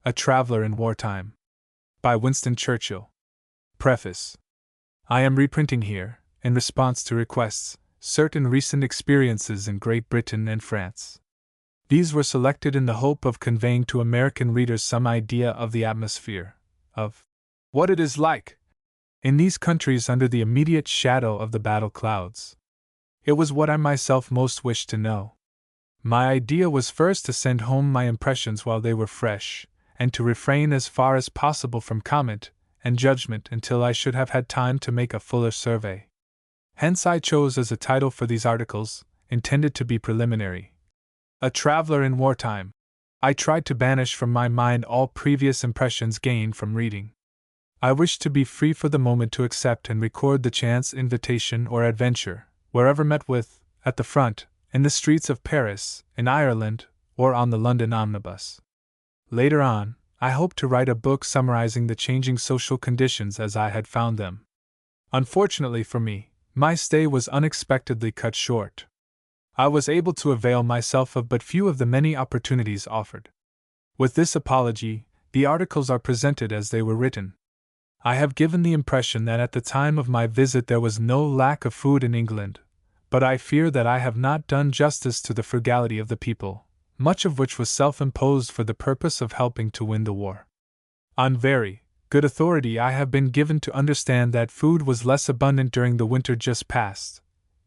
A Traveler in Wartime. By Winston Churchill. Preface. I am reprinting here, in response to requests, certain recent experiences in Great Britain and France. These were selected in the hope of conveying to American readers some idea of the atmosphere, of what it is like in these countries under the immediate shadow of the battle clouds. It was what I myself most wished to know. My idea was first to send home my impressions while they were fresh, and to refrain as far as possible from comment and judgment until I should have had time to make a fuller survey. Hence I chose as a title for these articles, intended to be preliminary, A Traveler in Wartime. I tried to banish from my mind all previous impressions gained from reading. I wished to be free for the moment to accept and record the chance invitation or adventure, wherever met with, at the front, in the streets of Paris, in Ireland, or on the London omnibus. Later on, I hoped to write a book summarizing the changing social conditions as I had found them. Unfortunately for me, my stay was unexpectedly cut short. I was able to avail myself of but few of the many opportunities offered. With this apology, the articles are presented as they were written. I have given the impression that at the time of my visit there was no lack of food in England, but I fear that I have not done justice to the frugality of the people, much of which was self-imposed for the purpose of helping to win the war. On very good authority I have been given to understand that food was less abundant during the winter just past,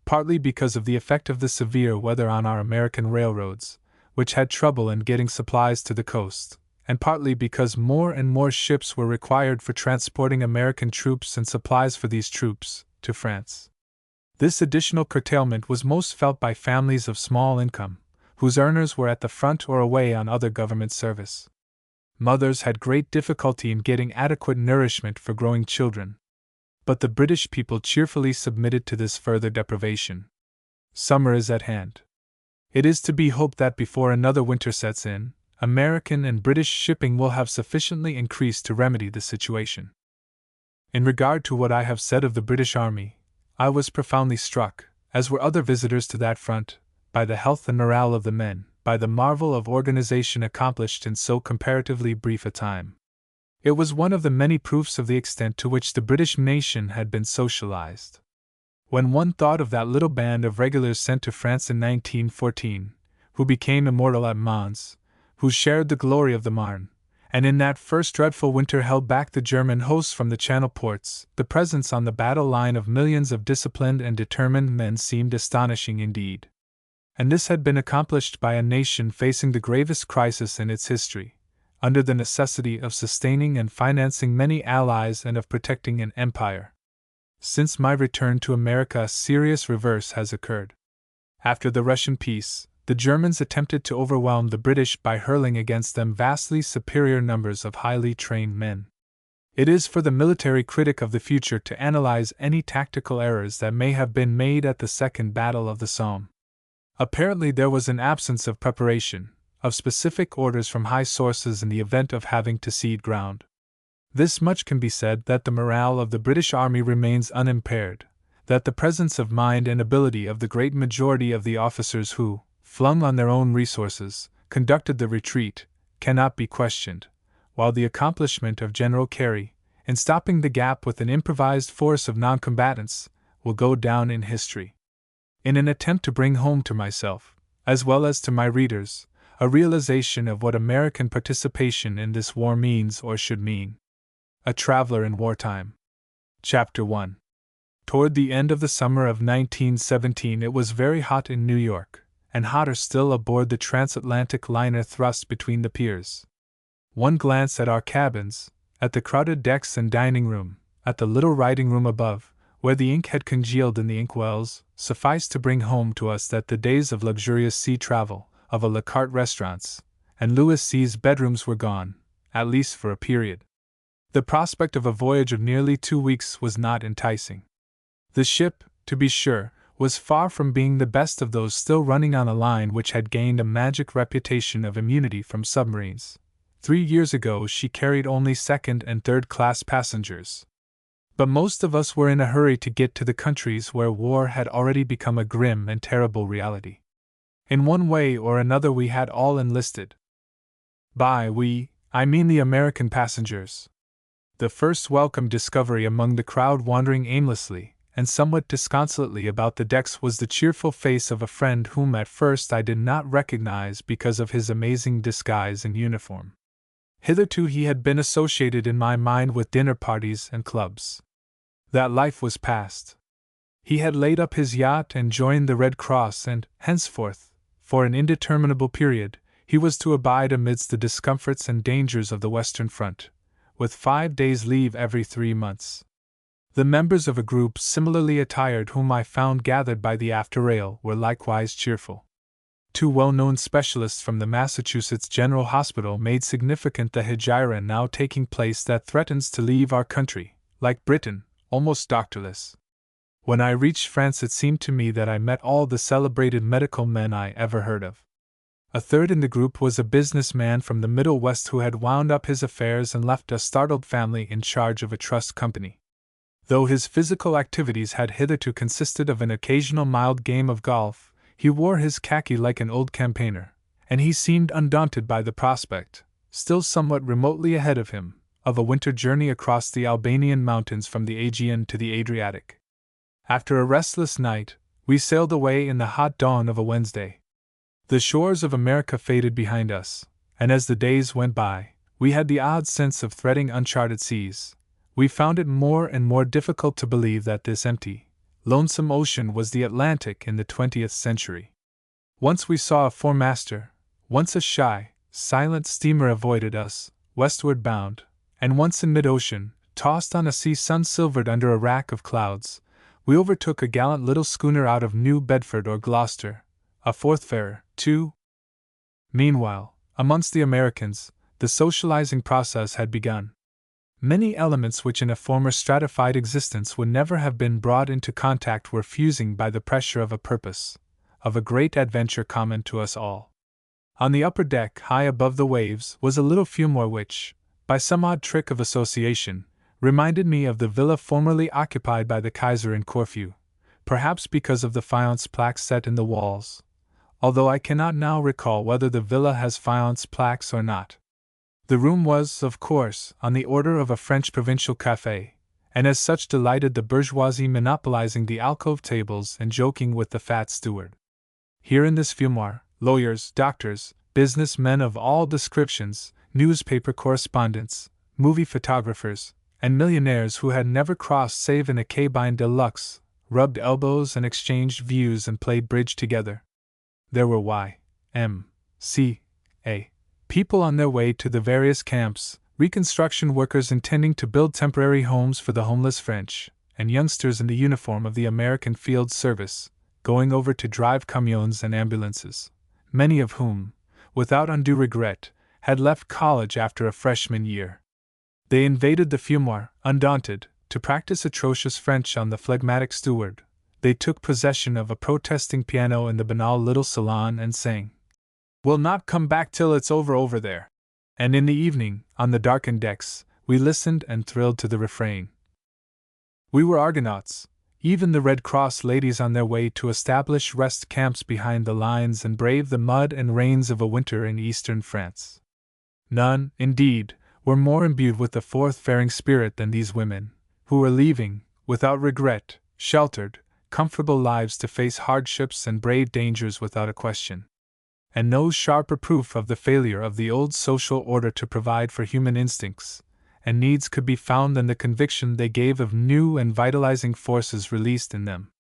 partly because of the effect of the severe weather on our American railroads, which had trouble in getting supplies to the coast, and partly because more and more ships were required for transporting American troops and supplies for these troops to France. This additional curtailment was most felt by families of small income, whose earners were at the front or away on other government service. Mothers had great difficulty in getting adequate nourishment for growing children. But the British people cheerfully submitted to this further deprivation. Summer is at hand. It is to be hoped that before another winter sets in, American and British shipping will have sufficiently increased to remedy the situation. In regard to what I have said of the British Army, I was profoundly struck, as were other visitors to that front, by the health and morale of the men, by the marvel of organization accomplished in so comparatively brief a time. It was one of the many proofs of the extent to which the British nation had been socialized. When one thought of that little band of regulars sent to France in 1914, who became immortal at Mons, who shared the glory of the Marne, and in that first dreadful winter held back the German hosts from the Channel ports, the presence on the battle line of millions of disciplined and determined men seemed astonishing indeed. And this had been accomplished by a nation facing the gravest crisis in its history, under the necessity of sustaining and financing many allies and of protecting an empire. Since my return to America, a serious reverse has occurred. After the Russian peace, the Germans attempted to overwhelm the British by hurling against them vastly superior numbers of highly trained men. It is for the military critic of the future to analyze any tactical errors that may have been made at the Second Battle of the Somme. Apparently there was an absence of preparation, of specific orders from high sources in the event of having to cede ground. This much can be said, that the morale of the British Army remains unimpaired, that the presence of mind and ability of the great majority of the officers who, flung on their own resources, conducted the retreat, cannot be questioned, while the accomplishment of General Carey, in stopping the gap with an improvised force of non-combatants, will go down in history. In an attempt to bring home to myself, as well as to my readers, a realization of what American participation in this war means or should mean. A Traveler in Wartime. Chapter 1. Toward the end of the summer of 1917 it was very hot in New York, and hotter still aboard the transatlantic liner thrust between the piers. One glance at our cabins, at the crowded decks and dining room, at the little writing room above, where the ink had congealed in the inkwells, sufficed to bring home to us that the days of luxurious sea travel, of a la carte restaurants, and Louis C's bedrooms were gone, at least for a period. The prospect of a voyage of nearly 2 weeks was not enticing. The ship, to be sure, was far from being the best of those still running on a line which had gained a magic reputation of immunity from submarines. 3 years ago she carried only second and third class passengers. But most of us were in a hurry to get to the countries where war had already become a grim and terrible reality. In one way or another we had all enlisted. By we, I mean the American passengers. The first welcome discovery among the crowd wandering aimlessly and somewhat disconsolately about the decks was the cheerful face of a friend whom at first I did not recognize because of his amazing disguise and uniform. Hitherto he had been associated in my mind with dinner parties and clubs. That life was past. He had laid up his yacht and joined the Red Cross, and, henceforth, for an indeterminable period, he was to abide amidst the discomforts and dangers of the Western Front, with 5 days' leave every 3 months. The members of a group similarly attired whom I found gathered by the after rail were likewise cheerful. 2 well-known specialists from the Massachusetts General Hospital made significant the hegira now taking place that threatens to leave our country, like Britain, almost doctorless. When I reached France, it seemed to me that I met all the celebrated medical men I ever heard of. A third in the group was a businessman from the Middle West who had wound up his affairs and left a startled family in charge of a trust company. Though his physical activities had hitherto consisted of an occasional mild game of golf, he wore his khaki like an old campaigner, and he seemed undaunted by the prospect, still somewhat remotely ahead of him, of a winter journey across the Albanian mountains from the Aegean to the Adriatic. After a restless night, we sailed away in the hot dawn of a Wednesday. The shores of America faded behind us, and as the days went by, we had the odd sense of threading uncharted seas. We found it more and more difficult to believe that this empty, lonesome ocean was the Atlantic in the 20th century. Once we saw a four-master, once a shy, silent steamer avoided us, westward bound, and once in mid-ocean, tossed on a sea sun-silvered under a rack of clouds, we overtook a gallant little schooner out of New Bedford or Gloucester, a fourth farer, too. Meanwhile, amongst the Americans, the socializing process had begun. Many elements which in a former stratified existence would never have been brought into contact were fusing by the pressure of a purpose, of a great adventure common to us all. On the upper deck, high above the waves, was a little fumoir which, by some odd trick of association, reminded me of the villa formerly occupied by the Kaiser in Corfu, perhaps because of the faience plaques set in the walls, although I cannot now recall whether the villa has faience plaques or not. The room was, of course, on the order of a French provincial café, and as such delighted the bourgeoisie, monopolizing the alcove tables and joking with the fat steward. Here in this fumoir, lawyers, doctors, business men of all descriptions, newspaper correspondents, movie photographers, and millionaires who had never crossed save in a cabine de luxe, rubbed elbows and exchanged views and played bridge together. There were Y.M.C.A. people on their way to the various camps, reconstruction workers intending to build temporary homes for the homeless French, and youngsters in the uniform of the American Field Service, going over to drive camions and ambulances, many of whom, without undue regret, had left college after a freshman year. They invaded the fumoir, undaunted, to practice atrocious French on the phlegmatic steward. They took possession of a protesting piano in the banal little salon and sang, "We'll not come back till it's over there." And in the evening, on the darkened decks, we listened and thrilled to the refrain. We were Argonauts, even the Red Cross ladies on their way to establish rest camps behind the lines and brave the mud and rains of a winter in eastern France. None, indeed, were more imbued with the forth-faring spirit than these women, who were leaving, without regret, sheltered, comfortable lives to face hardships and brave dangers without a question. And no sharper proof of the failure of the old social order to provide for human instincts and needs could be found than the conviction they gave of new and vitalizing forces released in them.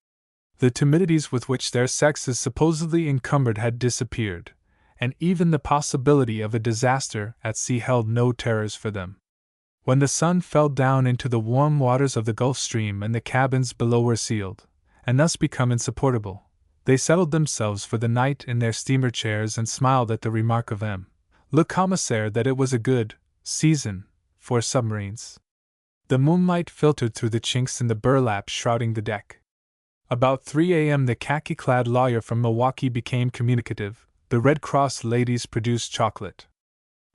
The timidities with which their sex is supposedly encumbered had disappeared, and even the possibility of a disaster at sea held no terrors for them. When the sun fell down into the warm waters of the Gulf Stream and the cabins below were sealed, and thus become insupportable, they settled themselves for the night in their steamer chairs and smiled at the remark of M. Le Commissaire that it was a good season for submarines. The moonlight filtered through the chinks in the burlap shrouding the deck. About 3 a.m. the khaki-clad lawyer from Milwaukee became communicative. The Red Cross ladies produced chocolate.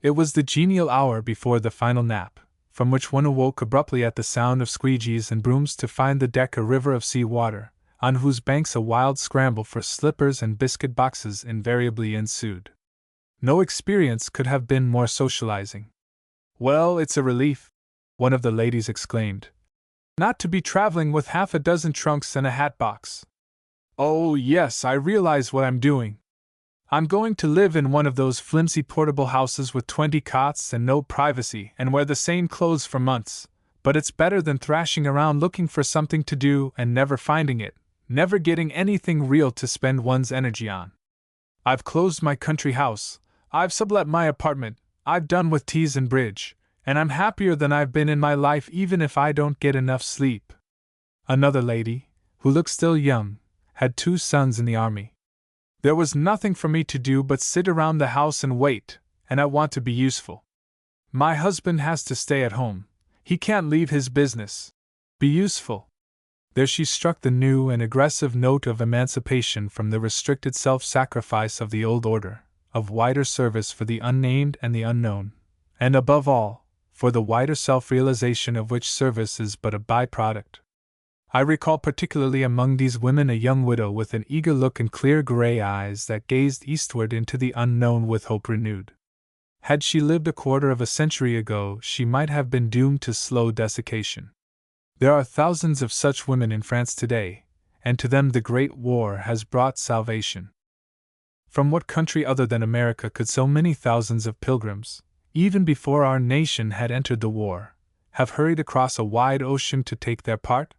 It was the genial hour before the final nap, from which one awoke abruptly at the sound of squeegees and brooms to find the deck a river of sea water, on whose banks a wild scramble for slippers and biscuit boxes invariably ensued. No experience could have been more socializing. "Well, it's a relief," one of the ladies exclaimed, "not to be traveling with half a dozen trunks and a hat box. Oh, yes, I realize what I'm doing. I'm going to live in one of those flimsy portable houses with 20 cots and no privacy and wear the same clothes for months, but it's better than thrashing around looking for something to do and never finding it, never getting anything real to spend one's energy on. I've closed my country house, I've sublet my apartment, I've done with teas and bridge, and I'm happier than I've been in my life even if I don't get enough sleep." Another lady, who looked still young, had 2 sons in the army. "There was nothing for me to do but sit around the house and wait, and I want to be useful. My husband has to stay at home, he can't leave his business. Be useful." There she struck the new and aggressive note of emancipation from the restricted self-sacrifice of the old order, of wider service for the unnamed and the unknown, and above all, for the wider self-realization of which service is but a byproduct. I recall particularly among these women a young widow with an eager look and clear gray eyes that gazed eastward into the unknown with hope renewed. Had she lived a quarter of a century ago, she might have been doomed to slow desiccation. There are thousands of such women in France today, and to them the Great War has brought salvation. From what country other than America could so many thousands of pilgrims, even before our nation had entered the war, have hurried across a wide ocean to take their part?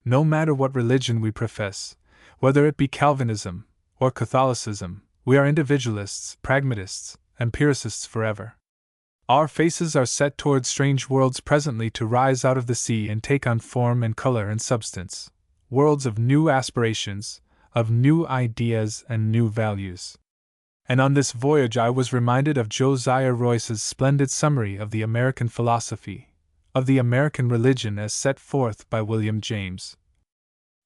No matter what religion we profess, whether it be Calvinism or Catholicism, we are individualists, pragmatists, empiricists forever. Our faces are set toward strange worlds presently to rise out of the sea and take on form and color and substance, worlds of new aspirations, of new ideas and new values. And on this voyage I was reminded of Josiah Royce's splendid summary of the American philosophy, of the American religion as set forth by William James.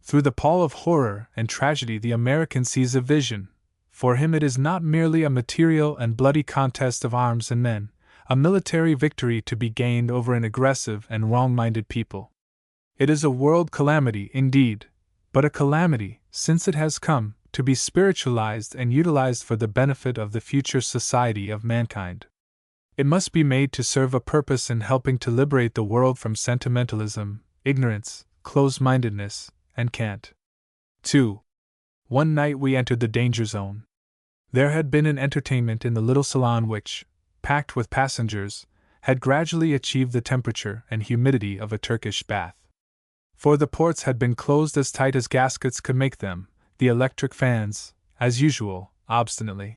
Through the pall of horror and tragedy the American sees a vision. For him it is not merely a material and bloody contest of arms and men, a military victory to be gained over an aggressive and wrong-minded people. It is a world calamity, indeed, but a calamity, since it has come, to be spiritualized and utilized for the benefit of the future society of mankind. It must be made to serve a purpose in helping to liberate the world from sentimentalism, ignorance, close-mindedness, and cant. 2. One night we entered the danger zone. There had been an entertainment in the little salon which, packed with passengers, had gradually achieved the temperature and humidity of a Turkish bath. For the ports had been closed as tight as gaskets could make them, the electric fans, as usual, obstinately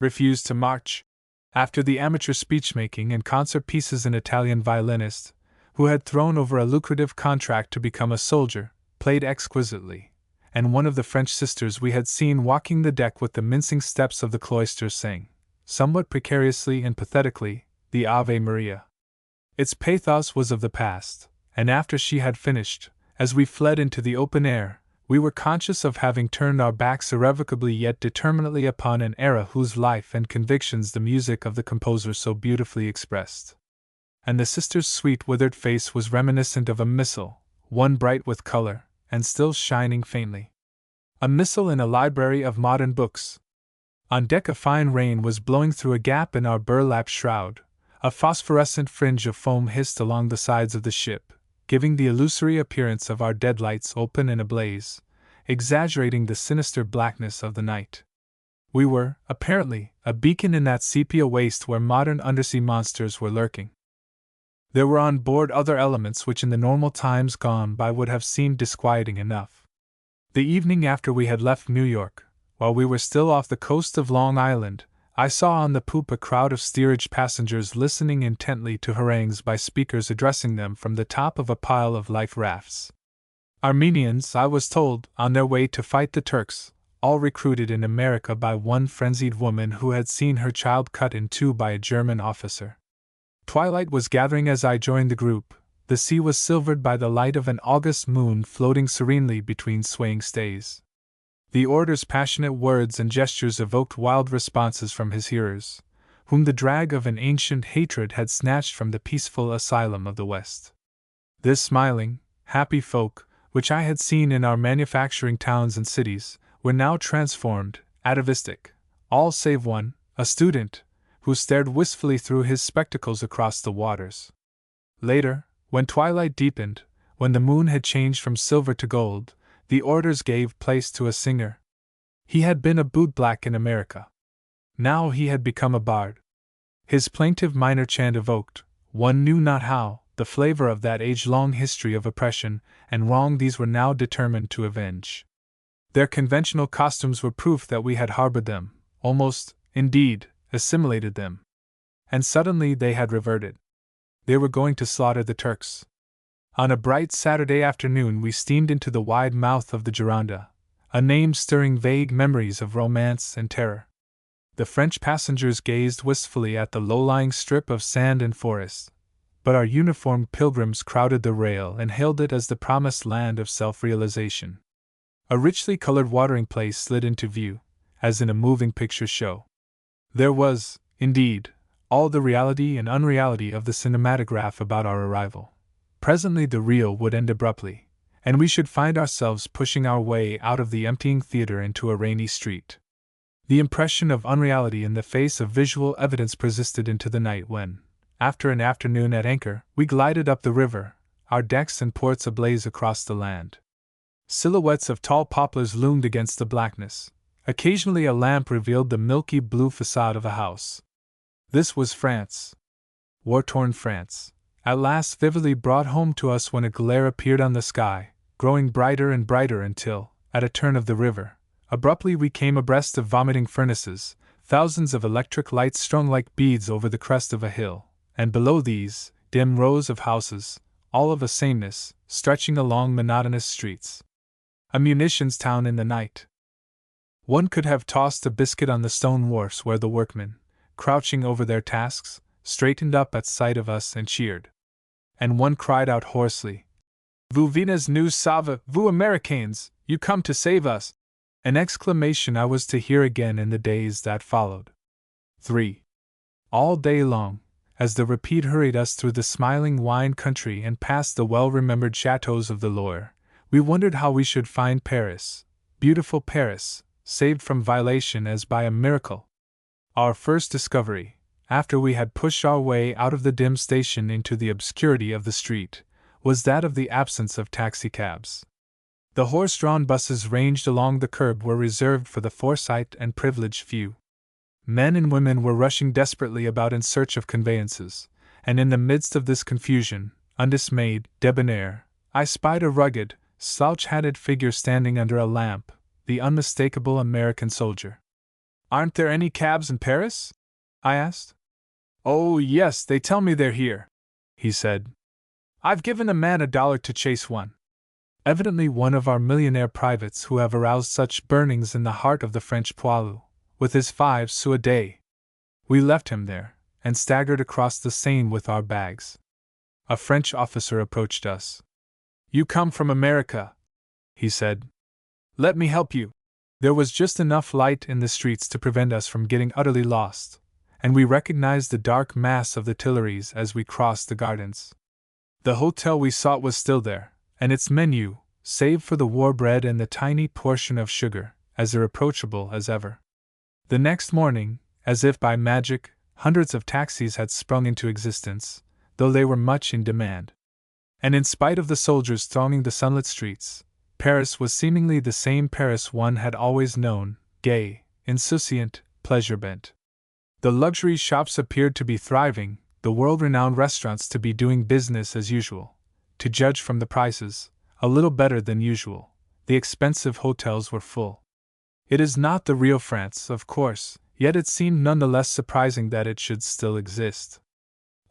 refused to march. After the amateur speech-making and concert pieces, an Italian violinist, who had thrown over a lucrative contract to become a soldier, played exquisitely, and one of the French sisters we had seen walking the deck with the mincing steps of the cloisters sang, somewhat precariously and pathetically, the Ave Maria. Its pathos was of the past, and after she had finished, as we fled into the open air, we were conscious of having turned our backs irrevocably yet determinately upon an era whose life and convictions the music of the composer so beautifully expressed. And the sister's sweet withered face was reminiscent of a missal, one bright with color, and still shining faintly. A missal in a library of modern books. On deck a fine rain was blowing through a gap in our burlap shroud, a phosphorescent fringe of foam hissed along the sides of the ship, giving the illusory appearance of our deadlights open and ablaze, exaggerating the sinister blackness of the night. We were, apparently, a beacon in that sepia waste where modern undersea monsters were lurking. There were on board other elements which in the normal times gone by would have seemed disquieting enough. The evening after we had left New York, while we were still off the coast of Long Island, I saw on the poop a crowd of steerage passengers listening intently to harangues by speakers addressing them from the top of a pile of life rafts. Armenians, I was told, on their way to fight the Turks, all recruited in America by one frenzied woman who had seen her child cut in two by a German officer. Twilight was gathering as I joined the group. The sea was silvered by the light of an August moon floating serenely between swaying stays. The orator's passionate words and gestures evoked wild responses from his hearers, whom the drag of an ancient hatred had snatched from the peaceful asylum of the West. This smiling, happy folk, which I had seen in our manufacturing towns and cities, were now transformed, atavistic, all save one, a student, who stared wistfully through his spectacles across the waters. Later, when twilight deepened, when the moon had changed from silver to gold, the orators gave place to a singer. He had been a bootblack in America. Now he had become a bard. His plaintive minor chant evoked, one knew not how, the flavor of that age-long history of oppression and wrong these were now determined to avenge. Their conventional costumes were proof that we had harbored them, almost, indeed, assimilated them. And suddenly they had reverted. They were going to slaughter the Turks. On a bright Saturday afternoon we steamed into the wide mouth of the Gironda, a name stirring vague memories of romance and terror. The French passengers gazed wistfully at the low-lying strip of sand and forest, but our uniformed pilgrims crowded the rail and hailed it as the promised land of self-realization. A richly colored watering place slid into view, as in a moving picture show. There was, indeed, all the reality and unreality of the cinematograph about our arrival. Presently the reel would end abruptly, and we should find ourselves pushing our way out of the emptying theater into a rainy street. The impression of unreality in the face of visual evidence persisted into the night when, after an afternoon at anchor, we glided up the river, our decks and ports ablaze across the land. Silhouettes of tall poplars loomed against the blackness. Occasionally a lamp revealed the milky blue facade of a house. This was France. War-torn France, at last vividly brought home to us when a glare appeared on the sky, growing brighter and brighter until, at a turn of the river, abruptly we came abreast of vomiting furnaces, thousands of electric lights strung like beads over the crest of a hill, and below these, dim rows of houses, all of a sameness, stretching along monotonous streets. A munitions town in the night. One could have tossed a biscuit on the stone wharfs where the workmen, crouching over their tasks, straightened up at sight of us and cheered. And one cried out hoarsely, "Vous venez nous sauver, vous Américains, you come to save us!" An exclamation I was to hear again in the days that followed. 3. All day long, as the rapide hurried us through the smiling wine country and past the well-remembered chateaux of the Loire, we wondered how we should find Paris, beautiful Paris, saved from violation as by a miracle. Our first discovery, after we had pushed our way out of the dim station into the obscurity of the street, was that of the absence of taxicabs. The horse-drawn buses ranged along the curb were reserved for the foresight and privileged few. Men and women were rushing desperately about in search of conveyances, and in the midst of this confusion, undismayed, debonair, I spied a rugged, slouch-hatted figure standing under a lamp, the unmistakable American soldier. "Aren't there any cabs in Paris?" I asked. "Oh, yes, they tell me they're here," he said. "I've given a man $1 to chase one." Evidently one of our millionaire privates who have aroused such burnings in the heart of the French poilu, with his 5 sous a day. We left him there, and staggered across the Seine with our bags. A French officer approached us. "You come from America," he said. "Let me help you." There was just enough light in the streets to prevent us from getting utterly lost, and we recognized the dark mass of the Tuileries as we crossed the gardens. The hotel we sought was still there, and its menu, save for the war bread and the tiny portion of sugar, as irreproachable as ever. The next morning, as if by magic, hundreds of taxis had sprung into existence, though they were much in demand. And in spite of the soldiers thronging the sunlit streets, Paris was seemingly the same Paris one had always known, gay, insouciant, pleasure-bent. The luxury shops appeared to be thriving, the world-renowned restaurants to be doing business as usual. To judge from the prices, a little better than usual, the expensive hotels were full. It is not the real France, of course, yet it seemed none the less surprising that it should still exist.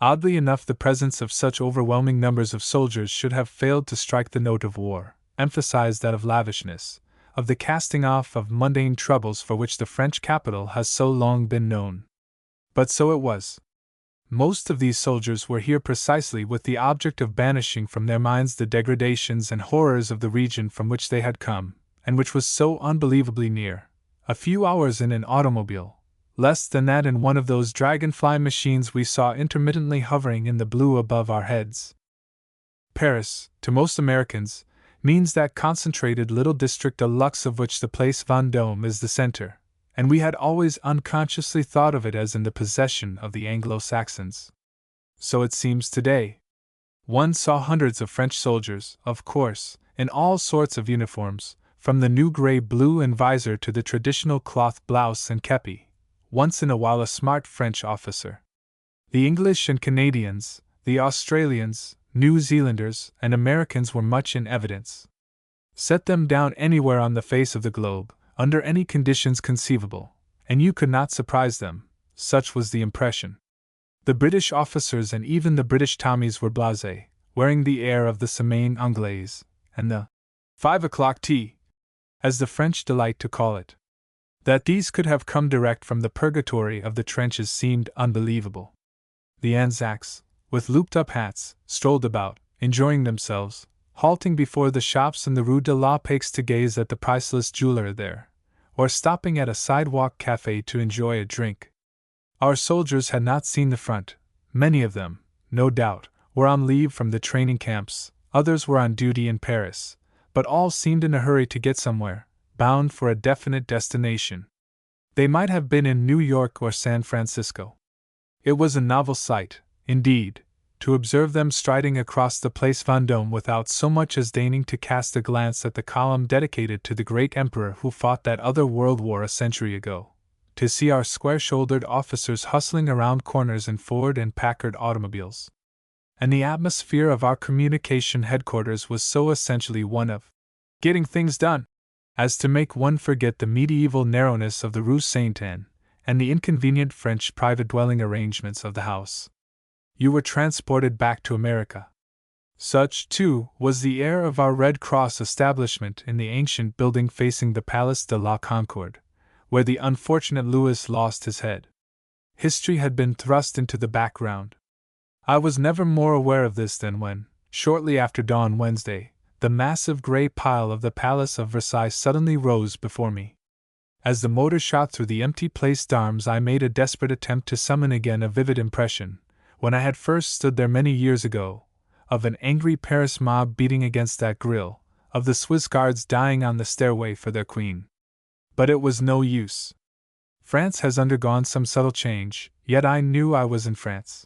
Oddly enough, the presence of such overwhelming numbers of soldiers should have failed to strike the note of war, emphasized that of lavishness, of the casting off of mundane troubles for which the French capital has so long been known. But so it was. Most of these soldiers were here precisely with the object of banishing from their minds the degradations and horrors of the region from which they had come, and which was so unbelievably near. A few hours in an automobile, less than that in one of those dragonfly machines we saw intermittently hovering in the blue above our heads. Paris, to most Americans, means that concentrated little district de luxe of which the Place Vendôme is the center, and we had always unconsciously thought of it as in the possession of the Anglo-Saxons. So it seems today. One saw hundreds of French soldiers, of course, in all sorts of uniforms, from the new grey blue and visor to the traditional cloth blouse and kepi, once in a while a smart French officer. The English and Canadians, the Australians, New Zealanders, and Americans were much in evidence. Set them down anywhere on the face of the globe, under any conditions conceivable, and you could not surprise them, such was the impression. The British officers and even the British Tommies were blasé, wearing the air of the semaine anglaise, and the 5 o'clock tea, as the French delight to call it. That these could have come direct from the purgatory of the trenches seemed unbelievable. The Anzacs, with looped-up hats, strolled about, enjoying themselves, halting before the shops in the Rue de la Paix to gaze at the priceless jeweler there, or stopping at a sidewalk cafe to enjoy a drink. Our soldiers had not seen the front. Many of them, no doubt, were on leave from the training camps, others were on duty in Paris, but all seemed in a hurry to get somewhere, bound for a definite destination. They might have been in New York or San Francisco. It was a novel sight, indeed, to observe them striding across the Place Vendôme without so much as deigning to cast a glance at the column dedicated to the great emperor who fought that other world war a century ago, to see our square-shouldered officers hustling around corners in Ford and Packard automobiles. And the atmosphere of our communication headquarters was so essentially one of getting things done, as to make one forget the medieval narrowness of the Rue Saint-Anne and the inconvenient French private dwelling arrangements of the house. You were transported back to America. Such, too, was the air of our Red Cross establishment in the ancient building facing the Place de la Concorde, where the unfortunate Louis lost his head. History had been thrust into the background. I was never more aware of this than when, shortly after dawn Wednesday, the massive grey pile of the Palace of Versailles suddenly rose before me. As the motor shot through the empty Place d'Armes, I made a desperate attempt to summon again a vivid impression, when I had first stood there many years ago, of an angry Paris mob beating against that grille, of the Swiss guards dying on the stairway for their queen. But it was no use. France has undergone some subtle change, yet I knew I was in France.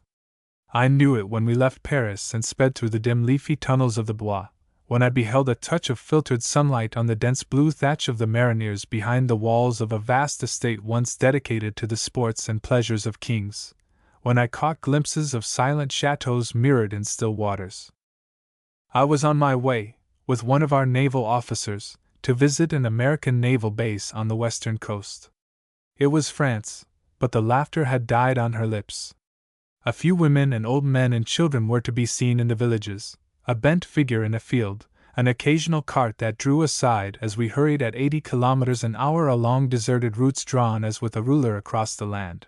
I knew it when we left Paris and sped through the dim leafy tunnels of the Bois, when I beheld a touch of filtered sunlight on the dense blue thatch of the Mariniers behind the walls of a vast estate once dedicated to the sports and pleasures of kings, when I caught glimpses of silent chateaux mirrored in still waters. I was on my way, with one of our naval officers, to visit an American naval base on the western coast. It was France, but the laughter had died on her lips. A few women and old men and children were to be seen in the villages, a bent figure in a field, an occasional cart that drew aside as we hurried at 80 kilometers an hour along deserted routes drawn as with a ruler across the land.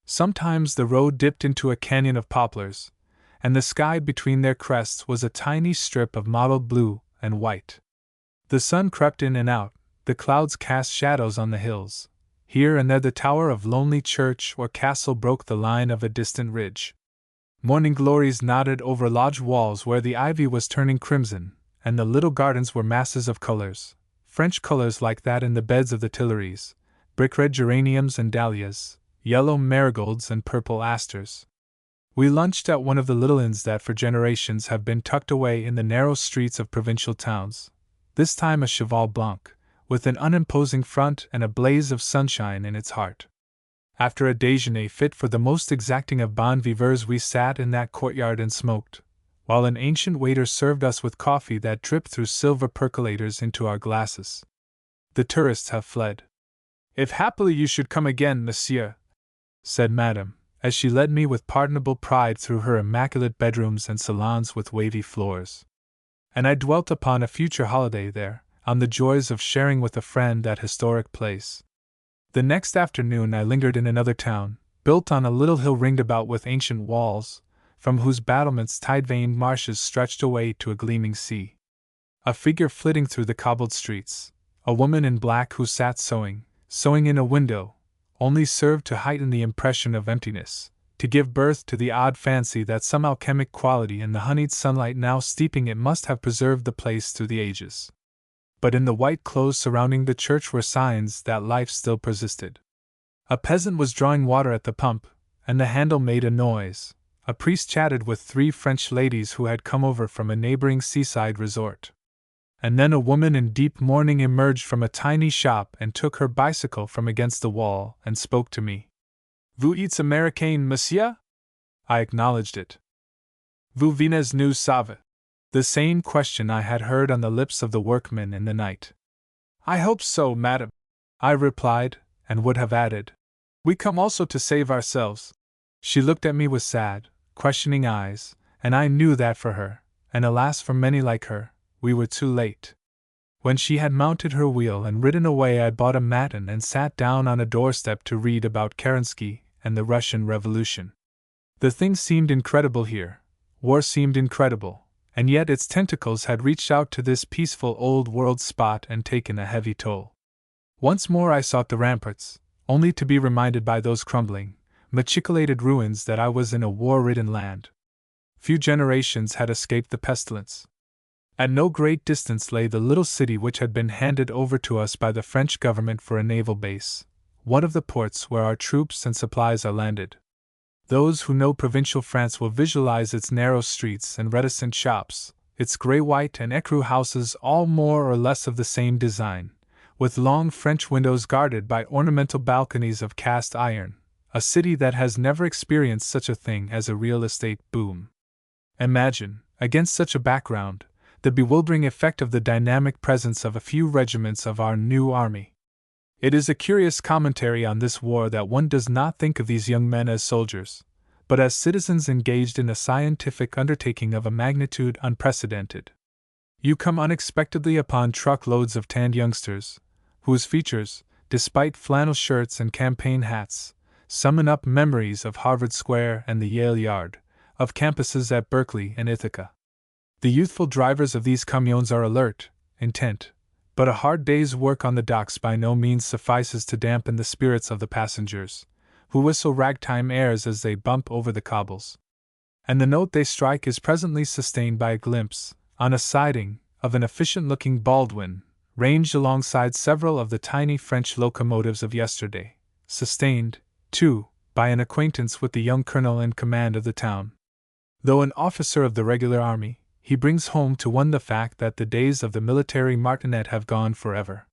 Sometimes the road dipped into a canyon of poplars, and the sky between their crests was a tiny strip of mottled blue and white. The sun crept in and out, the clouds cast shadows on the hills. Here and there the tower of lonely church or castle broke the line of a distant ridge. Morning glories nodded over lodge walls where the ivy was turning crimson, and the little gardens were masses of colors, French colors like that in the beds of the Tuileries, brick-red geraniums and dahlias, yellow marigolds and purple asters. We lunched at one of the little inns that for generations have been tucked away in the narrow streets of provincial towns, this time a cheval blanc, with an unimposing front and a blaze of sunshine in its heart. After a déjeuner fit for the most exacting of bon viveurs, we sat in that courtyard and smoked, while an ancient waiter served us with coffee that dripped through silver percolators into our glasses. The tourists have fled. If happily you should come again, monsieur, said Madame, as she led me with pardonable pride through her immaculate bedrooms and salons with wavy floors. And I dwelt upon a future holiday there, on the joys of sharing with a friend that historic place. The next afternoon I lingered in another town, built on a little hill ringed about with ancient walls, from whose battlements tide-veined marshes stretched away to a gleaming sea. A figure flitting through the cobbled streets, a woman in black who sat sewing in a window, only served to heighten the impression of emptiness, to give birth to the odd fancy that some alchemic quality in the honeyed sunlight now steeping it must have preserved the place through the ages. but in the white clothes surrounding the church were signs that life still persisted. A peasant was drawing water at the pump, and the handle made a noise. A priest chatted with 3 French ladies who had come over from a neighboring seaside resort. And then a woman in deep mourning emerged from a tiny shop and took her bicycle from against the wall and spoke to me. "Vous êtes Américain, monsieur?" I acknowledged it. "Vous venez nous sauver?" The same question I had heard on the lips of the workmen in the night. "I hope so, madam," I replied, and would have added, "We come also to save ourselves." She looked at me with sad, questioning eyes, and I knew that for her, and alas for many like her, we were too late. When she had mounted her wheel and ridden away, I bought a Matin and sat down on a doorstep to read about Kerensky and the Russian Revolution. The thing seemed incredible here. War seemed incredible, and yet its tentacles had reached out to this peaceful old world spot and taken a heavy toll. Once more I sought the ramparts, only to be reminded by those crumbling, machicolated ruins that I was in a war-ridden land. Few generations had escaped the pestilence. At no great distance lay the little city which had been handed over to us by the French government for a naval base, one of the ports where our troops and supplies are landed. Those who know provincial France will visualize its narrow streets and reticent shops, its grey-white and ecru houses all more or less of the same design, with long French windows guarded by ornamental balconies of cast iron, a city that has never experienced such a thing as a real estate boom. Imagine, against such a background, the bewildering effect of the dynamic presence of a few regiments of our new army. It is a curious commentary on this war that one does not think of these young men as soldiers, but as citizens engaged in a scientific undertaking of a magnitude unprecedented. You come unexpectedly upon truckloads of tanned youngsters, whose features, despite flannel shirts and campaign hats, summon up memories of Harvard Square and the Yale Yard, of campuses at Berkeley and Ithaca. The youthful drivers of these camions are alert, intent, but a hard day's work on the docks by no means suffices to dampen the spirits of the passengers, who whistle ragtime airs as they bump over the cobbles. And the note they strike is presently sustained by a glimpse, on a siding, of an efficient-looking Baldwin, ranged alongside several of the tiny French locomotives of yesterday, sustained, too, by an acquaintance with the young colonel in command of the town. Though an officer of the regular army, he brings home to one the fact that the days of the military martinet have gone forever.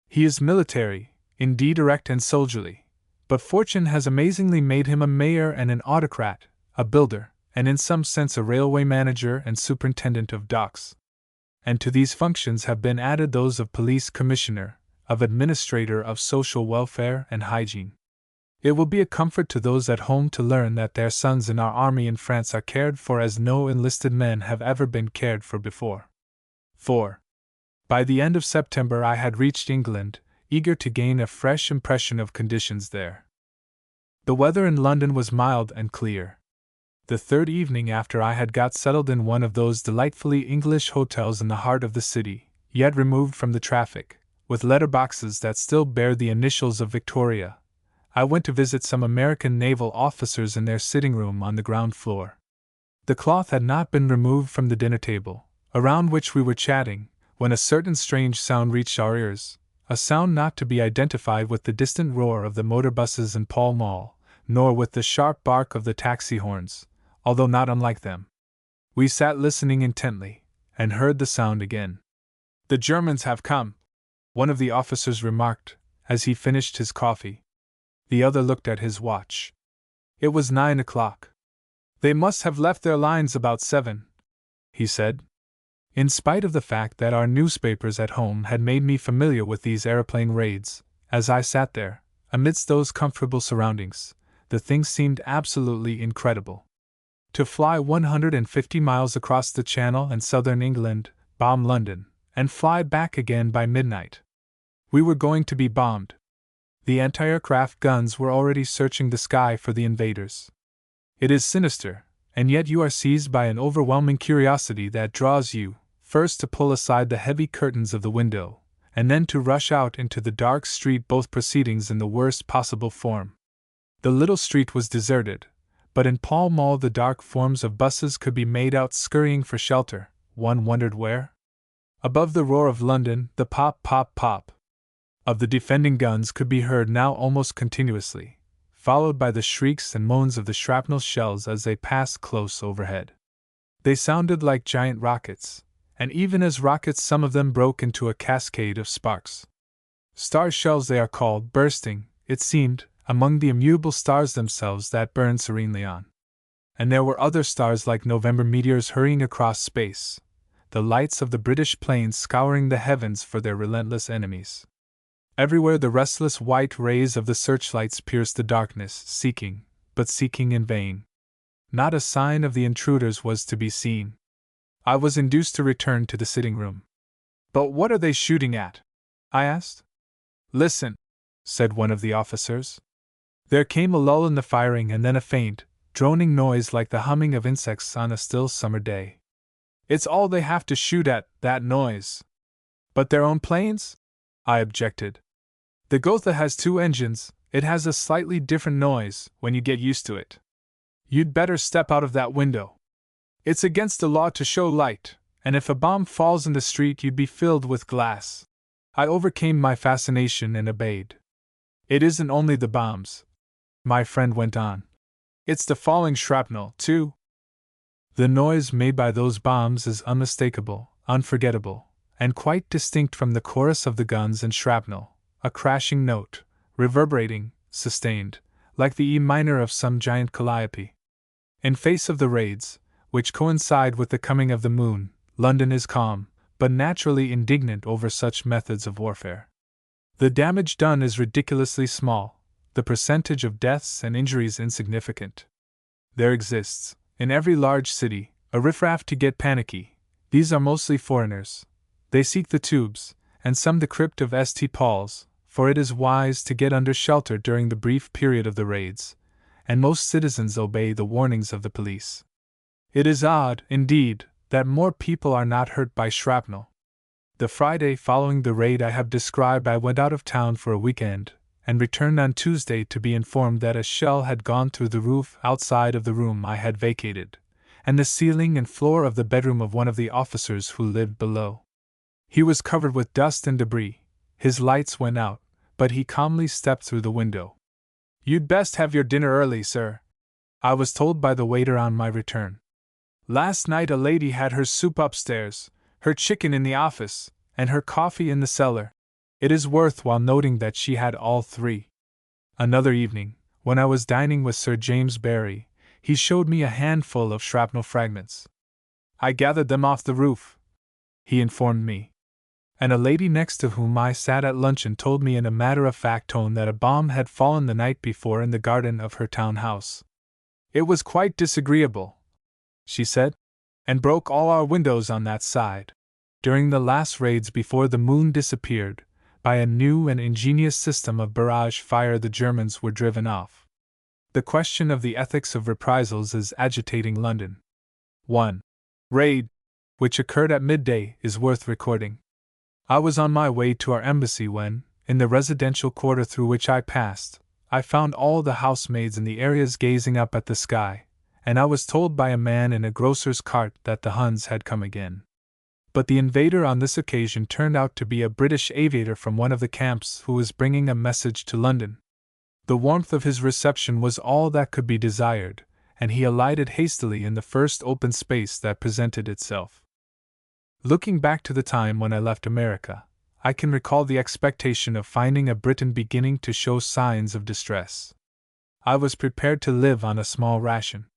He is military, indeed erect and soldierly, but fortune has amazingly made him a mayor and an autocrat, a builder, and in some sense a railway manager and superintendent of docks. And to these functions have been added those of police commissioner, of administrator of social welfare and hygiene. It will be a comfort to those at home to learn that their sons in our army in France are cared for as no enlisted men have ever been cared for before. 4. By the end of September I had reached England, eager to gain a fresh impression of conditions there. The weather in London was mild and clear. The third evening after I had got settled in one of those delightfully English hotels in the heart of the city, yet removed from the traffic, with letter-boxes that still bear the initials of Victoria, I went to visit some American naval officers in their sitting room on the ground floor. The cloth had not been removed from the dinner table, around which we were chatting, when a certain strange sound reached our ears, a sound not to be identified with the distant roar of the motor buses in Pall Mall, nor with the sharp bark of the taxi horns, although not unlike them. We sat listening intently, and heard the sound again. "The Germans have come," one of the officers remarked, as he finished his coffee. The other looked at his watch. It was 9 o'clock. "They must have left their lines about 7, he said. In spite of the fact that our newspapers at home had made me familiar with these aeroplane raids, as I sat there, amidst those comfortable surroundings, the thing seemed absolutely incredible. To fly 150 miles across the Channel and southern England, bomb London, and fly back again by midnight. We were going to be bombed. The anti-aircraft guns were already searching the sky for the invaders. It is sinister, and yet you are seized by an overwhelming curiosity that draws you, first to pull aside the heavy curtains of the window, and then to rush out into the dark street, both proceedings in the worst possible form. The little street was deserted, but in Pall Mall the dark forms of buses could be made out scurrying for shelter. One wondered where. Above the roar of London, the pop, pop, pop of the defending guns could be heard now almost continuously, followed by the shrieks and moans of the shrapnel shells as they passed close overhead. They sounded like giant rockets, and even as rockets some of them broke into a cascade of sparks. Star shells they are called, bursting, it seemed, among the immutable stars themselves that burned serenely on. And there were other stars like November meteors hurrying across space, the lights of the British planes scouring the heavens for their relentless enemies. Everywhere the restless white rays of the searchlights pierced the darkness, seeking, but seeking in vain. Not a sign of the intruders was to be seen. I was induced to return to the sitting room. "But what are they shooting at?" I asked. "Listen," said one of the officers. There came a lull in the firing and then a faint, droning noise like the humming of insects on a still summer day. "It's all they have to shoot at, that noise." "But their own planes?" I objected. "The Gotha has 2 engines, it has a slightly different noise when you get used to it. You'd better step out of that window. It's against the law to show light, and if a bomb falls in the street you'd be filled with glass." I overcame my fascination and obeyed. "It isn't only the bombs," my friend went on. "It's the falling shrapnel, too. The noise made by those bombs is unmistakable, unforgettable, and quite distinct from the chorus of the guns and shrapnel, a crashing note, reverberating, sustained, like the E minor of some giant calliope. In face of the raids, which coincide with the coming of the moon, London is calm, but naturally indignant over such methods of warfare. The damage done is ridiculously small, the percentage of deaths and injuries insignificant. There exists, in every large city, a riffraff to get panicky. These are mostly foreigners. They seek the tubes, and some the crypt of St. Paul's, for it is wise to get under shelter during the brief period of the raids, and most citizens obey the warnings of the police. It is odd, indeed, that more people are not hurt by shrapnel. The Friday following the raid I have described, I went out of town for a weekend, and returned on Tuesday to be informed that a shell had gone through the roof outside of the room I had vacated, and the ceiling and floor of the bedroom of one of the officers who lived below. He was covered with dust and debris, his lights went out, but he calmly stepped through the window. "You'd best have your dinner early, sir," I was told by the waiter on my return. "Last night a lady had her soup upstairs, her chicken in the office, and her coffee in the cellar. It is worthwhile noting that she had all 3. Another evening, when I was dining with Sir James Barrie, he showed me a handful of shrapnel fragments. "I gathered them off the roof," he informed me. And a lady next to whom I sat at luncheon told me in a matter-of-fact tone that a bomb had fallen the night before in the garden of her town house. "It was quite disagreeable," she said, "and broke all our windows on that side. During the last raids before the moon disappeared, by a new and ingenious system of barrage fire the Germans were driven off. The question of the ethics of reprisals is agitating London. One raid, which occurred at midday, is worth recording. I was on my way to our embassy when, in the residential quarter through which I passed, I found all the housemaids in the areas gazing up at the sky, and I was told by a man in a grocer's cart that the Huns had come again. But the invader on this occasion turned out to be a British aviator from one of the camps who was bringing a message to London. The warmth of his reception was all that could be desired, and he alighted hastily in the first open space that presented itself. Looking back to the time when I left America, I can recall the expectation of finding a Briton beginning to show signs of distress. I was prepared to live on a small ration.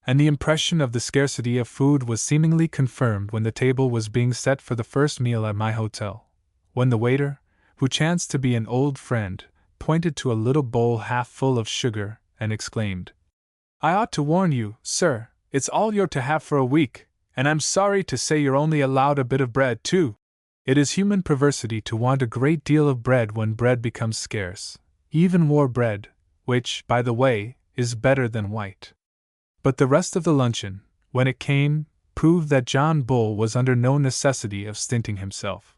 And the impression of the scarcity of food was seemingly confirmed when the table was being set for the first meal at my hotel, when the waiter, who chanced to be an old friend, pointed to a little bowl half full of sugar, and exclaimed, "I ought to warn you, sir, it's all you're to have for a week, and I'm sorry to say you're only allowed a bit of bread, too." It is human perversity to want a great deal of bread when bread becomes scarce, even war bread, which, by the way, is better than white. But the rest of the luncheon, when it came, proved that John Bull was under no necessity of stinting himself.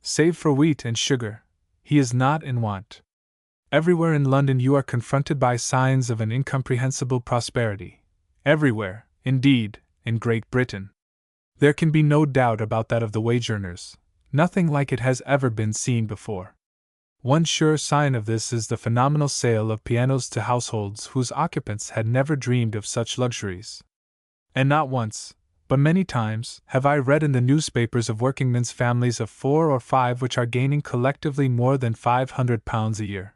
Save for wheat and sugar, he is not in want. Everywhere in London you are confronted by signs of an incomprehensible prosperity. Everywhere, indeed, in Great Britain. There can be no doubt about that of the wage earners. Nothing like it has ever been seen before. One sure sign of this is the phenomenal sale of pianos to households whose occupants had never dreamed of such luxuries. And not once, but many times, have I read in the newspapers of workingmen's families of 4 or 5 which are gaining collectively more than £500 a year.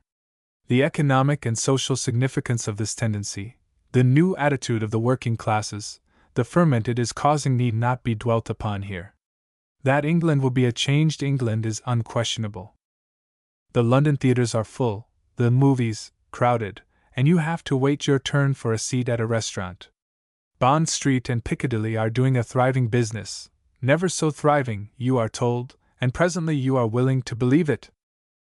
The economic and social significance of this tendency, the new attitude of the working classes, the ferment it is causing need not be dwelt upon here. That England will be a changed England is unquestionable. The London theatres are full, the movies crowded, and you have to wait your turn for a seat at a restaurant. Bond Street and Piccadilly are doing a thriving business, never so thriving, you are told, and presently you are willing to believe it.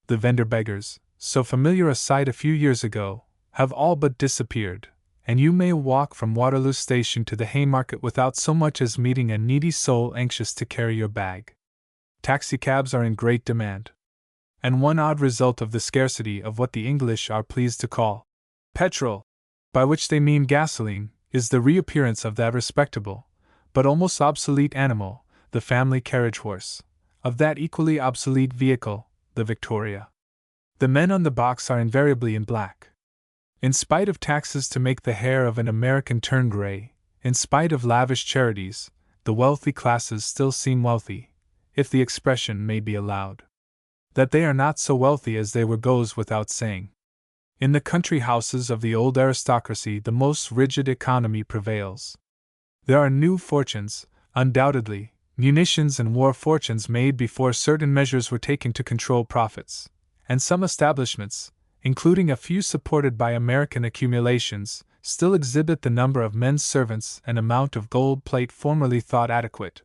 The vendor beggars, so familiar a sight a few years ago, have all but disappeared, and you may walk from Waterloo Station to the Haymarket without so much as meeting a needy soul anxious to carry your bag. Taxicabs are in great demand. And one odd result of the scarcity of what the English are pleased to call petrol, by which they mean gasoline, is the reappearance of that respectable, but almost obsolete animal, the family carriage horse, of that equally obsolete vehicle, the Victoria. The men on the box are invariably in black. In spite of taxes to make the hair of an American turn gray, in spite of lavish charities, the wealthy classes still seem wealthy, if the expression may be allowed. That they are not so wealthy as they were goes without saying. In the country houses of the old aristocracy the most rigid economy prevails. There are new fortunes, undoubtedly, munitions and war fortunes made before certain measures were taken to control profits, and some establishments, including a few supported by American accumulations, still exhibit the number of men servants and amount of gold plate formerly thought adequate.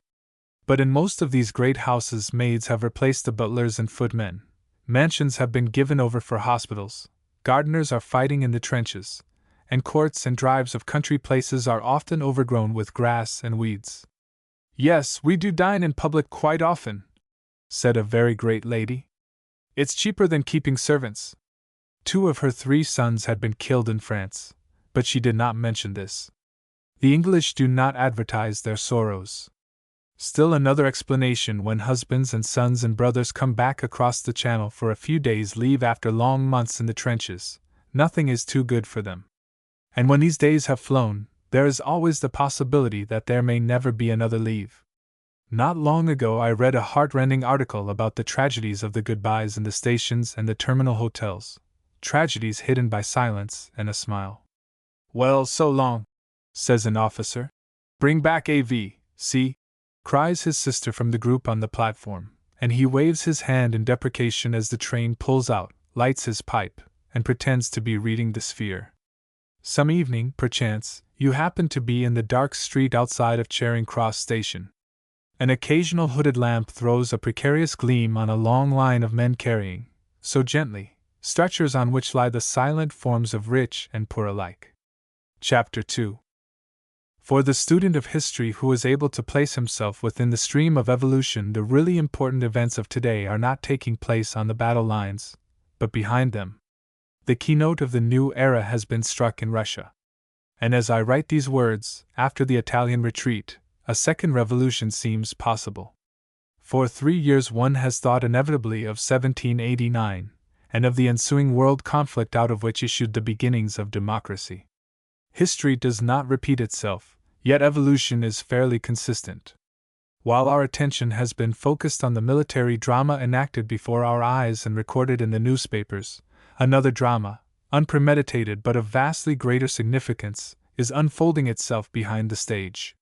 But in most of these great houses maids have replaced the butlers and footmen, mansions have been given over for hospitals, gardeners are fighting in the trenches, and courts and drives of country places are often overgrown with grass and weeds. "Yes, we do dine in public quite often," said a very great lady. "It's cheaper than keeping servants." 2 of her 3 sons had been killed in France, but she did not mention this. The English do not advertise their sorrows. Still another explanation: when husbands and sons and brothers come back across the Channel for a few days' leave after long months in the trenches, nothing is too good for them. And when these days have flown, there is always the possibility that there may never be another leave. Not long ago I read a heart-rending article about the tragedies of the goodbyes in the stations and the terminal hotels, tragedies hidden by silence and a smile. "Well, so long," says an officer. "Bring back A.V.C." cries his sister from the group on the platform, and he waves his hand in deprecation as the train pulls out, lights his pipe, and pretends to be reading the Sphere. Some evening, perchance, you happen to be in the dark street outside of Charing Cross Station. An occasional hooded lamp throws a precarious gleam on a long line of men carrying, so gently, stretchers on which lie the silent forms of rich and poor alike. Chapter 2. For the student of history who is able to place himself within the stream of evolution, the really important events of today are not taking place on the battle lines, but behind them. The keynote of the new era has been struck in Russia. And as I write these words, after the Italian retreat, a second revolution seems possible. For 3 years one has thought inevitably of 1789, and of the ensuing world conflict out of which issued the beginnings of democracy. History does not repeat itself, yet evolution is fairly consistent. While our attention has been focused on the military drama enacted before our eyes and recorded in the newspapers, another drama, unpremeditated but of vastly greater significance, is unfolding itself behind the stage.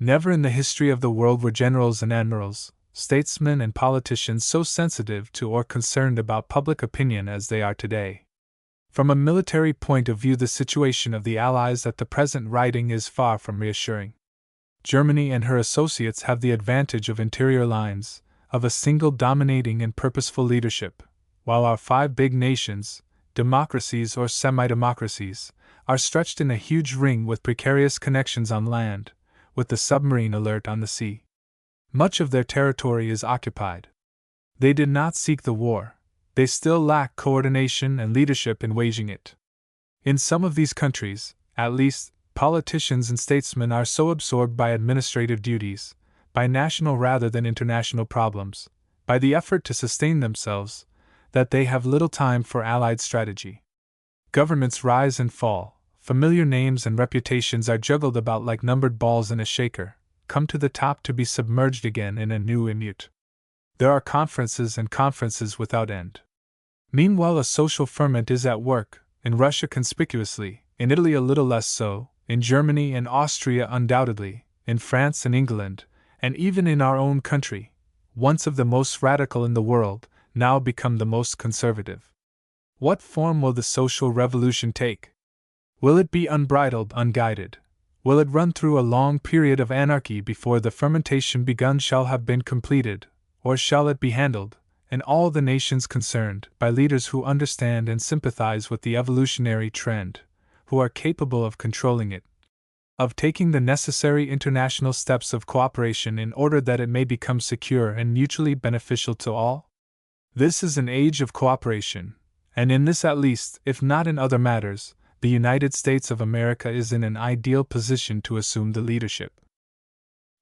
Never in the history of the world were generals and admirals, statesmen and politicians so sensitive to or concerned about public opinion as they are today. From a military point of view, the situation of the Allies at the present writing is far from reassuring. Germany and her associates have the advantage of interior lines, of a single dominating and purposeful leadership, while our 5 big nations, democracies or semi-democracies, are stretched in a huge ring with precarious connections on land, with the submarine alert on the sea. Much of their territory is occupied. They did not seek the war. They still lack coordination and leadership in waging it. In some of these countries, at least, politicians and statesmen are so absorbed by administrative duties, by national rather than international problems, by the effort to sustain themselves, that they have little time for allied strategy. Governments rise and fall, familiar names and reputations are juggled about like numbered balls in a shaker, come to the top to be submerged again in a new immute. There are conferences and conferences without end. Meanwhile, a social ferment is at work, in Russia conspicuously, in Italy a little less so, in Germany and Austria undoubtedly, in France and England, and even in our own country, once of the most radical in the world, now become the most conservative. What form will the social revolution take? Will it be unbridled, unguided? Will it run through a long period of anarchy before the fermentation begun shall have been completed, or shall it be handled, in all the nations concerned, by leaders who understand and sympathize with the evolutionary trend, who are capable of controlling it, of taking the necessary international steps of cooperation in order that it may become secure and mutually beneficial to all? This is an age of cooperation, and in this at least, if not in other matters, the United States of America is in an ideal position to assume the leadership.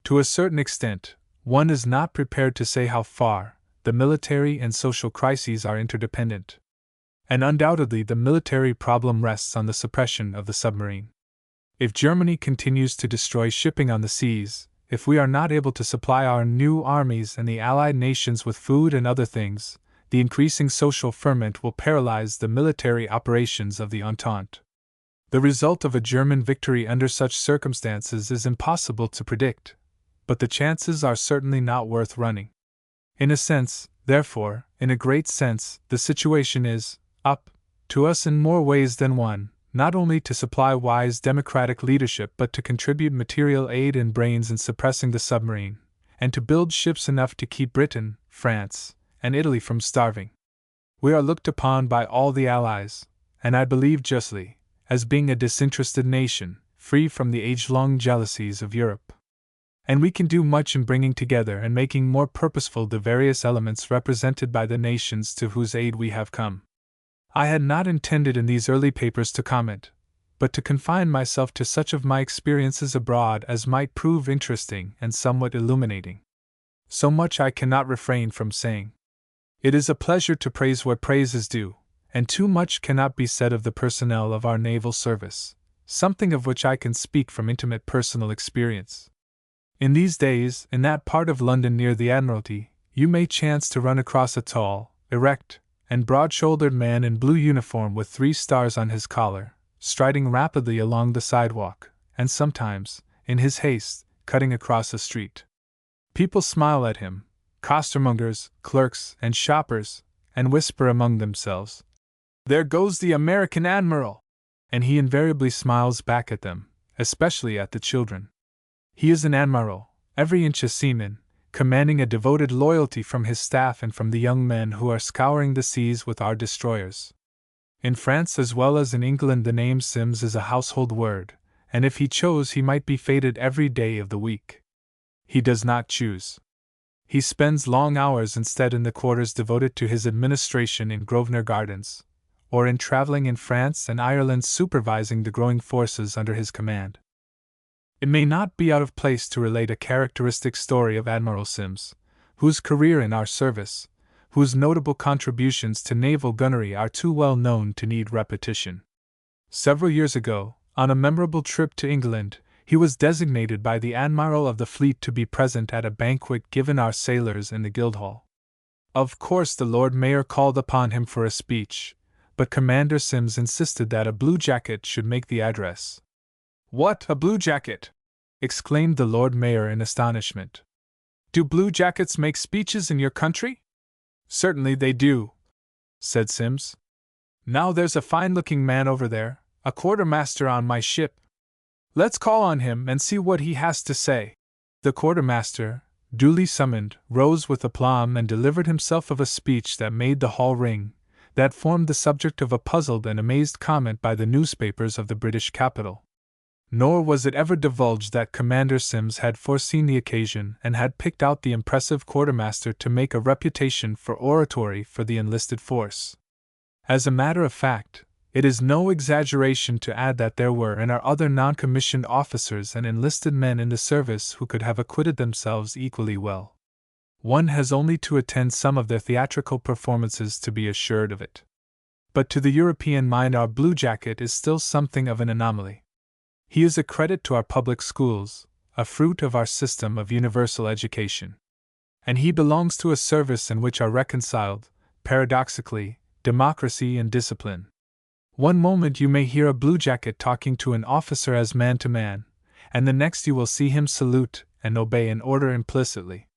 To a certain extent, one is not prepared to say how far, the military and social crises are interdependent. And undoubtedly the military problem rests on the suppression of the submarine. If Germany continues to destroy shipping on the seas, if we are not able to supply our new armies and the Allied nations with food and other things, the increasing social ferment will paralyze the military operations of the Entente. The result of a German victory under such circumstances is impossible to predict, but the chances are certainly not worth running. In a sense, therefore, in a great sense, the situation is up to us in more ways than one, not only to supply wise democratic leadership but to contribute material aid and brains in suppressing the submarine, and to build ships enough to keep Britain, France, and Italy from starving. We are looked upon by all the Allies, and I believe justly, as being a disinterested nation, free from the age-long jealousies of Europe. And we can do much in bringing together and making more purposeful the various elements represented by the nations to whose aid we have come. I had not intended in these early papers to comment, but to confine myself to such of my experiences abroad as might prove interesting and somewhat illuminating. So much I cannot refrain from saying. It is a pleasure to praise where praise is due, and too much cannot be said of the personnel of our naval service, something of which I can speak from intimate personal experience. In these days, in that part of London near the Admiralty, you may chance to run across a tall, erect, and broad-shouldered man in blue uniform with 3 stars on his collar, striding rapidly along the sidewalk, and sometimes, in his haste, cutting across a street. People smile at him, costermongers, clerks, and shoppers, and whisper among themselves, "There goes the American Admiral!" And he invariably smiles back at them, especially at the children. He is an admiral, every inch a seaman, commanding a devoted loyalty from his staff and from the young men who are scouring the seas with our destroyers. In France as well as in England the name Sims is a household word, and if he chose he might be feted every day of the week. He does not choose. He spends long hours instead in the quarters devoted to his administration in Grosvenor Gardens, or in traveling in France and Ireland supervising the growing forces under his command. It may not be out of place to relate a characteristic story of Admiral Sims, whose career in our service, whose notable contributions to naval gunnery are too well known to need repetition. Several years ago, on a memorable trip to England, he was designated by the Admiral of the Fleet to be present at a banquet given our sailors in the Guildhall. Of course the Lord Mayor called upon him for a speech, but Commander Sims insisted that a blue jacket should make the address. "What, a blue jacket?" exclaimed the Lord Mayor in astonishment. "Do blue jackets make speeches in your country?" "Certainly they do," said Sims. "Now there's a fine-looking man over there, a quartermaster on my ship. Let's call on him and see what he has to say." The quartermaster, duly summoned, rose with aplomb and delivered himself of a speech that made the hall ring, that formed the subject of a puzzled and amazed comment by the newspapers of the British capital. Nor was it ever divulged that Commander Sims had foreseen the occasion and had picked out the impressive quartermaster to make a reputation for oratory for the enlisted force. As a matter of fact, It is no exaggeration to add that there were and are other non-commissioned officers and enlisted men in the service who could have acquitted themselves equally well. One has only to attend some of their theatrical performances to be assured of it. But to the European mind our bluejacket is still something of an anomaly. He is a credit to our public schools, a fruit of our system of universal education. And he belongs to a service in which are reconciled, paradoxically, democracy and discipline. One moment you may hear a bluejacket talking to an officer as man to man, and the next you will see him salute and obey an order implicitly.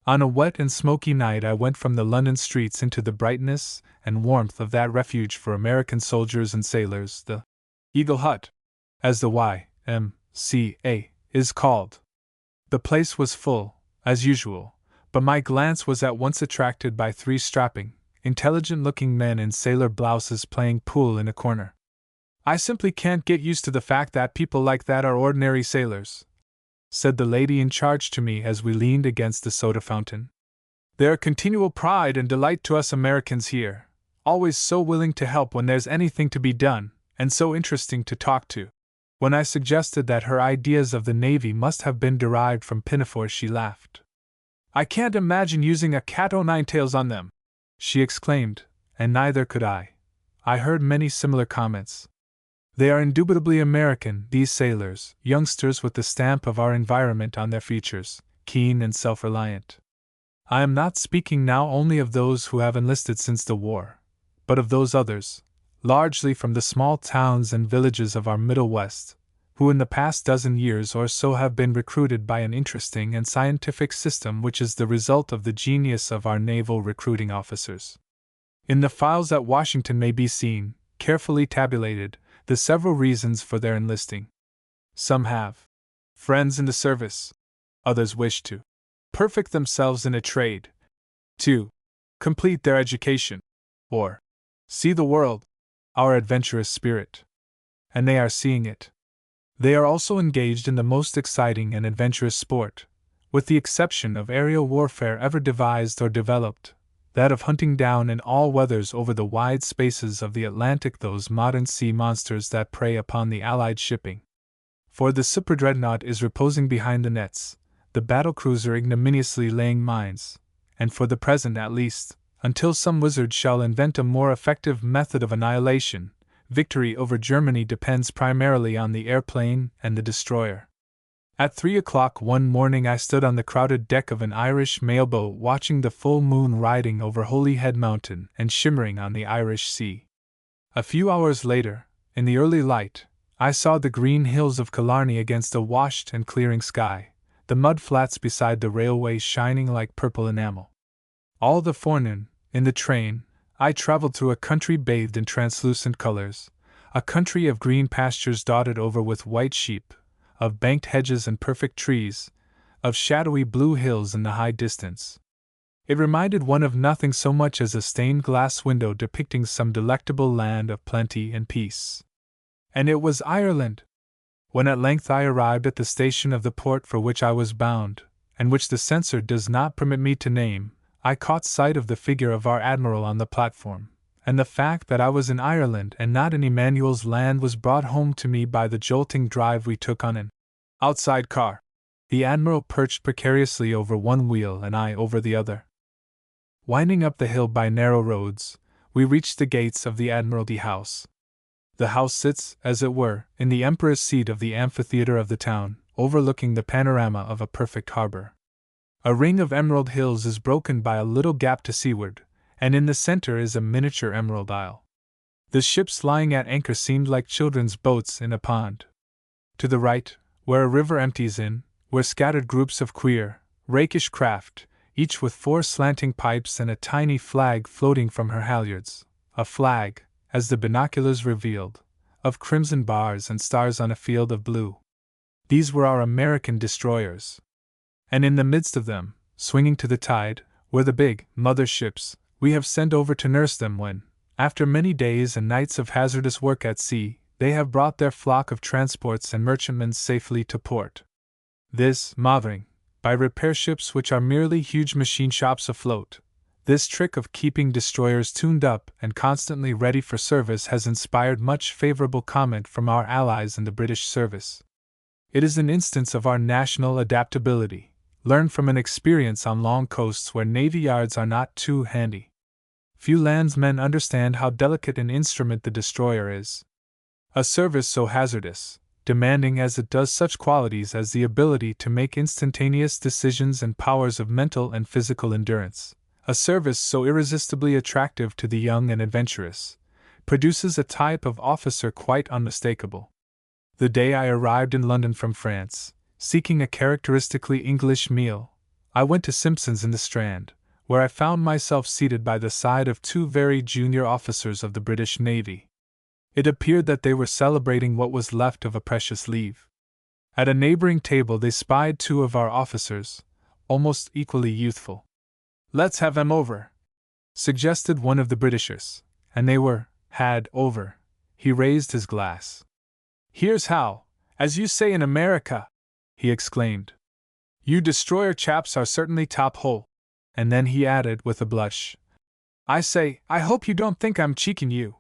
On a wet and smoky night I went from the London streets into the brightness and warmth of that refuge for American soldiers and sailors, the Eagle Hut, as the Y.M.C.A. is called. The place was full, as usual, but my glance was at once attracted by three strapping, intelligent-looking men in sailor blouses playing pool in a corner. "I simply can't get used to the fact that people like that are ordinary sailors," said the lady in charge to me as we leaned against the soda fountain. "They're a continual pride and delight to us Americans here, always so willing to help when there's anything to be done, and so interesting to talk to." When I suggested that her ideas of the Navy must have been derived from pinafores, she laughed. "I can't imagine using a cat-o'-nine-tails on them," she exclaimed, and neither could I. I heard many similar comments. They are indubitably American, these sailors, youngsters with the stamp of our environment on their features, keen and self-reliant. I am not speaking now only of those who have enlisted since the war, but of those others, largely from the small towns and villages of our Middle West, who in the past dozen years or so have been recruited by an interesting and scientific system which is the result of the genius of our naval recruiting officers. In the files at Washington may be seen, carefully tabulated, the several reasons for their enlisting. Some have friends in the service. Others wish to perfect themselves in a trade, to complete their education, or see the world, our adventurous spirit. And they are seeing it. They are also engaged in the most exciting and adventurous sport, with the exception of aerial warfare ever devised or developed, that of hunting down in all weathers over the wide spaces of the Atlantic those modern sea monsters that prey upon the Allied shipping. For the superdreadnought is reposing behind the nets, the battlecruiser ignominiously laying mines, and for the present at least, until some wizard shall invent a more effective method of annihilation, victory over Germany depends primarily on the airplane and the destroyer. At 3 o'clock one morning I stood on the crowded deck of an Irish mailboat watching the full moon riding over Holyhead Mountain and shimmering on the Irish Sea. A few hours later, in the early light, I saw the green hills of Killarney against a washed and clearing sky, the mud flats beside the railway shining like purple enamel. All the forenoon, in the train, I traveled through a country bathed in translucent colors, a country of green pastures dotted over with white sheep, of banked hedges and perfect trees, of shadowy blue hills in the high distance. It reminded one of nothing so much as a stained glass window depicting some delectable land of plenty and peace. And it was Ireland! When at length I arrived at the station of the port for which I was bound, and which the censor does not permit me to name, I caught sight of the figure of our admiral on the platform, and the fact that I was in Ireland and not in Emmanuel's land was brought home to me by the jolting drive we took on an outside car. The admiral perched precariously over one wheel and I over the other. Winding up the hill by narrow roads, we reached the gates of the Admiralty House. The house sits, as it were, in the emperor's seat of the amphitheater of the town, overlooking the panorama of a perfect harbor. A ring of emerald hills is broken by a little gap to seaward, and in the center is a miniature emerald isle. The ships lying at anchor seemed like children's boats in a pond. To the right, where a river empties in, were scattered groups of queer, rakish craft, each with 4 slanting pipes and a tiny flag floating from her halyards, a flag, as the binoculars revealed, of crimson bars and stars on a field of blue. These were our American destroyers. And in the midst of them, swinging to the tide, were the big, mother ships we have sent over to nurse them when, after many days and nights of hazardous work at sea, they have brought their flock of transports and merchantmen safely to port. This mothering, by repair ships which are merely huge machine shops afloat, This trick of keeping destroyers tuned up and constantly ready for service has inspired much favorable comment from our allies in the British service. It is an instance of our national adaptability, learned from an experience on long coasts where navy yards are not too handy. Few landsmen understand how delicate an instrument the destroyer is. A service so hazardous, demanding as it does such qualities as the ability to make instantaneous decisions and powers of mental and physical endurance, a service so irresistibly attractive to the young and adventurous, produces a type of officer quite unmistakable. The day I arrived in London from France, seeking a characteristically English meal, I went to Simpson's in the Strand, where I found myself seated by the side of two very junior officers of the British Navy. It appeared that they were celebrating what was left of a precious leave. At a neighboring table they spied two of our officers, almost equally youthful. "Let's have them over," suggested one of the Britishers, and they were had over. He raised his glass. "Here's how, as you say in America," he exclaimed. "You destroyer chaps are certainly top hole." And then he added with a blush, "I say, I hope you don't think I'm cheeking you."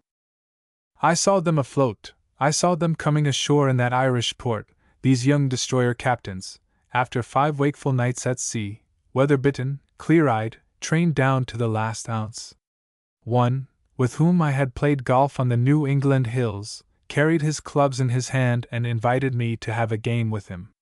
I saw them afloat, I saw them coming ashore in that Irish port, these young destroyer captains, after 5 wakeful nights at sea, weather-bitten, clear-eyed, trained down to the last ounce. One, with whom I had played golf on the New England hills, carried his clubs in his hand and invited me to have a game with him.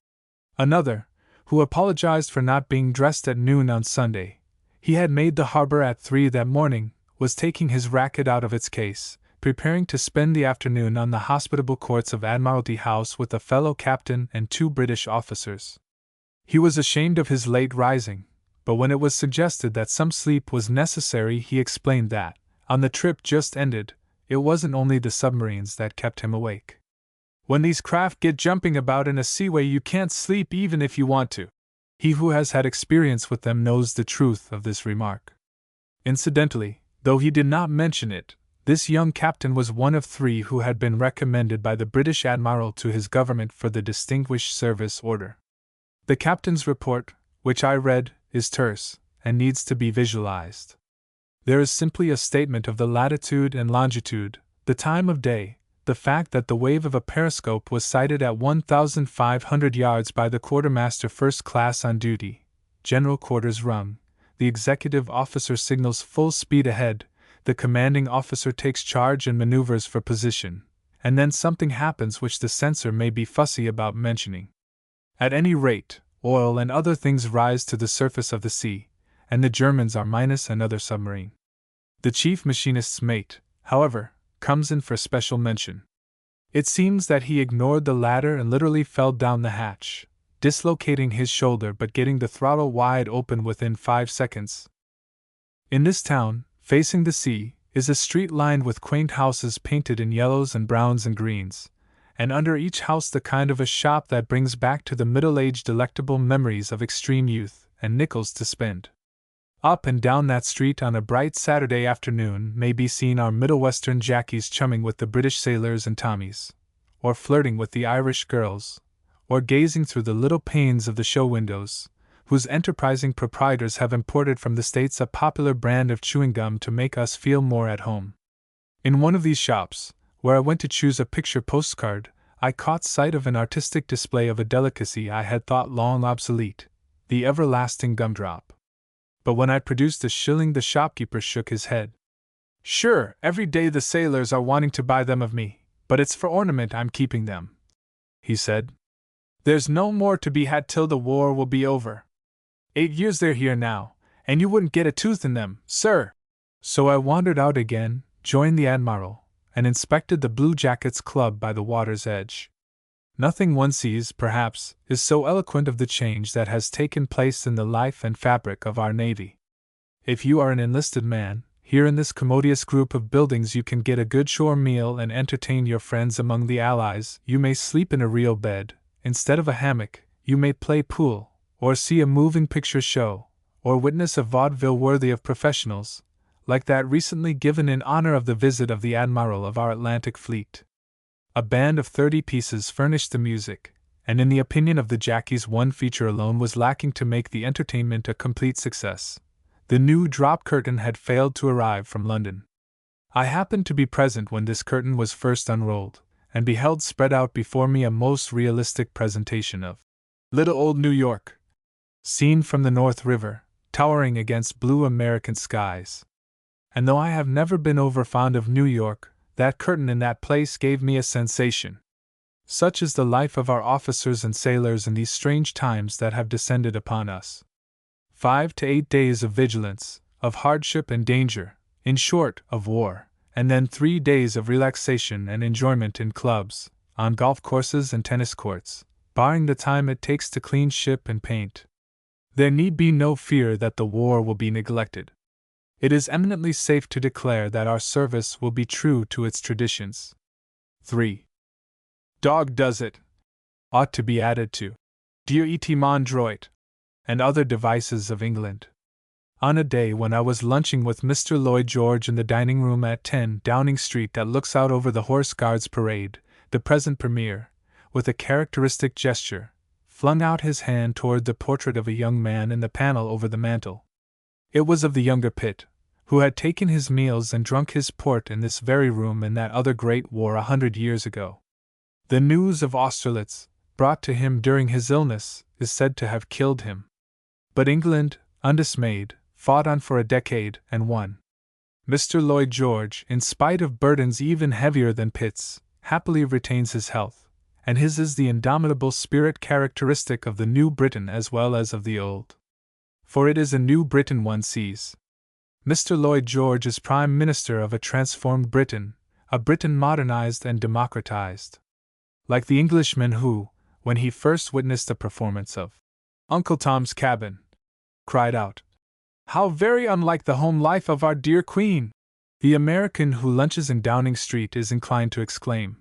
Another, who apologized for not being dressed at noon on Sunday, he had made the harbor at 3 that morning, was taking his racket out of its case, preparing to spend the afternoon on the hospitable courts of Admiralty House with a fellow captain and 2 British officers. He was ashamed of his late rising, but when it was suggested that some sleep was necessary, he explained that, on the trip just ended, it wasn't only the submarines that kept him awake. "When these craft get jumping about in a seaway, you can't sleep even if you want to." He who has had experience with them knows the truth of this remark. Incidentally, though he did not mention it, this young captain was one of 3 who had been recommended by the British Admiral to his government for the Distinguished Service Order. The captain's report, which I read, is terse, and needs to be visualized. There is simply a statement of the latitude and longitude, the time of day, the fact that the wave of a periscope was sighted at 1,500 yards by the quartermaster first class on duty, general quarters rung, the executive officer signals full speed ahead, the commanding officer takes charge and maneuvers for position, and then something happens which the censor may be fussy about mentioning. At any rate, oil and other things rise to the surface of the sea, and the Germans are minus another submarine. The chief machinist's mate, however, comes in for special mention. It seems that he ignored the ladder and literally fell down the hatch, dislocating his shoulder but getting the throttle wide open within 5 seconds. In this town, facing the sea, is a street lined with quaint houses painted in yellows and browns and greens, and under each house the kind of a shop that brings back to the middle-aged delectable memories of extreme youth and nickels to spend. Up and down that street on a bright Saturday afternoon may be seen our Middle Western jackies chumming with the British sailors and Tommies, or flirting with the Irish girls, or gazing through the little panes of the show windows, whose enterprising proprietors have imported from the States a popular brand of chewing gum to make us feel more at home. In one of these shops, where I went to choose a picture postcard, I caught sight of an artistic display of a delicacy I had thought long obsolete, the everlasting gumdrop. But when I produced a shilling, the shopkeeper shook his head. "Sure, every day the sailors are wanting to buy them of me, but it's for ornament I'm keeping them," he said. "There's no more to be had till the war will be over. 8 years they're here now, and you wouldn't get a tooth in them, sir." So I wandered out again, joined the Admiral, and inspected the Blue Jackets Club by the water's edge. Nothing one sees, perhaps, is so eloquent of the change that has taken place in the life and fabric of our Navy. If you are an enlisted man, here in this commodious group of buildings you can get a good shore meal and entertain your friends among the Allies. You may sleep in a real bed, instead of a hammock, you may play pool, or see a moving picture show, or witness a vaudeville worthy of professionals, like that recently given in honor of the visit of the Admiral of our Atlantic Fleet. A band of 30 pieces furnished the music, and in the opinion of the jackies one feature alone was lacking to make the entertainment a complete success. The new drop curtain had failed to arrive from London. I happened to be present when this curtain was first unrolled, and beheld spread out before me a most realistic presentation of little old New York, seen from the North River, towering against blue American skies. And though I have never been over fond of New York, that curtain in that place gave me a sensation. Such is the life of our officers and sailors in these strange times that have descended upon us. 5 to 8 days of vigilance, of hardship and danger, in short, of war, and then 3 days of relaxation and enjoyment in clubs, on golf courses and tennis courts, barring the time it takes to clean ship and paint. There need be no fear that the war will be neglected. It is eminently safe to declare that our service will be true to its traditions. 3. Dog does it ought to be added to Dear E.T. Mondroit and other devices of England. On a day when I was lunching with Mr. Lloyd George in the dining room at 10 Downing Street that looks out over the Horse Guards Parade, the present Premier, with a characteristic gesture, flung out his hand toward the portrait of a young man in the panel over the mantel. It was of the younger Pitt, who had taken his meals and drunk his port in this very room in that other great war 100 years ago. The news of Austerlitz, brought to him during his illness, is said to have killed him. But England, undismayed, fought on for a decade and won. Mr. Lloyd George, in spite of burdens even heavier than Pitt's, happily retains his health, and his is the indomitable spirit characteristic of the new Britain as well as of the old. For it is a new Britain one sees. Mr. Lloyd George is Prime Minister of a transformed Britain, a Britain modernized and democratized. Like the Englishman who, when he first witnessed a performance of Uncle Tom's Cabin, cried out, "How very unlike the home life of our dear Queen!" The American who lunches in Downing Street is inclined to exclaim,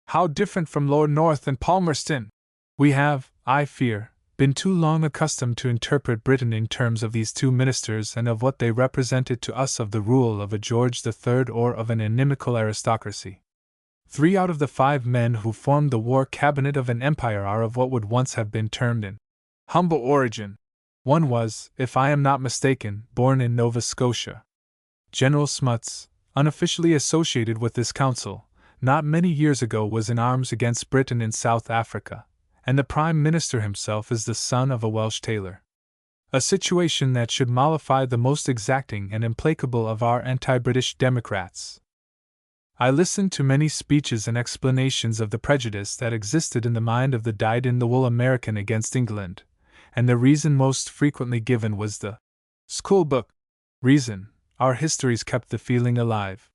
"How different from Lord North and Palmerston!" We have, I fear, been too long accustomed to interpret Britain in terms of these two ministers and of what they represented to us of the rule of a George III or of an inimical aristocracy. 3 out of the 5 men who formed the war cabinet of an empire are of what would once have been termed an humble origin. One was, if I am not mistaken, born in Nova Scotia. General Smuts, unofficially associated with this council, not many years ago was in arms against Britain in South Africa, and the Prime Minister himself is the son of a Welsh tailor. A situation that should mollify the most exacting and implacable of our anti-British Democrats. I listened to many speeches and explanations of the prejudice that existed in the mind of the dyed-in-the-wool American against England, and the reason most frequently given was the schoolbook reason. Our histories kept the feeling alive.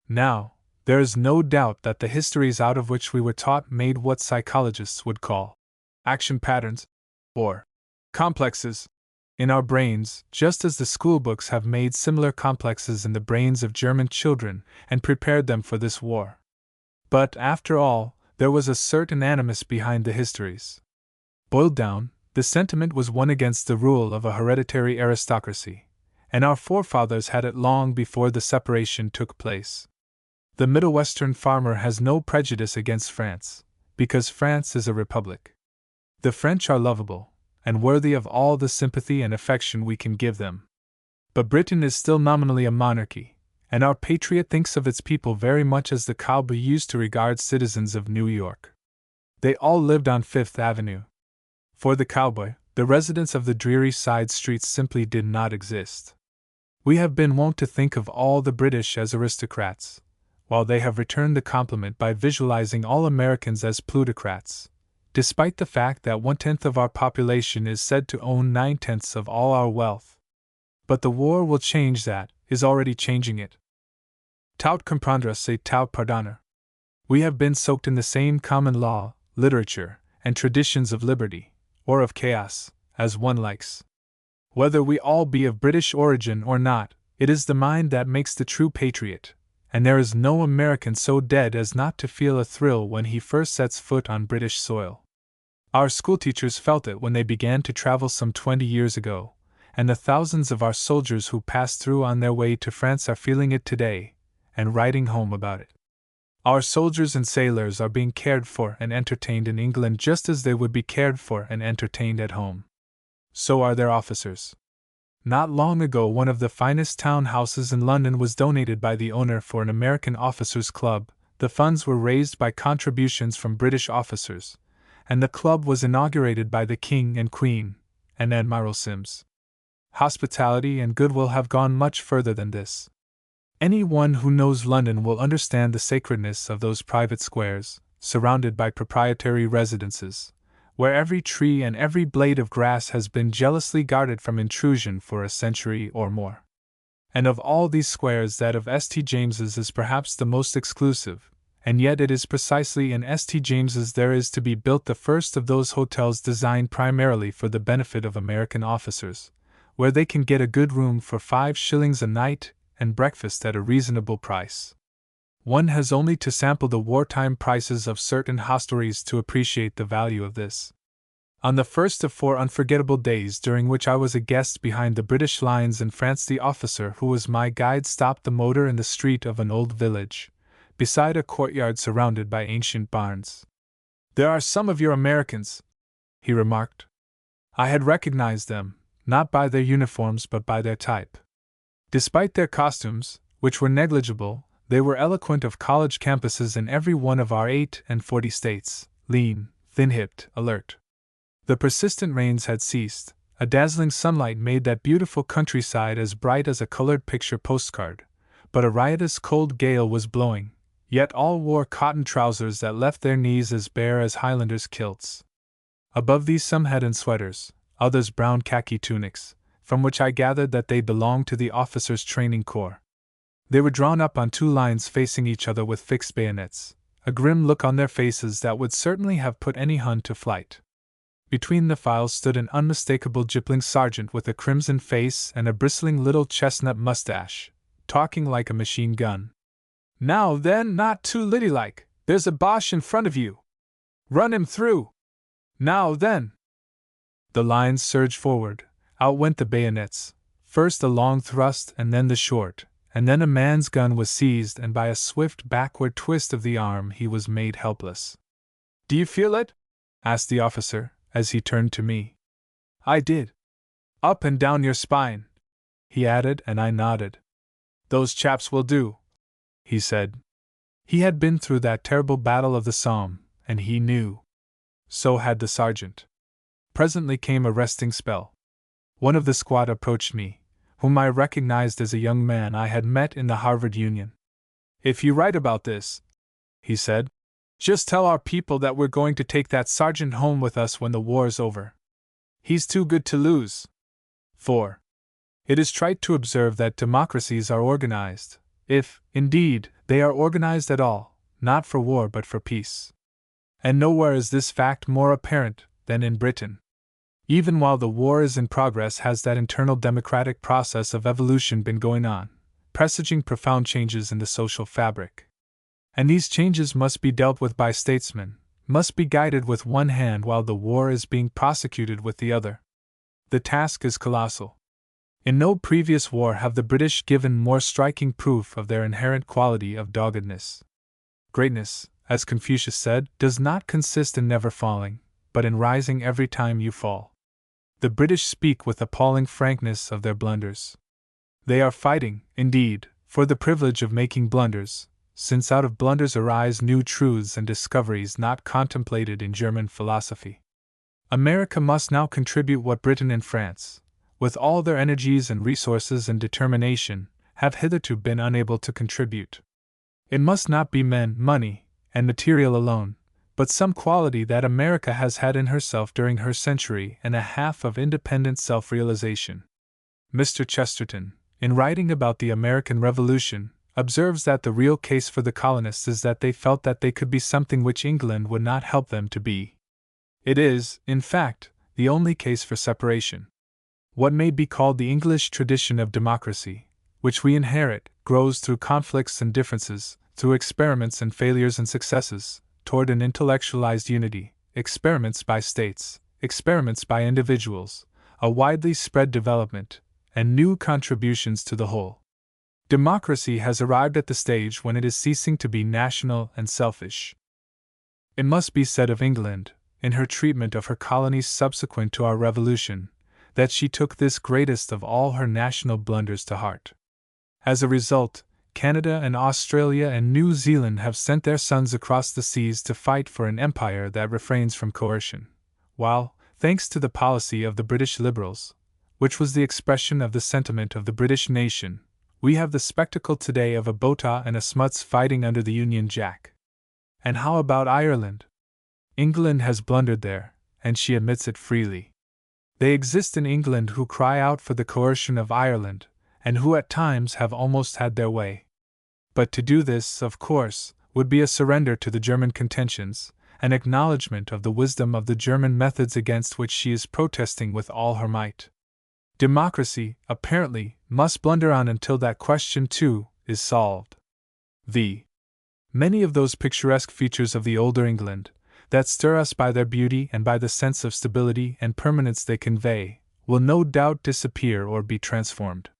Now, there is no doubt that the histories out of which we were taught made what psychologists would call action patterns, or complexes, in our brains, just as the schoolbooks have made similar complexes in the brains of German children and prepared them for this war. But, after all, there was a certain animus behind the histories. Boiled down, the sentiment was one against the rule of a hereditary aristocracy, and our forefathers had it long before the separation took place. The Middle Western farmer has no prejudice against France, because France is a republic. The French are lovable, and worthy of all the sympathy and affection we can give them. But Britain is still nominally a monarchy, and our patriot thinks of its people very much as the cowboy used to regard citizens of New York. They all lived on Fifth Avenue. For the cowboy, the residents of the dreary side streets simply did not exist. We have been wont to think of all the British as aristocrats, while they have returned the compliment by visualizing all Americans as plutocrats, despite the fact that 1/10 of our population is said to own 9/10 of all our wealth. But the war will change that, is already changing it. Tout comprendre c'est tout pardonner. We have been soaked in the same common law, literature, and traditions of liberty, or of chaos, as one likes. Whether we all be of British origin or not, it is the mind that makes the true patriot, and there is no American so dead as not to feel a thrill when he first sets foot on British soil. Our schoolteachers felt it when they began to travel some 20 years ago, and the thousands of our soldiers who passed through on their way to France are feeling it today, and writing home about it. Our soldiers and sailors are being cared for and entertained in England just as they would be cared for and entertained at home. So are their officers. Not long ago, one of the finest townhouses in London was donated by the owner for an American officers' club. The funds were raised by contributions from British officers, and the club was inaugurated by the King and Queen and Admiral Sims. Hospitality and goodwill have gone much further than this. Anyone who knows London will understand the sacredness of those private squares, surrounded by proprietary residences, where every tree and every blade of grass has been jealously guarded from intrusion for a century or more. And of all these squares, that of St. James's is perhaps the most exclusive, and yet it is precisely in St. James's there is to be built the first of those hotels designed primarily for the benefit of American officers, where they can get a good room for 5 shillings a night and breakfast at a reasonable price. One has only to sample the wartime prices of certain hostelries to appreciate the value of this. On the first of 4 unforgettable days during which I was a guest behind the British lines in France, the officer who was my guide stopped the motor in the street of an old village, beside a courtyard surrounded by ancient barns. "There are some of your Americans," he remarked. I had recognized them, not by their uniforms but by their type. Despite their costumes, which were negligible, they were eloquent of college campuses in every one of our 48 states, lean, thin-hipped, alert. The persistent rains had ceased, a dazzling sunlight made that beautiful countryside as bright as a colored picture postcard, but a riotous cold gale was blowing, yet all wore cotton trousers that left their knees as bare as Highlanders' kilts. Above these some had on sweaters, others brown khaki tunics, from which I gathered that they belonged to the officers' training corps. They were drawn up on 2 lines facing each other with fixed bayonets, a grim look on their faces that would certainly have put any Hun to flight. Between the files stood an unmistakable gypling sergeant with a crimson face and a bristling little chestnut mustache, talking like a machine gun. "Now then, not too liddy-like, there's a Boche in front of you. Run him through. Now then." The lines surged forward, out went the bayonets, first a long thrust and then the short, and then a man's gun was seized and by a swift backward twist of the arm he was made helpless. "Do you feel it?" asked the officer, as he turned to me. I did. "Up and down your spine," he added, and I nodded. "Those chaps will do," he said. He had been through that terrible battle of the Somme, and he knew. So had the sergeant. Presently came a resting spell. One of the squad approached me, whom I recognized as a young man I had met in the Harvard Union. "If you write about this," he said, "just tell our people that we're going to take that sergeant home with us when the war's over. He's too good to lose." 4. It is trite to observe that democracies are organized, if, indeed, they are organized at all, not for war but for peace. And nowhere is this fact more apparent than in Britain. Even while the war is in progress has that internal democratic process of evolution been going on, presaging profound changes in the social fabric. And these changes must be dealt with by statesmen, must be guided with one hand while the war is being prosecuted with the other. The task is colossal. In no previous war have the British given more striking proof of their inherent quality of doggedness. Greatness, as Confucius said, does not consist in never falling, but in rising every time you fall. The British speak with appalling frankness of their blunders. They are fighting, indeed, for the privilege of making blunders, since out of blunders arise new truths and discoveries not contemplated in German philosophy. America must now contribute what Britain and France, with all their energies and resources and determination, have hitherto been unable to contribute. It must not be men, money, and material alone, but some quality that America has had in herself during her century and a half of independent self-realization. Mr. Chesterton, in writing about the American Revolution, observes that the real case for the colonists is that they felt that they could be something which England would not help them to be. It is, in fact, the only case for separation. What may be called the English tradition of democracy, which we inherit, grows through conflicts and differences, through experiments and failures and successes, toward an intellectualized unity, experiments by states, experiments by individuals, a widely spread development, and new contributions to the whole. Democracy has arrived at the stage when it is ceasing to be national and selfish. It must be said of England, in her treatment of her colonies subsequent to our Revolution, that she took this greatest of all her national blunders to heart. As a result, Canada and Australia and New Zealand have sent their sons across the seas to fight for an empire that refrains from coercion, while, thanks to the policy of the British Liberals, which was the expression of the sentiment of the British nation, we have the spectacle today of a Botha and a Smuts fighting under the Union Jack. And how about Ireland? England has blundered there, and she admits it freely. They exist in England who cry out for the coercion of Ireland, and who at times have almost had their way. But to do this, of course, would be a surrender to the German contentions, an acknowledgement of the wisdom of the German methods against which she is protesting with all her might. Democracy, apparently, must blunder on until that question, too, is solved. Many of those picturesque features of the older England, that stir us by their beauty and by the sense of stability and permanence they convey, will no doubt disappear or be transformed.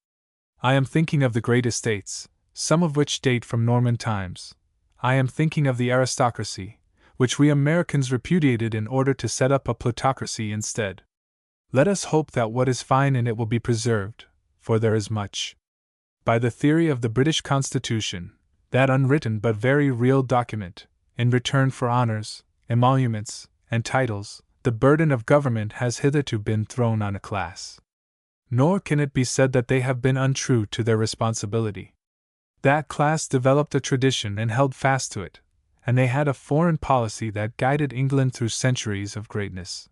I am thinking of the great estates, some of which date from Norman times. I am thinking of the aristocracy, which we Americans repudiated in order to set up a plutocracy instead. Let us hope that what is fine in it will be preserved, for there is much. By the theory of the British Constitution, that unwritten but very real document, in return for honors, emoluments, and titles, the burden of government has hitherto been thrown on a class. Nor can it be said that they have been untrue to their responsibility. That class developed a tradition and held fast to it, and they had a foreign policy that guided England through centuries of greatness.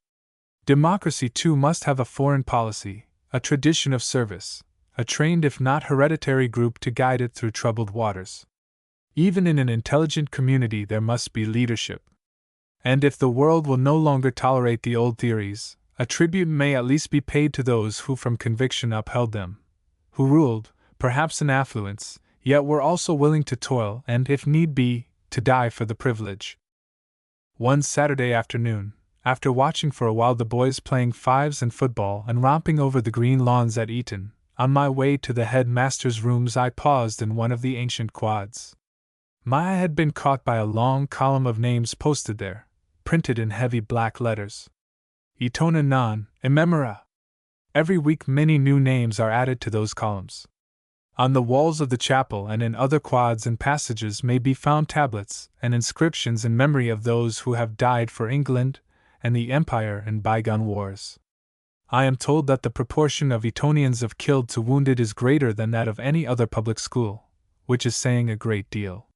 Democracy too must have a foreign policy, a tradition of service, a trained if not hereditary group to guide it through troubled waters. Even in an intelligent community there must be leadership. And if the world will no longer tolerate the old theories, a tribute may at least be paid to those who from conviction upheld them, who ruled, perhaps in affluence, yet were also willing to toil and, if need be, to die for the privilege. One Saturday afternoon, after watching for a while the boys playing fives and football and romping over the green lawns at Eton, on my way to the headmaster's rooms I paused in one of the ancient quads. My eye had been caught by a long column of names posted there, printed in heavy black letters. Etona non, immemora. Every week many new names are added to those columns. On the walls of the chapel and in other quads and passages may be found tablets and inscriptions in memory of those who have died for England and the Empire in bygone wars. I am told that the proportion of Etonians of killed to wounded is greater than that of any other public school, which is saying a great deal.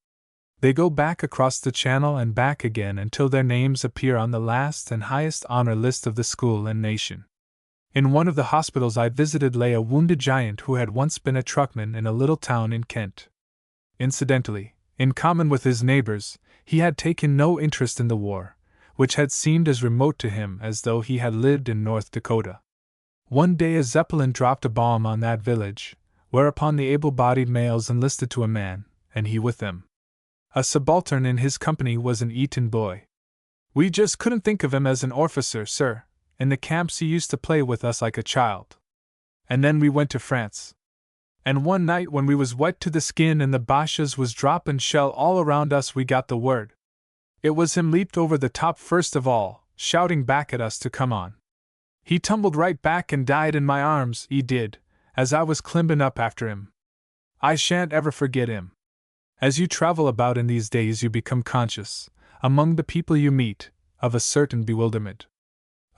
They go back across the channel and back again until their names appear on the last and highest honor list of the school and nation. In one of the hospitals I visited lay a wounded giant who had once been a truckman in a little town in Kent. Incidentally, in common with his neighbors, he had taken no interest in the war, which had seemed as remote to him as though he had lived in North Dakota. One day a Zeppelin dropped a bomb on that village, whereupon the able-bodied males enlisted to a man, and he with them. A subaltern in his company was an Eton boy. We just couldn't think of him as an officer, sir. In the camps he used to play with us like a child. And then we went to France. And one night when we was wet to the skin and the Boches was droppin' shell all around us we got the word. It was him leaped over the top first of all, shouting back at us to come on. He tumbled right back and died in my arms, he did, as I was climbin' up after him. I shan't ever forget him. As you travel about in these days you become conscious, among the people you meet, of a certain bewilderment.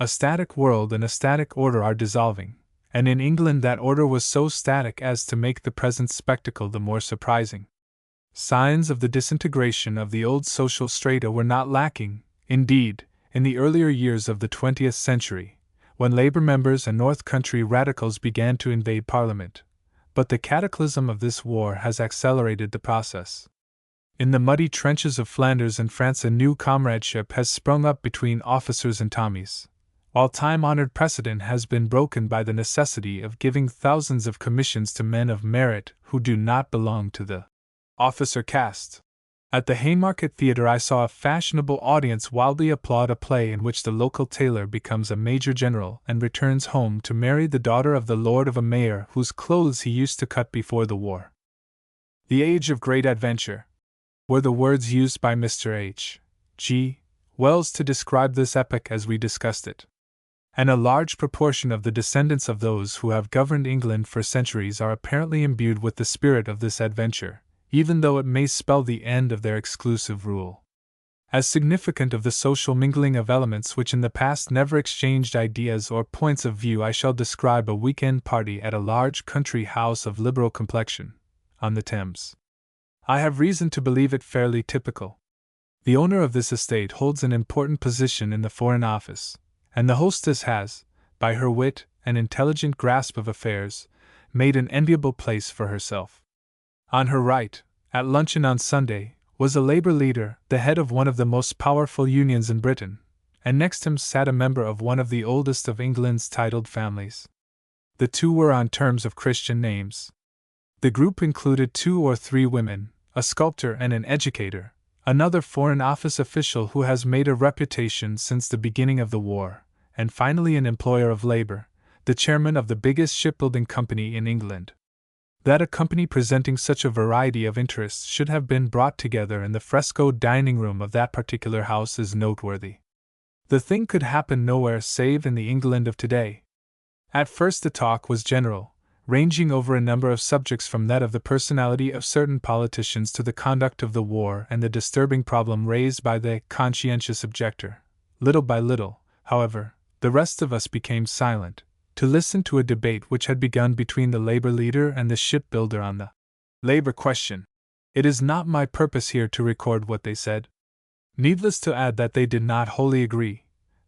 A static world and a static order are dissolving, and in England that order was so static as to make the present spectacle the more surprising. Signs of the disintegration of the old social strata were not lacking, indeed, in the earlier years of the 20th century, when Labour members and North Country radicals began to invade Parliament, but the cataclysm of this war has accelerated the process. In the muddy trenches of Flanders and France a new comradeship has sprung up between officers and Tommies, while time-honored precedent has been broken by the necessity of giving thousands of commissions to men of merit who do not belong to the officer caste. At the Haymarket Theatre I saw a fashionable audience wildly applaud a play in which the local tailor becomes a major general and returns home to marry the daughter of the lord of a mayor whose clothes he used to cut before the war. The age of great adventure were the words used by Mr. H. G. Wells to describe this epoch as we discussed it. and a large proportion of the descendants of those who have governed England for centuries are apparently imbued with the spirit of this adventure, even though it may spell the end of their exclusive rule. As significant of the social mingling of elements which in the past never exchanged ideas or points of view, I shall describe a weekend party at a large country house of liberal complexion, on the Thames. I have reason to believe it fairly typical. The owner of this estate holds an important position in the Foreign Office, and the hostess has, by her wit and intelligent grasp of affairs, made an enviable place for herself. On her right, at luncheon on Sunday, was a Labour leader, the head of one of the most powerful unions in Britain, and next him sat a member of one of the oldest of England's titled families. The two were on terms of Christian names. The group included 2 or 3 women, a sculptor and an educator, another Foreign Office official who has made a reputation since the beginning of the war, and finally an employer of labor, the chairman of the biggest shipbuilding company in England. That a company presenting such a variety of interests should have been brought together in the frescoed dining room of that particular house is noteworthy. The thing could happen nowhere save in the England of today. At first the talk was general, ranging over a number of subjects from that of the personality of certain politicians to the conduct of the war and the disturbing problem raised by the conscientious objector. Little by little, however, the rest of us became silent, to listen to a debate which had begun between the Labour leader and the shipbuilder on the Labour question. It is not my purpose here to record what they said. Needless to add that they did not wholly agree,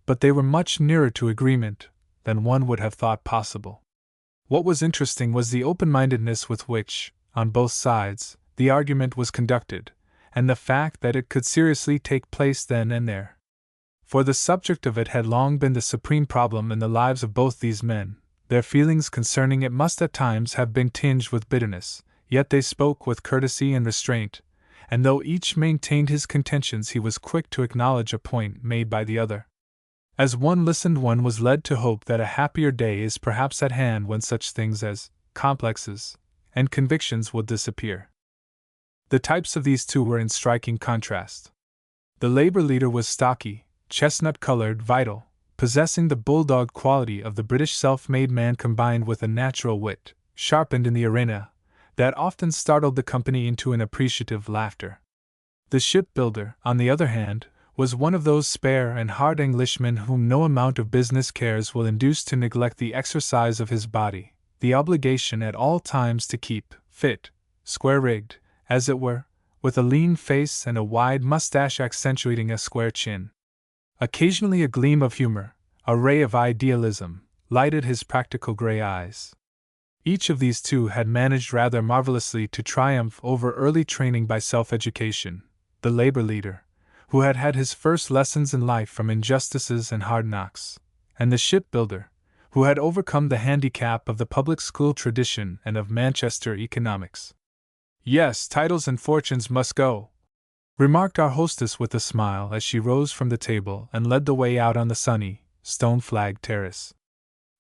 but they were much nearer to agreement than one would have thought possible. What was interesting was the open-mindedness with which, on both sides, the argument was conducted, and the fact that it could seriously take place then and there. For the subject of it had long been the supreme problem in the lives of both these men. Their feelings concerning it must at times have been tinged with bitterness, yet they spoke with courtesy and restraint, and though each maintained his contentions, he was quick to acknowledge a point made by the other. As one listened, one was led to hope that a happier day is perhaps at hand when such things as complexes and convictions will disappear. The types of these two were in striking contrast. The Labour leader was stocky, chestnut-colored, vital, possessing the bulldog quality of the British self-made man combined with a natural wit, sharpened in the arena, that often startled the company into an appreciative laughter. The shipbuilder, on the other hand, was one of those spare and hard Englishmen whom no amount of business cares will induce to neglect the exercise of his body, the obligation at all times to keep fit, square-rigged, as it were, with a lean face and a wide mustache accentuating a square chin. Occasionally a gleam of humor, a ray of idealism, lighted his practical gray eyes. Each of these two had managed rather marvelously to triumph over early training by self-education. The Labour leader, who had had his first lessons in life from injustices and hard knocks, and the shipbuilder, who had overcome the handicap of the public school tradition and of Manchester economics. "Yes, titles and fortunes must go," remarked our hostess with a smile as she rose from the table and led the way out on the sunny, stone-flagged terrace.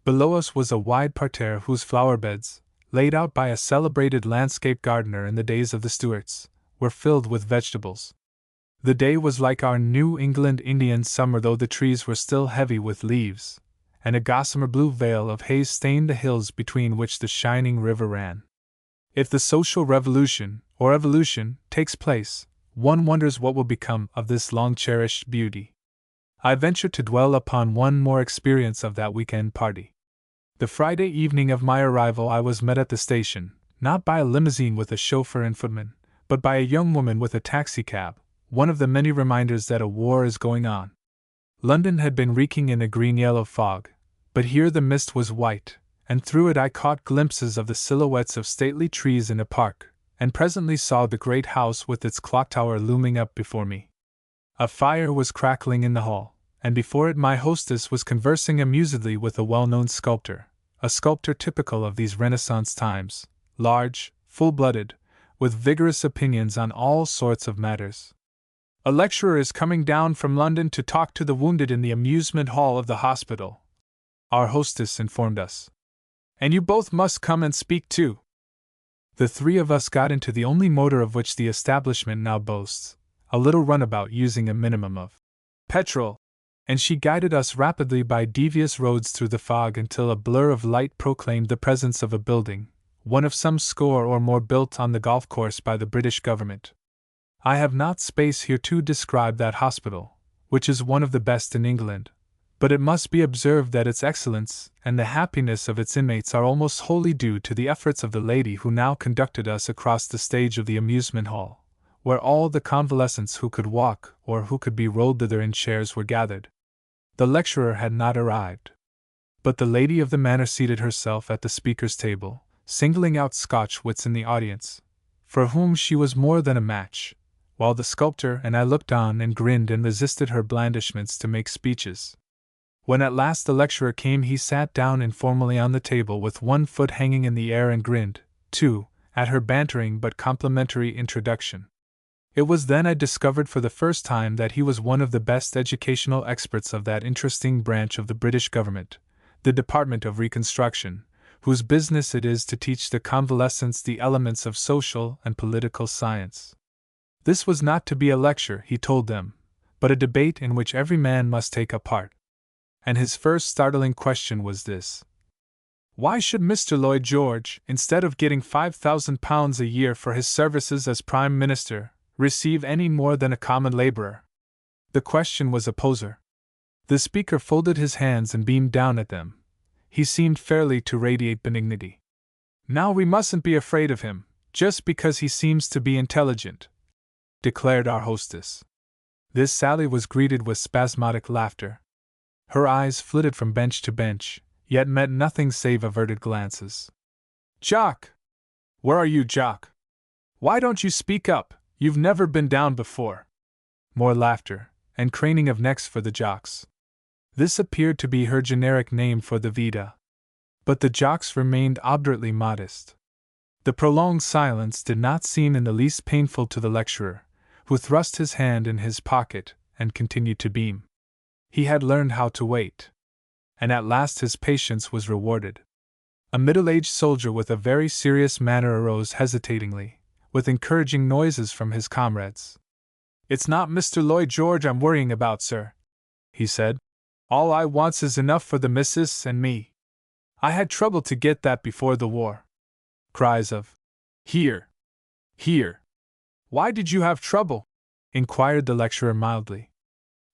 Below us was a wide parterre whose flower-beds, laid out by a celebrated landscape gardener in the days of the Stuarts, were filled with vegetables. The day was like our New England Indian summer, though the trees were still heavy with leaves, and a gossamer blue veil of haze stained the hills between which the shining river ran. If the social revolution, or evolution, takes place, one wonders what will become of this long-cherished beauty. I venture to dwell upon one more experience of that weekend party. The Friday evening of my arrival I was met at the station, not by a limousine with a chauffeur and footman, but by a young woman with a taxicab, one of the many reminders that a war is going on. London had been reeking in a green-yellow fog, but here the mist was white, and through it I caught glimpses of the silhouettes of stately trees in a park, and presently saw the great house with its clock tower looming up before me. A fire was crackling in the hall, and before it my hostess was conversing amusedly with a well-known sculptor, a sculptor typical of these Renaissance times, large, full-blooded, with vigorous opinions on all sorts of matters. "A lecturer is coming down from London to talk to the wounded in the amusement hall of the hospital," our hostess informed us. "And you both must come and speak too." The three of us got into the only motor of which the establishment now boasts, a little runabout using a minimum of petrol, and she guided us rapidly by devious roads through the fog until a blur of light proclaimed the presence of a building, one of some score or more built on the golf course by the British government. I have not space here to describe that hospital, which is one of the best in England, but it must be observed that its excellence and the happiness of its inmates are almost wholly due to the efforts of the lady who now conducted us across the stage of the amusement hall, where all the convalescents who could walk or who could be rolled thither in chairs were gathered. The lecturer had not arrived, but the lady of the manor seated herself at the speaker's table, singling out Scotch wits in the audience, for whom she was more than a match, while the sculptor and I looked on and grinned and resisted her blandishments to make speeches. When at last the lecturer came, he sat down informally on the table with one foot hanging in the air and grinned, too, at her bantering but complimentary introduction. It was then I discovered for the first time that he was one of the best educational experts of that interesting branch of the British government, the Department of Reconstruction, whose business it is to teach the convalescents the elements of social and political science. This was not to be a lecture, he told them, but a debate in which every man must take a part. And his first startling question was this: why should Mr. Lloyd George, instead of getting £5,000 a year for his services as Prime Minister, receive any more than a common labourer? The question was a poser. The speaker folded his hands and beamed down at them. He seemed fairly to radiate benignity. Now we mustn't be afraid of him, just because he seems to be intelligent, declared our hostess. This sally was greeted with spasmodic laughter. Her eyes flitted from bench to bench, yet met nothing save averted glances. Jock! Where are you, Jock? Why don't you speak up? You've never been down before. More laughter, and craning of necks for the jocks. This appeared to be her generic name for the Vita. But the jocks remained obdurately modest. The prolonged silence did not seem in the least painful to the lecturer, who thrust his hand in his pocket and continued to beam. He had learned how to wait, and at last his patience was rewarded. A middle-aged soldier with a very serious manner arose hesitatingly, with encouraging noises from his comrades. It's not Mr. Lloyd George I'm worrying about, sir, he said. All I wants is enough for the missus and me. I had trouble to get that before the war. Cries of, "Here! Here!" Why did you have trouble? Inquired the lecturer mildly.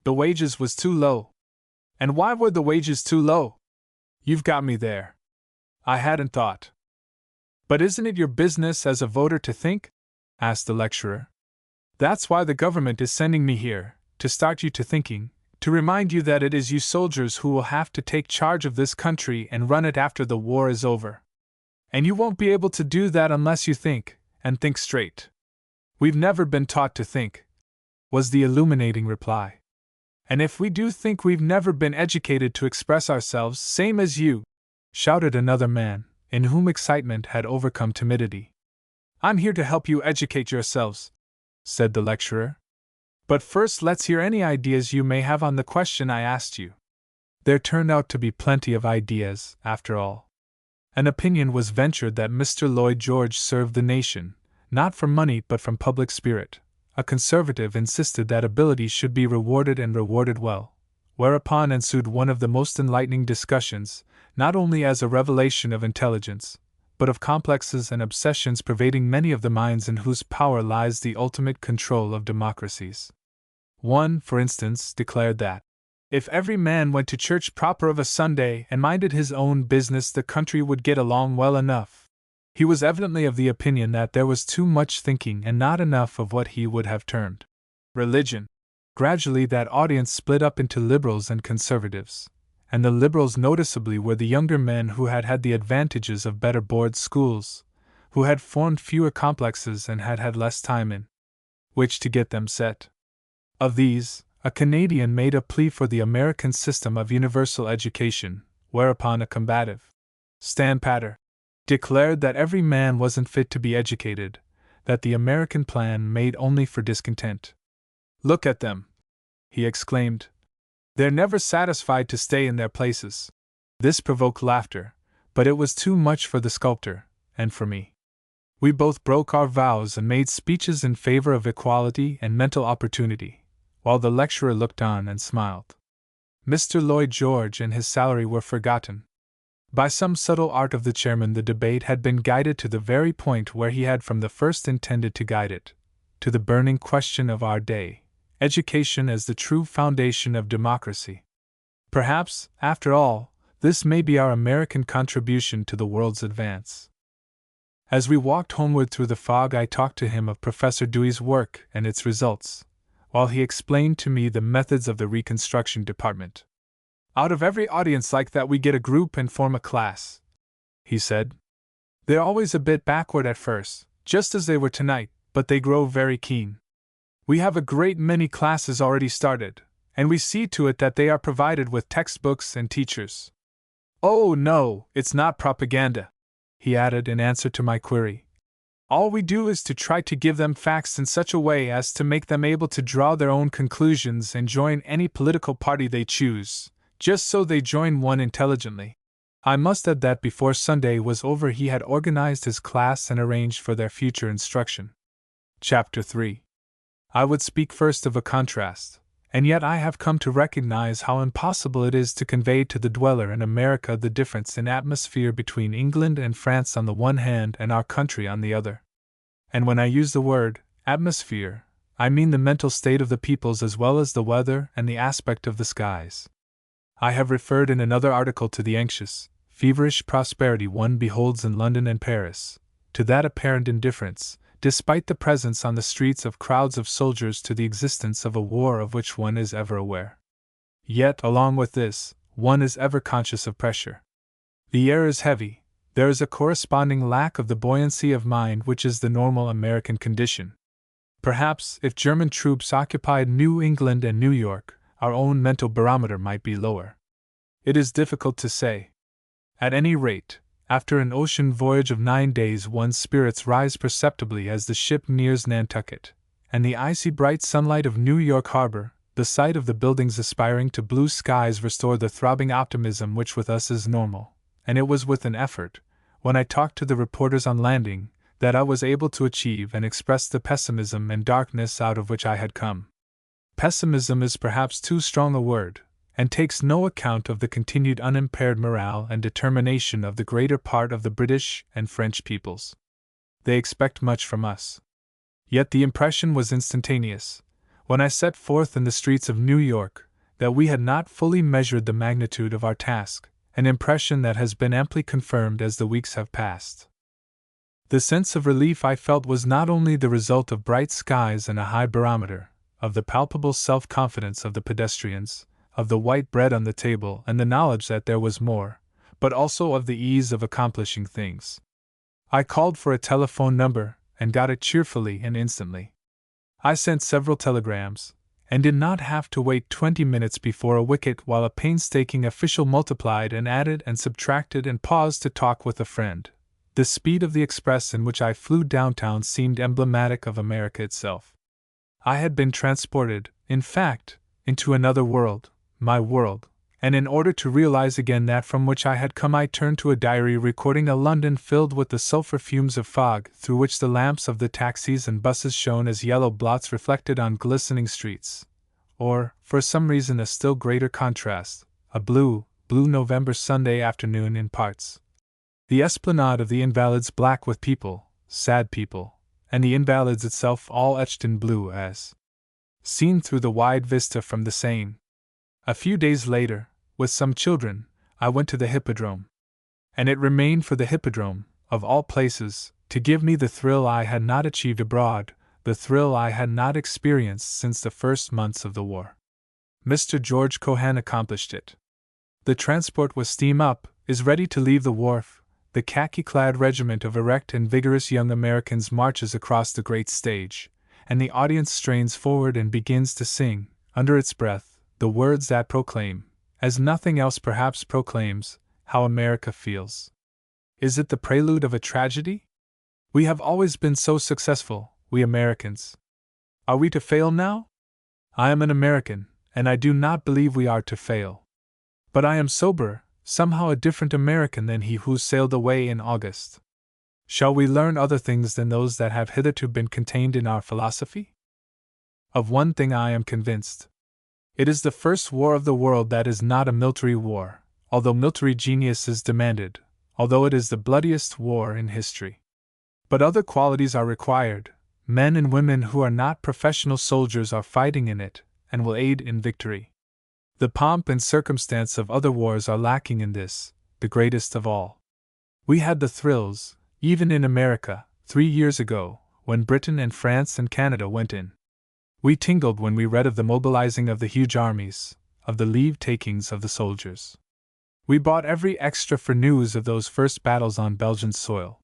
The wages was too low. And why were the wages too low? You've got me there. I hadn't thought. But isn't it your business as a voter to think? Asked the lecturer. That's why the government is sending me here, to start you to thinking, to remind you that it is you soldiers who will have to take charge of this country and run it after the war is over. And you won't be able to do that unless you think, and think straight. We've never been taught to think, was the illuminating reply. And if we do think, we've never been educated to express ourselves, same as you, shouted another man, in whom excitement had overcome timidity. I'm here to help you educate yourselves, said the lecturer. But first let's hear any ideas you may have on the question I asked you. There turned out to be plenty of ideas, after all. An opinion was ventured that Mr. Lloyd George served the nation, not for money but from public spirit. A conservative insisted that ability should be rewarded and rewarded well, whereupon ensued one of the most enlightening discussions, not only as a revelation of intelligence, but of complexes and obsessions pervading many of the minds in whose power lies the ultimate control of democracies. One, for instance, declared that, if every man went to church proper of a Sunday and minded his own business, the country would get along well enough. He was evidently of the opinion that there was too much thinking and not enough of what he would have termed religion. Gradually that audience split up into liberals and conservatives, and the liberals noticeably were the younger men who had had the advantages of better board schools, who had formed fewer complexes and had had less time in which to get them set. Of these, a Canadian made a plea for the American system of universal education, whereupon a combative Stan-patter declared that every man wasn't fit to be educated, that the American plan made only for discontent. Look at them, he exclaimed. They're never satisfied to stay in their places. This provoked laughter, but it was too much for the sculptor, and for me. We both broke our vows and made speeches in favor of equality and mental opportunity, while the lecturer looked on and smiled. Mr. Lloyd George and his salary were forgotten. By some subtle art of the chairman, the debate had been guided to the very point where he had from the first intended to guide it, to the burning question of our day: education as the true foundation of democracy. Perhaps, after all, this may be our American contribution to the world's advance. As we walked homeward through the fog, I talked to him of Professor Dewey's work and its results, while he explained to me the methods of the Reconstruction Department. "Out of every audience like that we get a group and form a class," he said. "They're always a bit backward at first, just as they were tonight, but they grow very keen. We have a great many classes already started, and we see to it that they are provided with textbooks and teachers. Oh no, it's not propaganda," he added in answer to my query. "All we do is to try to give them facts in such a way as to make them able to draw their own conclusions and join any political party they choose, just so they join one intelligently." I must add that before Sunday was over he had organized his class and arranged for their future instruction. Chapter 3. I would speak first of a contrast, and yet I have come to recognize how impossible it is to convey to the dweller in America the difference in atmosphere between England and France on the one hand and our country on the other. And when I use the word atmosphere, I mean the mental state of the peoples as well as the weather and the aspect of the skies. I have referred in another article to the anxious, feverish prosperity one beholds in London and Paris, to that apparent indifference, despite the presence on the streets of crowds of soldiers, to the existence of a war of which one is ever aware. Yet, along with this, one is ever conscious of pressure. The air is heavy, there is a corresponding lack of the buoyancy of mind which is the normal American condition. Perhaps, if German troops occupied New England and New York, our own mental barometer might be lower. It is difficult to say. At any rate, after an ocean voyage of 9 days, one's spirits rise perceptibly as the ship nears Nantucket, and the icy bright sunlight of New York Harbor, the sight of the buildings aspiring to blue skies, restore the throbbing optimism which with us is normal. And it was with an effort, when I talked to the reporters on landing, that I was able to achieve and express the pessimism and darkness out of which I had come. Pessimism is perhaps too strong a word, and takes no account of the continued unimpaired morale and determination of the greater part of the British and French peoples. They expect much from us. Yet the impression was instantaneous, when I set forth in the streets of New York, that we had not fully measured the magnitude of our task, an impression that has been amply confirmed as the weeks have passed. The sense of relief I felt was not only the result of bright skies and a high barometer, of the palpable self-confidence of the pedestrians, of the white bread on the table and the knowledge that there was more, but also of the ease of accomplishing things. I called for a telephone number, and got it cheerfully and instantly. I sent several telegrams, and did not have to wait 20 minutes before a wicket while a painstaking official multiplied and added and subtracted and paused to talk with a friend. The speed of the express in which I flew downtown seemed emblematic of America itself. I had been transported, in fact, into another world, my world, and in order to realize again that from which I had come I turned to a diary recording a London filled with the sulphur fumes of fog through which the lamps of the taxis and buses shone as yellow blots reflected on glistening streets, or, for some reason a still greater contrast, a blue November Sunday afternoon in parts. The esplanade of the Invalids black with people, sad people, and the Invalids itself all etched in blue as seen through the wide vista from the Seine. A few days later, with some children, I went to the Hippodrome. And it remained for the Hippodrome, of all places, to give me the thrill I had not achieved abroad, the thrill I had not experienced since the first months of the war. Mr. George Cohan accomplished it. The transport was steam up, is ready to leave the wharf, the khaki-clad regiment of erect and vigorous young Americans marches across the great stage, and the audience strains forward and begins to sing, under its breath, the words that proclaim, as nothing else perhaps proclaims, how America feels. Is it the prelude of a tragedy? We have always been so successful, we Americans. Are we to fail now? I am an American, and I do not believe we are to fail. But I am sober, somehow a different American than he who sailed away in August. Shall we learn other things than those that have hitherto been contained in our philosophy? Of one thing I am convinced. It is the first war of the world that is not a military war, although military genius is demanded, although it is the bloodiest war in history. But other qualities are required. Men and women who are not professional soldiers are fighting in it, and will aid in victory. The pomp and circumstance of other wars are lacking in this, the greatest of all. We had the thrills, even in America, 3 years ago, when Britain and France and Canada went in. We tingled when we read of the mobilizing of the huge armies, of the leave-takings of the soldiers. We bought every extra for news of those first battles on Belgian soil.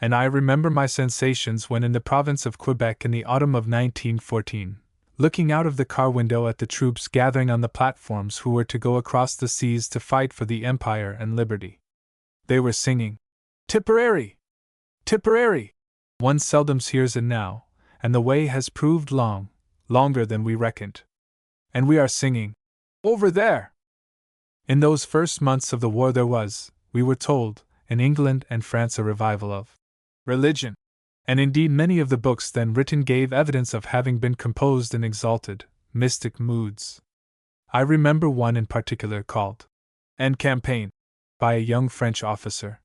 And I remember my sensations when in the province of Quebec in the autumn of 1914, looking out of the car window at the troops gathering on the platforms who were to go across the seas to fight for the Empire and liberty. They were singing, "Tipperary! Tipperary!" One seldom hears it now, and the way has proved long, longer than we reckoned. And we are singing, "Over there!" In those first months of the war there was, we were told, in England and France a revival of religion, and indeed many of the books then written gave evidence of having been composed in exalted, mystic moods. I remember one in particular called "End Campaign," by a young French officer.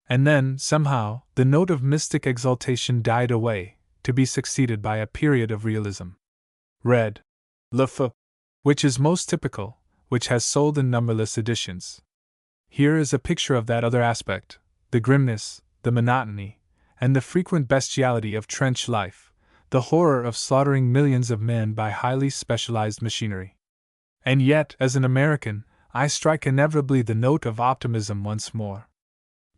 And then, somehow, the note of mystic exaltation died away, to be succeeded by a period of realism. Read Le Feu, which is most typical, which has sold in numberless editions. Here is a picture of that other aspect, the grimness, the monotony, and the frequent bestiality of trench life, the horror of slaughtering millions of men by highly specialized machinery. And yet, as an American, I strike inevitably the note of optimism once more.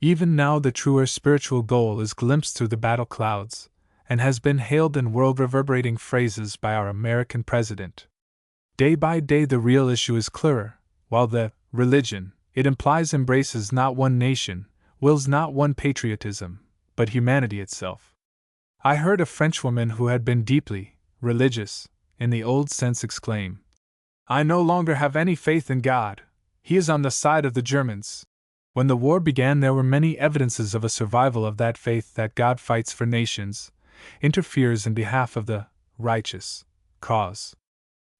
Even now the truer spiritual goal is glimpsed through the battle clouds, and has been hailed in world-reverberating phrases by our American president. Day by day the real issue is clearer, while the religion it implies embraces not one nation, wills not one patriotism, but humanity itself. I heard a Frenchwoman who had been deeply religious, in the old sense, exclaim, "I no longer have any faith in God. He is on the side of the Germans." When the war began there were many evidences of a survival of that faith that God fights for nations, interferes in behalf of the righteous cause.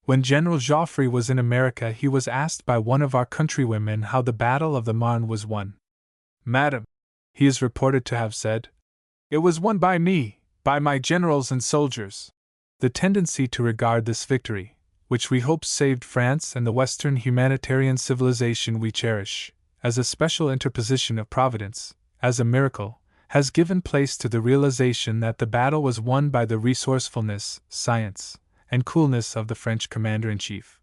When General Joffre was in America he was asked by one of our countrywomen how the Battle of the Marne was won. "Madam," he is reported to have said, "it was won by me, by my generals and soldiers." The tendency to regard this victory, which we hope saved France and the Western humanitarian civilization we cherish, as a special interposition of Providence, as a miracle, has given place to the realization that the battle was won by the resourcefulness, science, and coolness of the French commander-in-chief.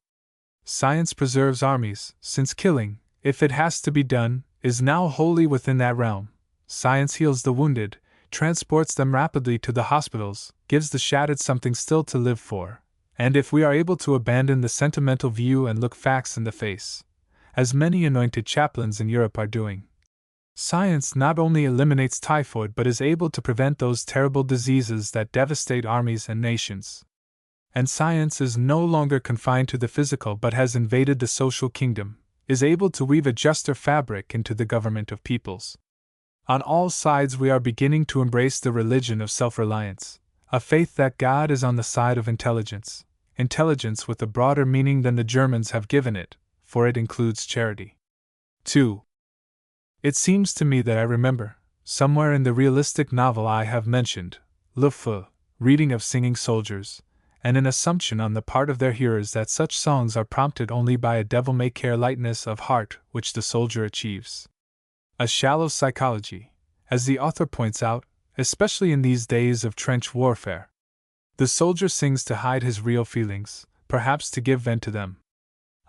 Science preserves armies, since killing, if it has to be done, is now wholly within that realm. Science heals the wounded, transports them rapidly to the hospitals, gives the shattered something still to live for, and if we are able to abandon the sentimental view and look facts in the face, as many anointed chaplains in Europe are doing, science not only eliminates typhoid but is able to prevent those terrible diseases that devastate armies and nations. And science is no longer confined to the physical but has invaded the social kingdom, is able to weave a juster fabric into the government of peoples. On all sides we are beginning to embrace the religion of self-reliance, a faith that God is on the side of intelligence, intelligence with a broader meaning than the Germans have given it, for it includes charity. 2. It seems to me that I remember, somewhere in the realistic novel I have mentioned, Le Feu, reading of singing soldiers, and an assumption on the part of their hearers that such songs are prompted only by a devil-may-care lightness of heart which the soldier achieves. A shallow psychology, as the author points out, especially in these days of trench warfare. The soldier sings to hide his real feelings, perhaps to give vent to them.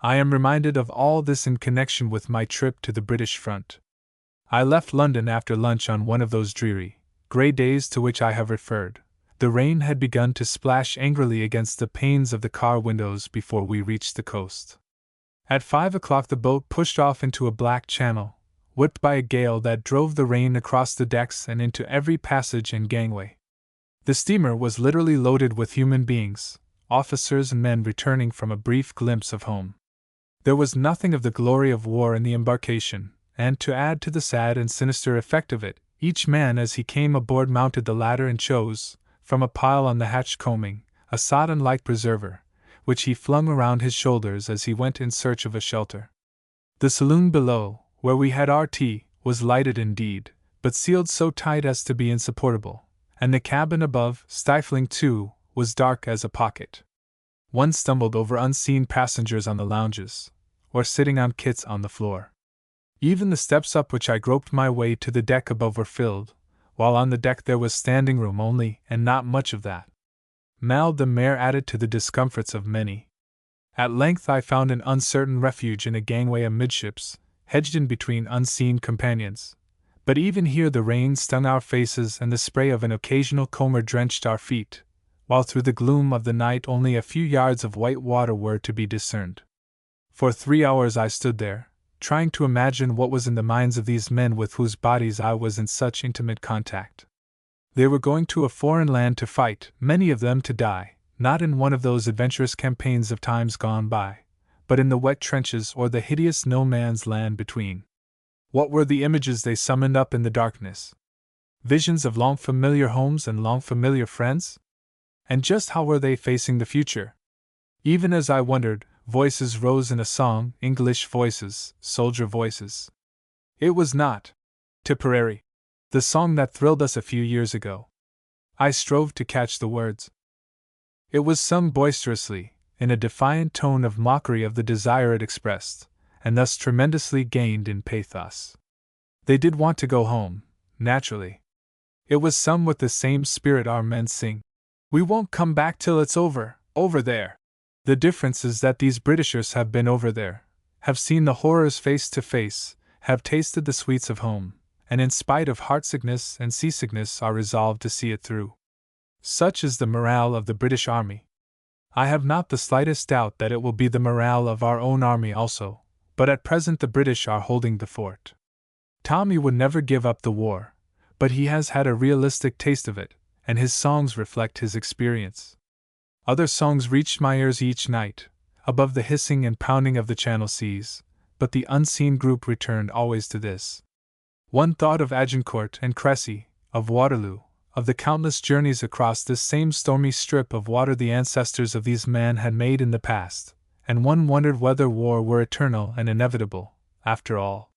I am reminded of all this in connection with my trip to the British front. I left London after lunch on one of those dreary, grey days to which I have referred. The rain had begun to splash angrily against the panes of the car windows before we reached the coast. At 5 o'clock the boat pushed off into a black channel, whipped by a gale that drove the rain across the decks and into every passage and gangway. The steamer was literally loaded with human beings, officers and men returning from a brief glimpse of home. There was nothing of the glory of war in the embarkation, and to add to the sad and sinister effect of it, each man as he came aboard mounted the ladder and chose, from a pile on the hatch combing, a sodden light preserver, which he flung around his shoulders as he went in search of a shelter. The saloon below, where we had our tea, was lighted indeed, but sealed so tight as to be insupportable, and the cabin above, stifling too, was dark as a pocket. One stumbled over unseen passengers on the lounges, or sitting on kits on the floor. Even the steps up which I groped my way to the deck above were filled, while on the deck there was standing room only, and not much of that. Mal de mer added to the discomforts of many. At length I found an uncertain refuge in a gangway amidships, hedged in between unseen companions. But even here the rain stung our faces and the spray of an occasional comber drenched our feet, while through the gloom of the night only a few yards of white water were to be discerned. For 3 hours I stood there, trying to imagine what was in the minds of these men with whose bodies I was in such intimate contact. They were going to a foreign land to fight, many of them to die, not in one of those adventurous campaigns of times gone by, but in the wet trenches or the hideous no-man's land between. What were the images they summoned up in the darkness? Visions of long-familiar homes and long-familiar friends? And just how were they facing the future? Even as I wondered, voices rose in a song, English voices, soldier voices. It was not Tipperary, the song that thrilled us a few years ago. I strove to catch the words. It was sung boisterously, in a defiant tone of mockery of the desire it expressed, and thus tremendously gained in pathos. They did want to go home, naturally. It was sung with the same spirit our men sing. We won't come back till it's over there. The difference is that these Britishers have been over there, have seen the horrors face to face, have tasted the sweets of home, and in spite of heartsickness and seasickness are resolved to see it through. Such is the morale of the British Army. I have not the slightest doubt that it will be the morale of our own army also, but at present the British are holding the fort. Tommy would never give up the war, but he has had a realistic taste of it, and his songs reflect his experience. Other songs reached my ears each night, above the hissing and pounding of the Channel seas, but the unseen group returned always to this. One thought of Agincourt and Crécy, of Waterloo, of the countless journeys across this same stormy strip of water the ancestors of these men had made in the past, and one wondered whether war were eternal and inevitable, after all.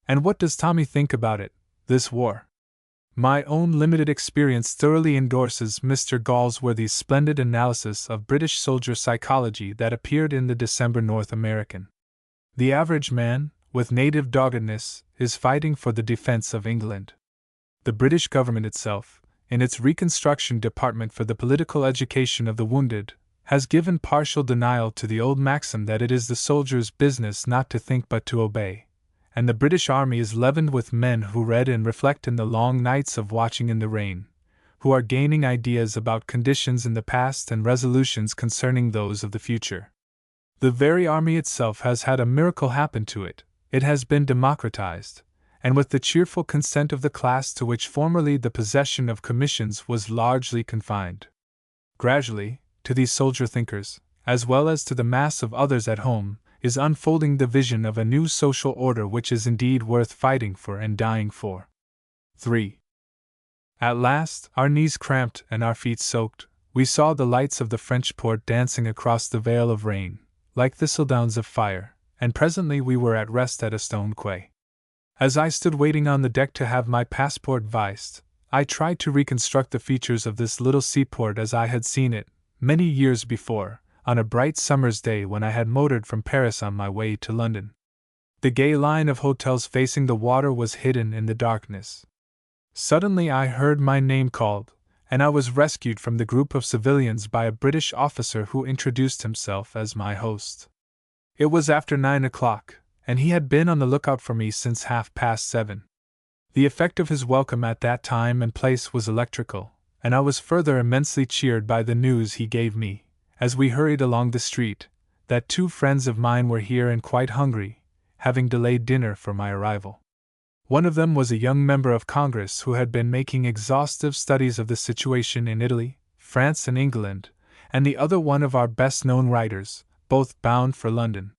And what does Tommy think about it, this war? My own limited experience thoroughly endorses Mr. Galsworthy's splendid analysis of British soldier psychology that appeared in the December North American. The average man, with native doggedness, is fighting for the defense of England. The British government itself, in its Reconstruction Department for the Political Education of the Wounded, has given partial denial to the old maxim that it is the soldier's business not to think but to obey, and the British Army is leavened with men who read and reflect in the long nights of watching in the rain, who are gaining ideas about conditions in the past and resolutions concerning those of the future. The very army itself has had a miracle happen to it. It has been democratized, and with the cheerful consent of the class to which formerly the possession of commissions was largely confined. Gradually, to these soldier thinkers, as well as to the mass of others at home, is unfolding the vision of a new social order which is indeed worth fighting for and dying for. 3. At last, our knees cramped and our feet soaked, we saw the lights of the French port dancing across the veil of rain, like thistledowns of fire, and presently we were at rest at a stone quay. As I stood waiting on the deck to have my passport vised, I tried to reconstruct the features of this little seaport as I had seen it, many years before, on a bright summer's day when I had motored from Paris on my way to London. The gay line of hotels facing the water was hidden in the darkness. Suddenly I heard my name called, and I was rescued from the group of civilians by a British officer who introduced himself as my host. It was after 9 o'clock, and he had been on the lookout for me since 7:30. The effect of his welcome at that time and place was electrical, and I was further immensely cheered by the news he gave me, as we hurried along the street, that 2 friends of mine were here and quite hungry, having delayed dinner for my arrival. One of them was a young member of Congress who had been making exhaustive studies of the situation in Italy, France, and England, and the other one of our best-known writers, both bound for London.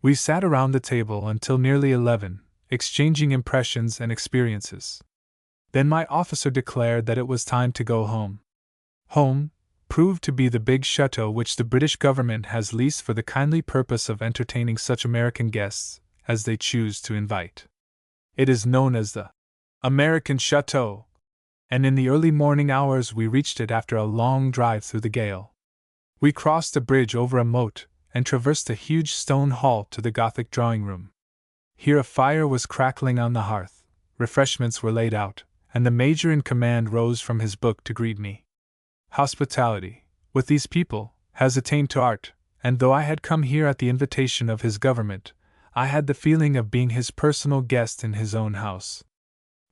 We sat around the table until nearly 11, exchanging impressions and experiences. Then my officer declared that it was time to go home. Home, proved to be the big chateau which the British government has leased for the kindly purpose of entertaining such American guests as they choose to invite. It is known as the American Chateau, and in the early morning hours we reached it after a long drive through the gale. We crossed a bridge over a moat and traversed a huge stone hall to the Gothic drawing room. Here a fire was crackling on the hearth, refreshments were laid out, and the major in command rose from his book to greet me. Hospitality, with these people, has attained to art, and though I had come here at the invitation of his government, I had the feeling of being his personal guest in his own house.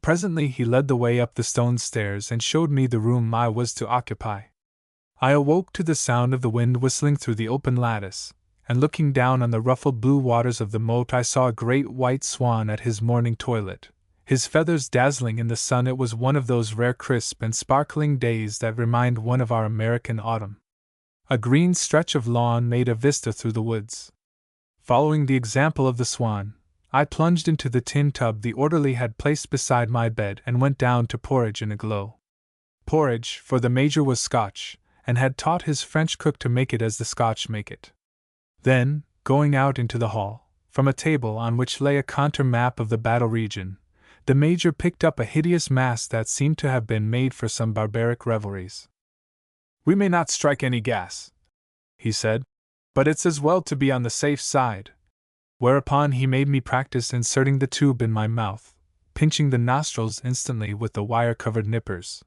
Presently he led the way up the stone stairs and showed me the room I was to occupy. I awoke to the sound of the wind whistling through the open lattice, and looking down on the ruffled blue waters of the moat I saw a great white swan at his morning toilet, his feathers dazzling in the sun. It was one of those rare crisp and sparkling days that remind one of our American autumn. A green stretch of lawn made a vista through the woods. Following the example of the swan, I plunged into the tin tub the orderly had placed beside my bed and went down to porridge in a glow. Porridge, for the Major was Scotch, and had taught his French cook to make it as the Scotch make it. Then, going out into the hall, from a table on which lay a contour map of the battle region, the Major picked up a hideous mask that seemed to have been made for some barbaric revelries. "We may not strike any gas," he said, "but it's as well to be on the safe side." Whereupon he made me practice inserting the tube in my mouth, pinching the nostrils instantly with the wire-covered nippers.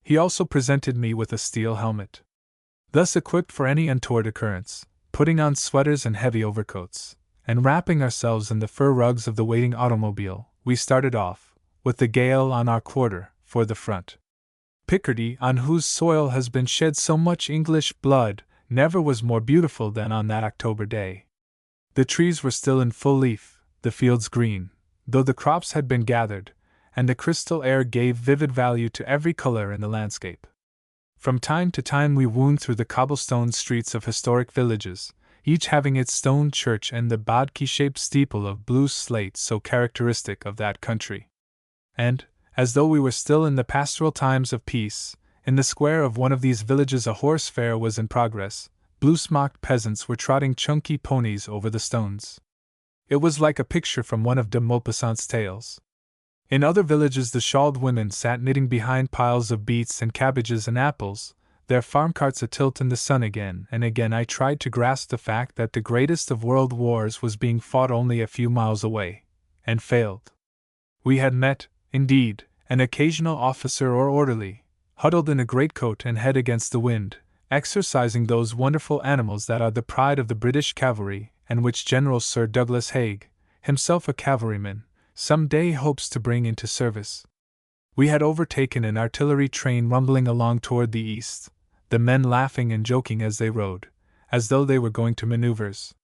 He also presented me with a steel helmet. Thus equipped for any untoward occurrence, putting on sweaters and heavy overcoats, and wrapping ourselves in the fur rugs of the waiting automobile, we started off, with the gale on our quarter, for the front. Picardy, on whose soil has been shed so much English blood, never was more beautiful than on that October day. The trees were still in full leaf, the fields green, though the crops had been gathered, and the crystal air gave vivid value to every color in the landscape. From time to time we wound through the cobblestone streets of historic villages, each having its stone church and the bodki-shaped steeple of blue slate so characteristic of that country. And, as though we were still in the pastoral times of peace, in the square of one of these villages a horse fair was in progress. Blue-smocked peasants were trotting chunky ponies over the stones. It was like a picture from one of de Maupassant's tales. In other villages the shawled women sat knitting behind piles of beets and cabbages and apples, their farm carts atilt in the sun. Again and again I tried to grasp the fact that the greatest of world wars was being fought only a few miles away, and failed. We had met, indeed, an occasional officer or orderly, huddled in a greatcoat and head against the wind, exercising those wonderful animals that are the pride of the British cavalry, and which General Sir Douglas Haig, himself a cavalryman, some day hopes to bring into service. We had overtaken an artillery train rumbling along toward the east, the men laughing and joking as they rode, as though they were going to maneuvers.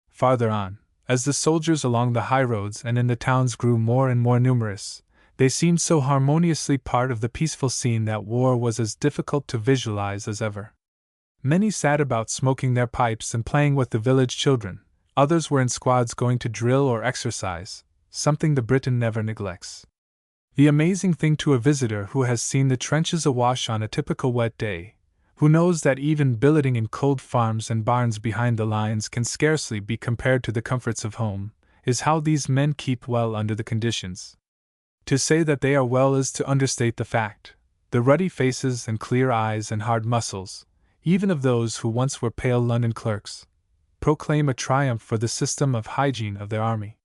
Farther on, as the soldiers along the highroads and in the towns grew more and more numerous, they seemed so harmoniously part of the peaceful scene that war was as difficult to visualize as ever. Many sat about smoking their pipes and playing with the village children, others were in squads going to drill or exercise, something the Briton never neglects. The amazing thing to a visitor who has seen the trenches awash on a typical wet day, who knows that even billeting in cold farms and barns behind the lines can scarcely be compared to the comforts of home, is how these men keep well under the conditions. To say that they are well is to understate the fact. The ruddy faces and clear eyes and hard muscles, even of those who once were pale London clerks, proclaim a triumph for the system of hygiene of their army.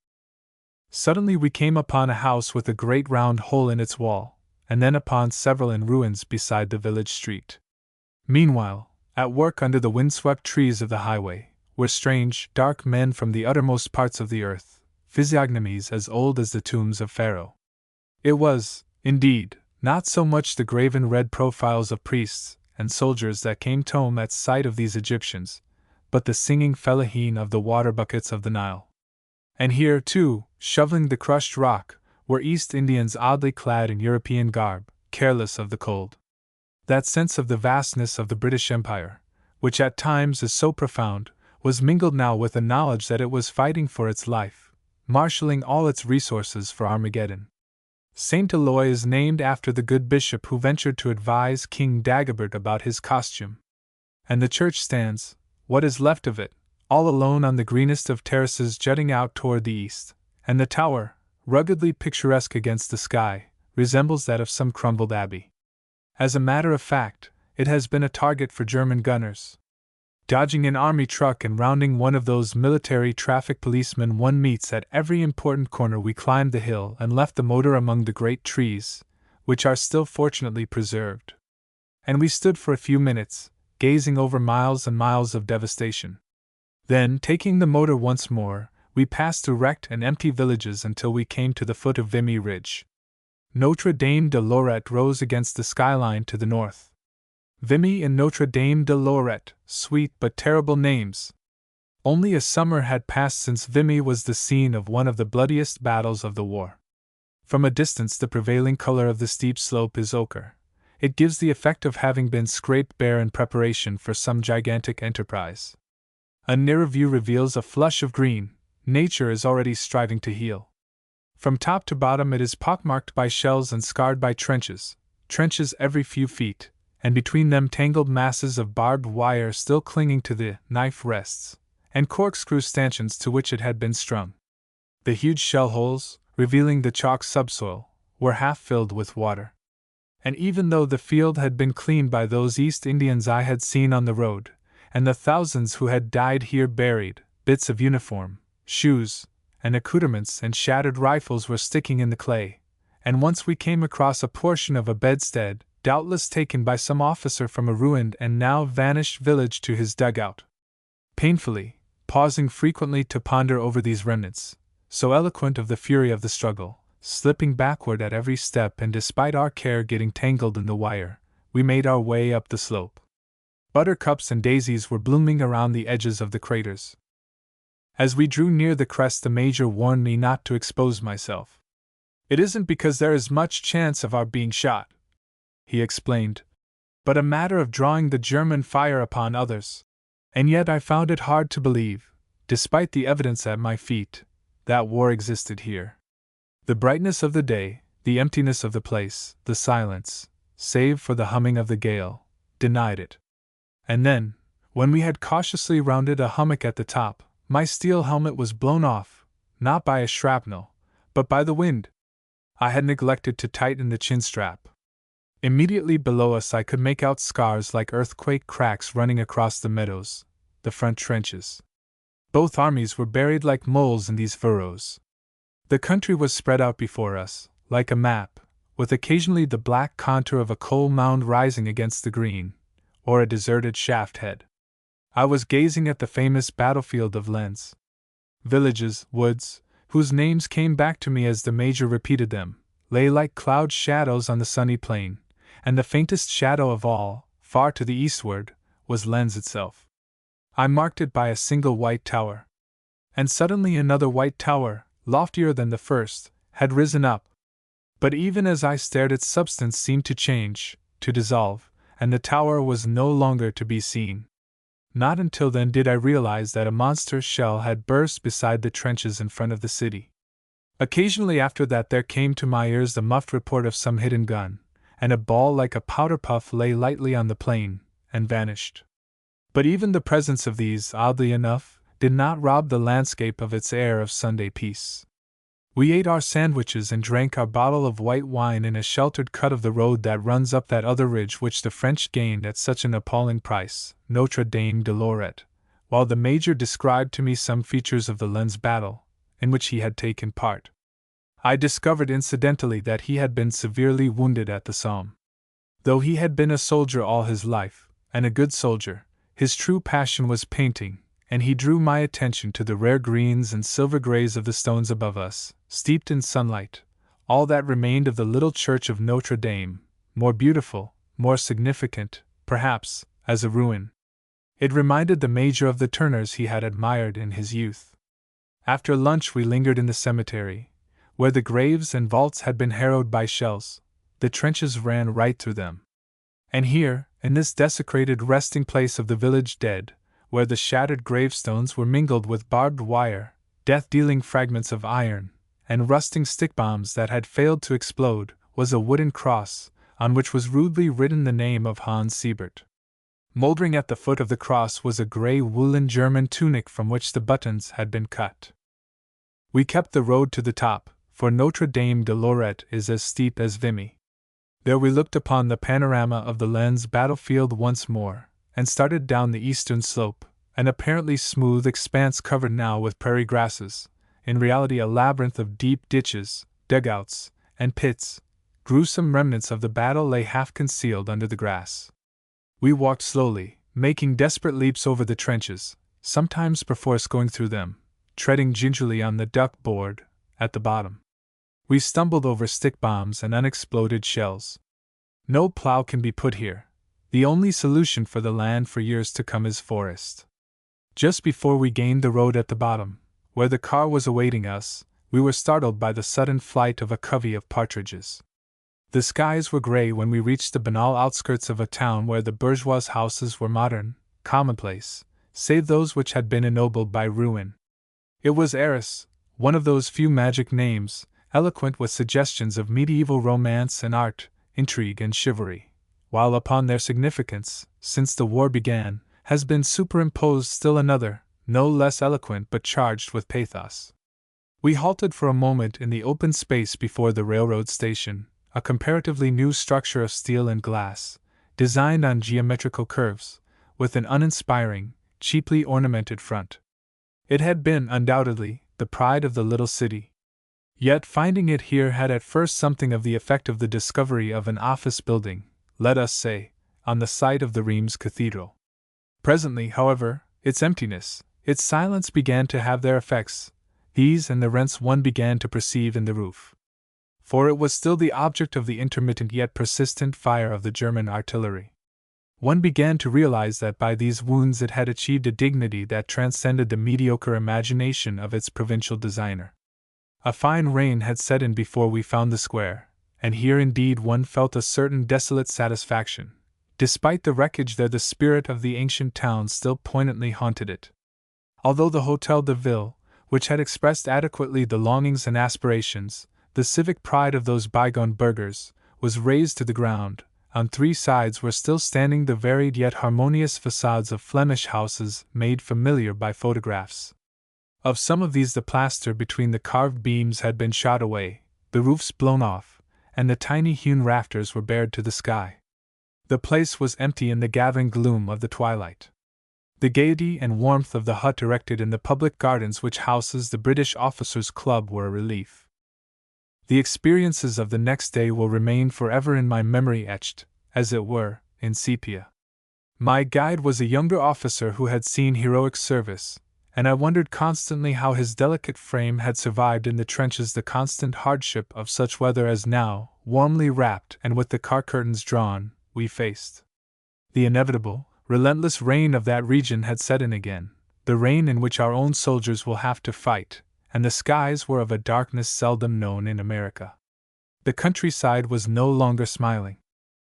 Suddenly we came upon a house with a great round hole in its wall, and then upon several in ruins beside the village street. Meanwhile, at work under the windswept trees of the highway, were strange, dark men from the uttermost parts of the earth, physiognomies as old as the tombs of Pharaoh. It was, indeed, not so much the graven red profiles of priests and soldiers that came to home at sight of these Egyptians, but the singing fellaheen of the water buckets of the Nile. And here, too, shoveling the crushed rock, were East Indians oddly clad in European garb, careless of the cold. That sense of the vastness of the British Empire, which at times is so profound, was mingled now with the knowledge that it was fighting for its life, marshalling all its resources for Armageddon. Saint Eloi is named after the good bishop who ventured to advise King Dagobert about his costume. And the church stands, what is left of it, all alone on the greenest of terraces jutting out toward the east, and the tower, ruggedly picturesque against the sky, resembles that of some crumbled abbey. As a matter of fact, it has been a target for German gunners. Dodging an army truck and rounding one of those military traffic policemen one meets at every important corner, we climbed the hill and left the motor among the great trees, which are still fortunately preserved. And we stood for a few minutes, gazing over miles and miles of devastation. Then, taking the motor once more, we passed through wrecked and empty villages until we came to the foot of Vimy Ridge. Notre Dame de Lorette rose against the skyline to the north. Vimy and Notre Dame de Lorette, sweet but terrible names. Only a summer had passed since Vimy was the scene of one of the bloodiest battles of the war. From a distance the prevailing color of the steep slope is ochre. It gives the effect of having been scraped bare in preparation for some gigantic enterprise. A nearer view reveals a flush of green. Nature is already striving to heal. From top to bottom it is pockmarked by shells and scarred by trenches every few feet, and between them tangled masses of barbed wire still clinging to the knife rests, and corkscrew stanchions to which it had been strung. The huge shell holes, revealing the chalk subsoil, were half filled with water. And even though the field had been cleaned by those East Indians I had seen on the road, and the thousands who had died here buried, bits of uniform, shoes, and accoutrements and shattered rifles were sticking in the clay, and once we came across a portion of a bedstead, doubtless taken by some officer from a ruined and now vanished village to his dugout. Painfully, pausing frequently to ponder over these remnants, so eloquent of the fury of the struggle, slipping backward at every step and despite our care getting tangled in the wire, we made our way up the slope. Buttercups and daisies were blooming around the edges of the craters. As we drew near the crest the Major warned me not to expose myself. "It isn't because there is much chance of our being shot," he explained, "but a matter of drawing the German fire upon others." And yet I found it hard to believe, despite the evidence at my feet, that war existed here. The brightness of the day, the emptiness of the place, the silence, save for the humming of the gale, denied it. And then, when we had cautiously rounded a hummock at the top, my steel helmet was blown off, not by a shrapnel, but by the wind. I had neglected to tighten the chin strap. Immediately below us I could make out scars like earthquake cracks running across the meadows, the front trenches. Both armies were buried like moles in these furrows. The country was spread out before us, like a map, with occasionally the black contour of a coal mound rising against the green, or a deserted shaft head. I was gazing at the famous battlefield of Lens. Villages, woods, whose names came back to me as the Major repeated them, lay like cloud shadows on the sunny plain, and the faintest shadow of all, far to the eastward, was Lens itself. I marked it by a single white tower. And suddenly another white tower, loftier than the first, had risen up. But even as I stared its substance seemed to change, to dissolve, and the tower was no longer to be seen. Not until then did I realize that a monster shell had burst beside the trenches in front of the city. Occasionally after that there came to my ears the muffled report of some hidden gun, and a ball like a powder puff lay lightly on the plain, and vanished. But even the presence of these, oddly enough, did not rob the landscape of its air of Sunday peace. We ate our sandwiches and drank our bottle of white wine in a sheltered cut of the road that runs up that other ridge which the French gained at such an appalling price, Notre Dame de Lorette, while the Major described to me some features of the Lens battle, in which he had taken part. I discovered incidentally that he had been severely wounded at the Somme. Though he had been a soldier all his life, and a good soldier, his true passion was painting, and he drew my attention to the rare greens and silver grays of the stones above us, steeped in sunlight, all that remained of the little church of Notre Dame, more beautiful, more significant, perhaps, as a ruin. It reminded the Major of the Turners he had admired in his youth. After lunch we lingered in the cemetery, where the graves and vaults had been harrowed by shells. The trenches ran right through them. And here, in this desecrated resting place of the village dead, where the shattered gravestones were mingled with barbed wire, death-dealing fragments of iron, and rusting stick bombs that had failed to explode, was a wooden cross, on which was rudely written the name of Hans Siebert. Moldering at the foot of the cross was a grey woolen German tunic from which the buttons had been cut. We kept the road to the top, for Notre Dame de Lorette is as steep as Vimy. There we looked upon the panorama of the Lens battlefield once more, and started down the eastern slope, an apparently smooth expanse covered now with prairie grasses, in reality a labyrinth of deep ditches, dugouts, and pits. Gruesome remnants of the battle lay half concealed under the grass. We walked slowly, making desperate leaps over the trenches, sometimes perforce going through them, treading gingerly on the duck board at the bottom. We stumbled over stick bombs and unexploded shells. No plow can be put here. The only solution for the land for years to come is forest. Just before we gained the road at the bottom, where the car was awaiting us, we were startled by the sudden flight of a covey of partridges. The skies were grey when we reached the banal outskirts of a town where the bourgeois houses were modern, commonplace, save those which had been ennobled by ruin. It was Arras, one of those few magic names, eloquent with suggestions of medieval romance and art, intrigue and chivalry, while upon their significance, since the war began, has been superimposed still another, no less eloquent but charged with pathos. We halted for a moment in the open space before the railroad station, a comparatively new structure of steel and glass, designed on geometrical curves, with an uninspiring, cheaply ornamented front. It had been, undoubtedly, the pride of the little city. Yet finding it here had at first something of the effect of the discovery of an office building, let us say, on the site of the Reims Cathedral. Presently, however, its emptiness, its silence began to have their effects, these and the rents one began to perceive in the roof. For it was still the object of the intermittent yet persistent fire of the German artillery. One began to realize that by these wounds it had achieved a dignity that transcended the mediocre imagination of its provincial designer. A fine rain had set in before we found the square, and here indeed one felt a certain desolate satisfaction. Despite the wreckage there the spirit of the ancient town still poignantly haunted it. Although the Hôtel de Ville, which had expressed adequately the longings and aspirations, the civic pride of those bygone burghers, was razed to the ground, on three sides were still standing the varied yet harmonious facades of Flemish houses made familiar by photographs. Of some of these the plaster between the carved beams had been shot away, the roofs blown off, and the tiny hewn rafters were bared to the sky. The place was empty in the gathering gloom of the twilight. The gaiety and warmth of the hut erected in the public gardens which houses the British Officers' Club were a relief. The experiences of the next day will remain forever in my memory etched, as it were, in sepia. My guide was a younger officer who had seen heroic service, and I wondered constantly how his delicate frame had survived in the trenches the constant hardship of such weather as now, warmly wrapped and with the car curtains drawn, we faced. The inevitable, relentless rain of that region had set in again, the rain in which our own soldiers will have to fight, and the skies were of a darkness seldom known in America. The countryside was no longer smiling.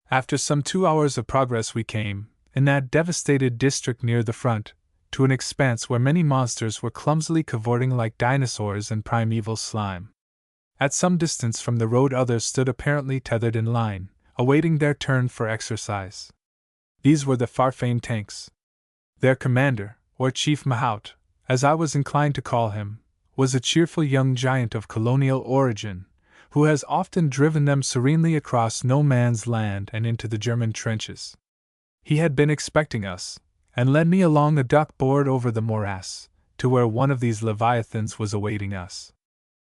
After some 2 hours of progress we came, in that devastated district near the front, to an expanse where many monsters were clumsily cavorting like dinosaurs in primeval slime. At some distance from the road others stood apparently tethered in line, awaiting their turn for exercise. These were the far-famed tanks. Their commander, or Chief Mahout, as I was inclined to call him, was a cheerful young giant of colonial origin, who has often driven them serenely across no man's land and into the German trenches. He had been expecting us, and led me along a duck board over the morass, to where one of these leviathans was awaiting us.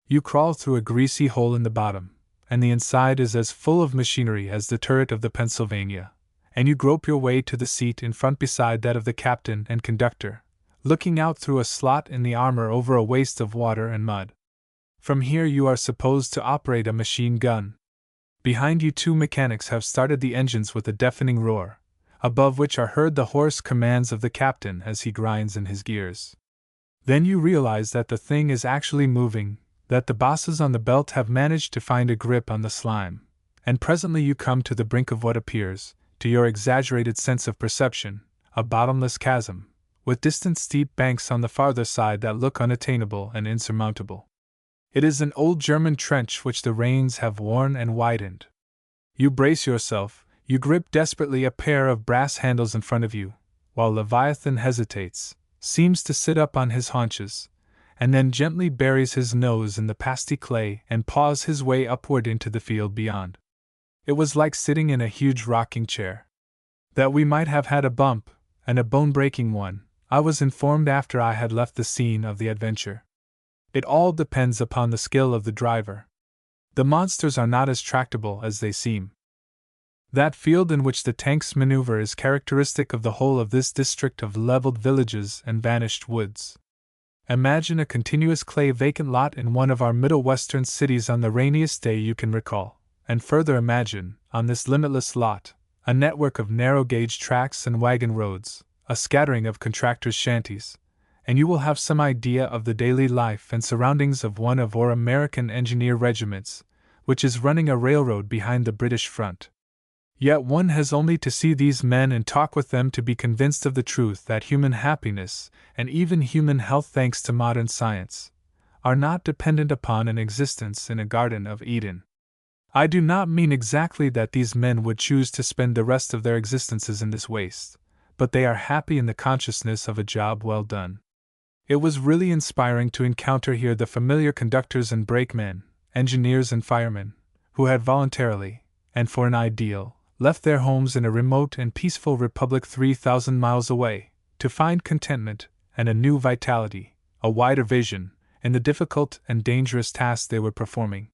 You crawl through a greasy hole in the bottom, and the inside is as full of machinery as the turret of the Pennsylvania, and you grope your way to the seat in front beside that of the captain and conductor, looking out through a slot in the armor over a waste of water and mud. From here you are supposed to operate a machine gun. Behind you 2 mechanics have started the engines with a deafening roar, above which are heard the hoarse commands of the captain as he grinds in his gears. Then you realize that the thing is actually moving, that the bosses on the belt have managed to find a grip on the slime, and presently you come to the brink of what appears, to your exaggerated sense of perception, a bottomless chasm, with distant steep banks on the farther side that look unattainable and insurmountable. It is an old German trench which the rains have worn and widened. You brace yourself, you grip desperately a pair of brass handles in front of you, while Leviathan hesitates, seems to sit up on his haunches, and then gently buries his nose in the pasty clay and paws his way upward into the field beyond. It was like sitting in a huge rocking chair. That we might have had a bump, and a bone-breaking one, I was informed after I had left the scene of the adventure. It all depends upon the skill of the driver. The monsters are not as tractable as they seem. That field in which the tanks maneuver is characteristic of the whole of this district of leveled villages and vanished woods. Imagine a continuous clay vacant lot in one of our Middle Western cities on the rainiest day you can recall, and further imagine, on this limitless lot, a network of narrow-gauge tracks and wagon roads, a scattering of contractors' shanties, and you will have some idea of the daily life and surroundings of one of our American engineer regiments, which is running a railroad behind the British front. Yet one has only to see these men and talk with them to be convinced of the truth that human happiness, and even human health thanks to modern science, are not dependent upon an existence in a Garden of Eden. I do not mean exactly that these men would choose to spend the rest of their existences in this waste, but they are happy in the consciousness of a job well done. It was really inspiring to encounter here the familiar conductors and brakemen, engineers and firemen, who had voluntarily, and for an ideal, left their homes in a remote and peaceful republic 3,000 miles away, to find contentment and a new vitality, a wider vision, in the difficult and dangerous tasks they were performing.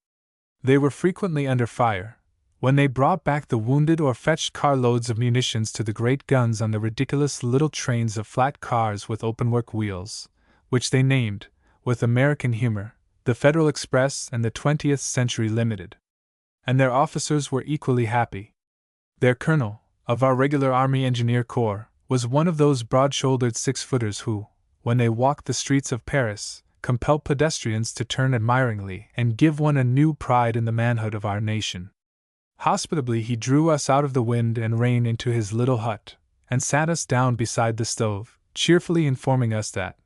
They were frequently under fire, when they brought back the wounded or fetched carloads of munitions to the great guns on the ridiculous little trains of flat cars with openwork wheels, which they named, with American humor, the Federal Express and the 20th Century Limited. And their officers were equally happy. Their colonel, of our regular Army Engineer Corps, was one of those broad-shouldered six-footers who, when they walked the streets of Paris, compel pedestrians to turn admiringly and give one a new pride in the manhood of our nation. Hospitably he drew us out of the wind and rain into his little hut, and sat us down beside the stove, cheerfully informing us that,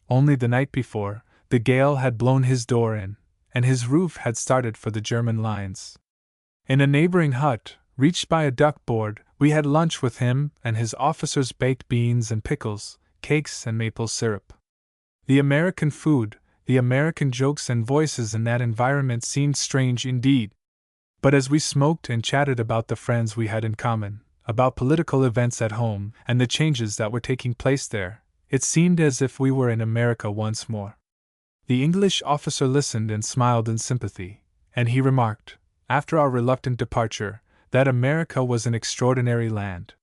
only the night before, the gale had blown his door in, and his roof had started for the German lines. In a neighboring hut, reached by a duck board, we had lunch with him and his officers, baked beans and pickles, cakes and maple syrup. The American food, the American jokes and voices in that environment seemed strange indeed. But as we smoked and chatted about the friends we had in common, about political events at home and the changes that were taking place there, it seemed as if we were in America once more. The English officer listened and smiled in sympathy, and he remarked, after our reluctant departure, that America was an extraordinary land.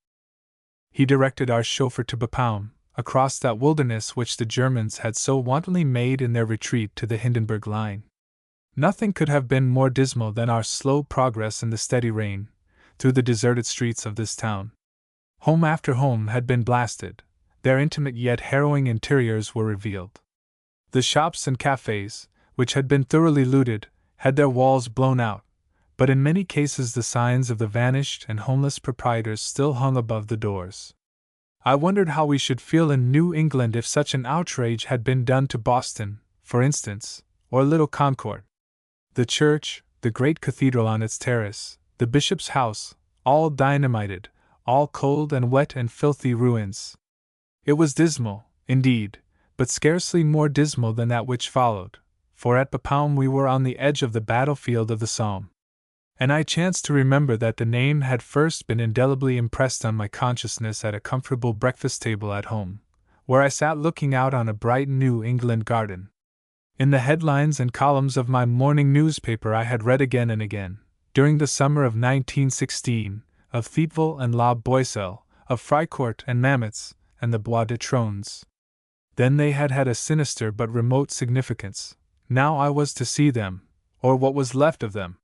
He directed our chauffeur to Bapaume, across that wilderness which the Germans had so wantonly made in their retreat to the Hindenburg line. Nothing could have been more dismal than our slow progress in the steady rain, through the deserted streets of this town. Home after home had been blasted, their intimate yet harrowing interiors were revealed. The shops and cafes, which had been thoroughly looted, had their walls blown out, but in many cases the signs of the vanished and homeless proprietors still hung above the doors. I wondered how we should feel in New England if such an outrage had been done to Boston, for instance, or Little Concord. The church, the great cathedral on its terrace, the bishop's house, all dynamited, all cold and wet and filthy ruins. It was dismal, indeed, but scarcely more dismal than that which followed, for at Bapaume we were on the edge of the battlefield of the Somme. And I chanced to remember that the name had first been indelibly impressed on my consciousness at a comfortable breakfast table at home, where I sat looking out on a bright New England garden. In the headlines and columns of my morning newspaper I had read again and again, during the summer of 1916, of Thiepval and La Boisselle, of Fricourt and Mametz, and the Bois de Trones. Then they had had a sinister but remote significance. Now I was to see them, or what was left of them,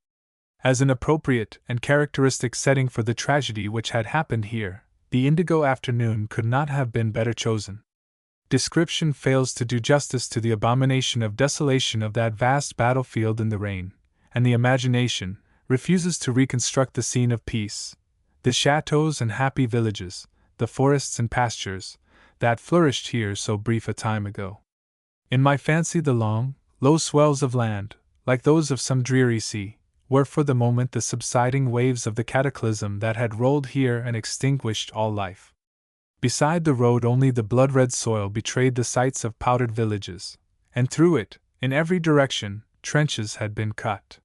as an appropriate and characteristic setting for the tragedy which had happened here. The indigo afternoon could not have been better chosen. Description fails to do justice to the abomination of desolation of that vast battlefield in the rain, and the imagination refuses to reconstruct the scene of peace, the chateaux and happy villages, the forests and pastures, that flourished here so brief a time ago. In my fancy the long, Low swells of land, like those of some dreary sea, were for the moment the subsiding waves of the cataclysm that had rolled here and extinguished all life. Beside the road only the blood-red soil betrayed the sites of powdered villages, and through it, in every direction, trenches had been cut.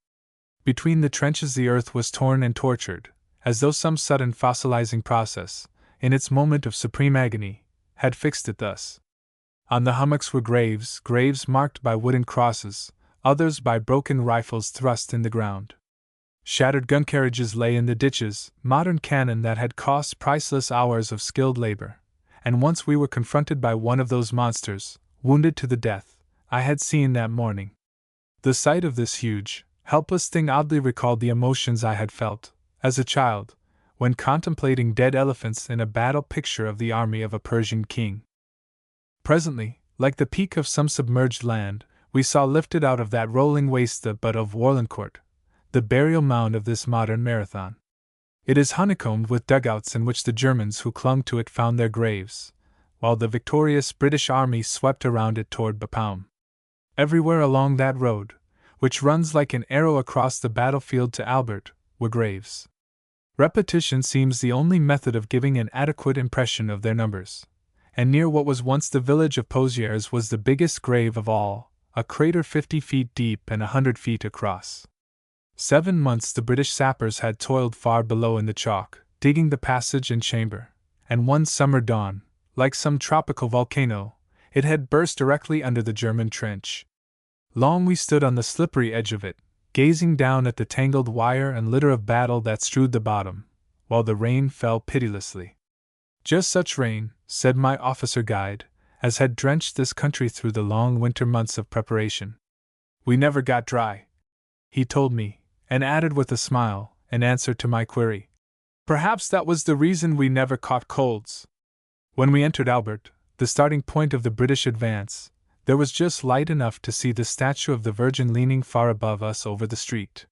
Between the trenches the earth was torn and tortured, as though some sudden fossilizing process, in its moment of supreme agony, had fixed it thus. On the hummocks were graves marked by wooden crosses, others by broken rifles thrust in the ground. Shattered gun carriages lay in the ditches, modern cannon that had cost priceless hours of skilled labor, and once we were confronted by one of those monsters, wounded to the death, I had seen that morning. The sight of this huge, helpless thing oddly recalled the emotions I had felt, as a child, when contemplating dead elephants in a battle picture of the army of a Persian king. Presently, like the peak of some submerged land, we saw lifted out of that rolling waste the butt of Warlencourt, the burial mound of this modern marathon. It is honeycombed with dugouts in which the Germans who clung to it found their graves, while the victorious British army swept around it toward Bapaume. Everywhere along that road, which runs like an arrow across the battlefield to Albert, were graves. Repetition seems the only method of giving an adequate impression of their numbers, and near what was once the village of Pozières was the biggest grave of all, a crater 50 feet deep and 100 feet across. 7 months the British sappers had toiled far below in the chalk, digging the passage and chamber, and one summer dawn, like some tropical volcano, it had burst directly under the German trench. Long we stood on the slippery edge of it, gazing down at the tangled wire and litter of battle that strewed the bottom, while the rain fell pitilessly. Just such rain, said my officer guide, as had drenched this country through the long winter months of preparation. We never got dry, he told me, and added with a smile, in answer to my query. Perhaps that was the reason we never caught colds. When we entered Albert, the starting point of the British advance, there was just light enough to see the statue of the Virgin leaning far above us over the street.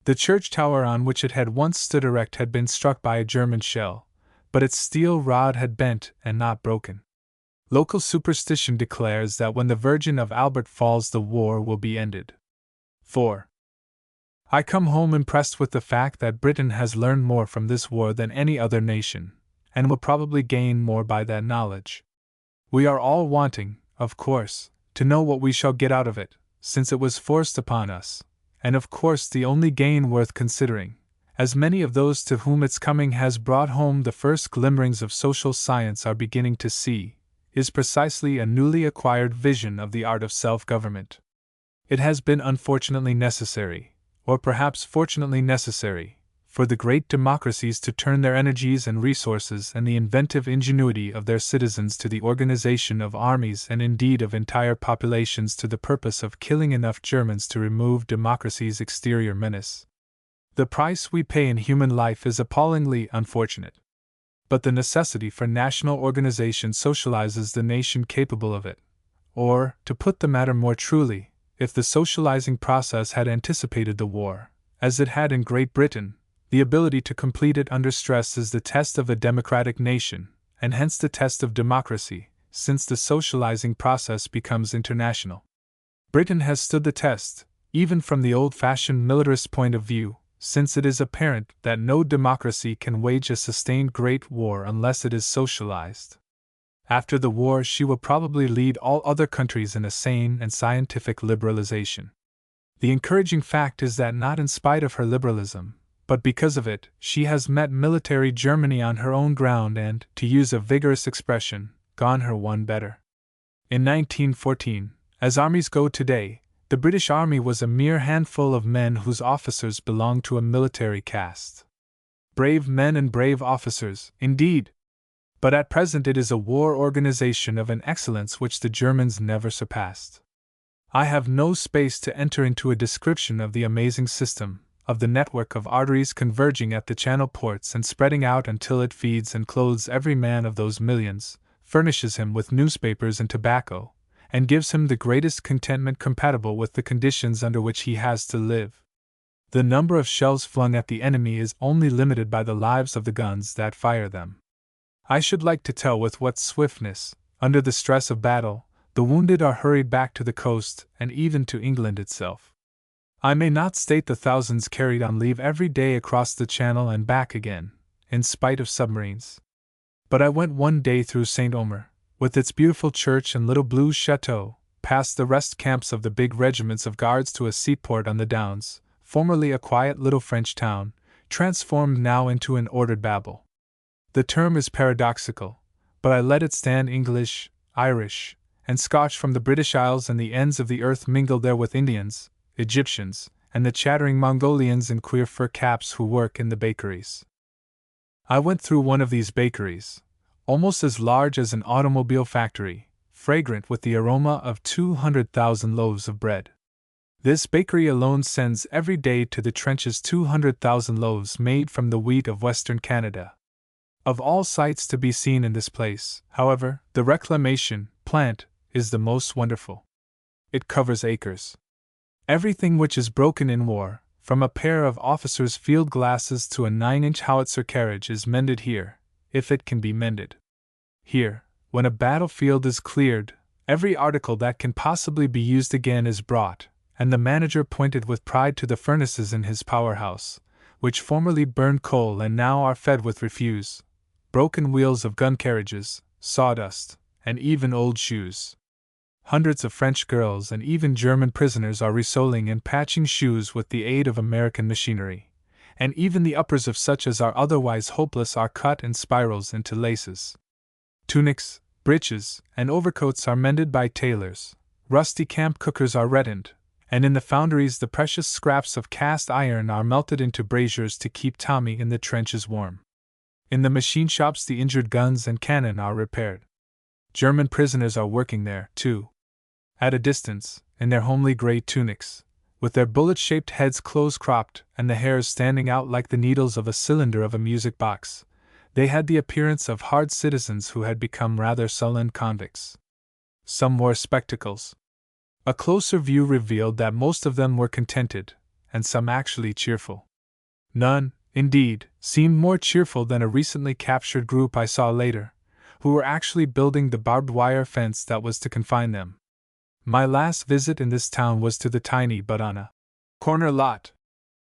The church tower on which it had once stood erect had been struck by a German shell, but its steel rod had bent and not broken. Local superstition declares that when the Virgin of Albert falls the war will be ended. 4. I come home impressed with the fact that Britain has learned more from this war than any other nation, and will probably gain more by that knowledge. We are all wanting, of course, to know what we shall get out of it, since it was forced upon us, and of course the only gain worth considering, as many of those to whom its coming has brought home the first glimmerings of social science are beginning to see, is precisely a newly acquired vision of the art of self-government. It has been unfortunately necessary, or perhaps fortunately necessary, for the great democracies to turn their energies and resources and the inventive ingenuity of their citizens to the organization of armies and indeed of entire populations to the purpose of killing enough Germans to remove democracy's exterior menace. The price we pay in human life is appallingly unfortunate. But the necessity for national organization socializes the nation capable of it. Or, to put the matter more truly, if the socializing process had anticipated the war, as it had in Great Britain, the ability to complete it under stress is the test of a democratic nation, and hence the test of democracy, since the socializing process becomes international. Britain has stood the test, even from the old-fashioned militarist point of view, since it is apparent that no democracy can wage a sustained great war unless it is socialized. After the war she will probably lead all other countries in a sane and scientific liberalization. The encouraging fact is that not in spite of her liberalism, but because of it, she has met military Germany on her own ground and, to use a vigorous expression, gone her one better. In 1914, as armies go today, the British Army was a mere handful of men whose officers belonged to a military caste. Brave men and brave officers, indeed. But at present it is a war organization of an excellence which the Germans never surpassed. I have no space to enter into a description of the amazing system, of the network of arteries converging at the channel ports and spreading out until it feeds and clothes every man of those millions, furnishes him with newspapers and tobacco, and gives him the greatest contentment compatible with the conditions under which he has to live. The number of shells flung at the enemy is only limited by the lives of the guns that fire them. I should like to tell with what swiftness, under the stress of battle, the wounded are hurried back to the coast and even to England itself. I may not state the thousands carried on leave every day across the Channel and back again, in spite of submarines. But I went one day through St. Omer, with its beautiful church and little blue chateau, past the rest camps of the big regiments of guards to a seaport on the Downs, formerly a quiet little French town, transformed now into an ordered Babel. The term is paradoxical, but I let it stand. English, Irish, and Scotch from the British Isles and the ends of the earth mingled there with Indians, Egyptians, and the chattering Mongolians in queer fur caps who work in the bakeries. I went through one of these bakeries, almost as large as an automobile factory, fragrant with the aroma of 200,000 loaves of bread. This bakery alone sends every day to the trenches 200,000 loaves made from the wheat of Western Canada. Of all sights to be seen in this place, however, the reclamation plant is the most wonderful. It covers acres. Everything which is broken in war, from a pair of officers' field glasses to a 9-inch howitzer carriage, is mended here, if it can be mended. Here, when a battlefield is cleared, every article that can possibly be used again is brought, and the manager pointed with pride to the furnaces in his powerhouse, which formerly burned coal and now are fed with refuse, broken wheels of gun carriages, sawdust, and even old shoes. Hundreds of French girls and even German prisoners are resoling and patching shoes with the aid of American machinery, and even the uppers of such as are otherwise hopeless are cut in spirals into laces. Tunics, breeches, and overcoats are mended by tailors, rusty camp cookers are reddened, and in the foundries the precious scraps of cast iron are melted into braziers to keep Tommy in the trenches warm. In the machine shops the injured guns and cannon are repaired. German prisoners are working there, too. At a distance, in their homely gray tunics, with their bullet-shaped heads close-cropped and the hairs standing out like the needles of a cylinder of a music box, they had the appearance of hard citizens who had become rather sullen convicts. Some wore spectacles. A closer view revealed that most of them were contented, and some actually cheerful. None, indeed, seemed more cheerful than a recently captured group I saw later, who were actually building the barbed wire fence that was to confine them. My last visit in this town was to the tiny but on a corner lot,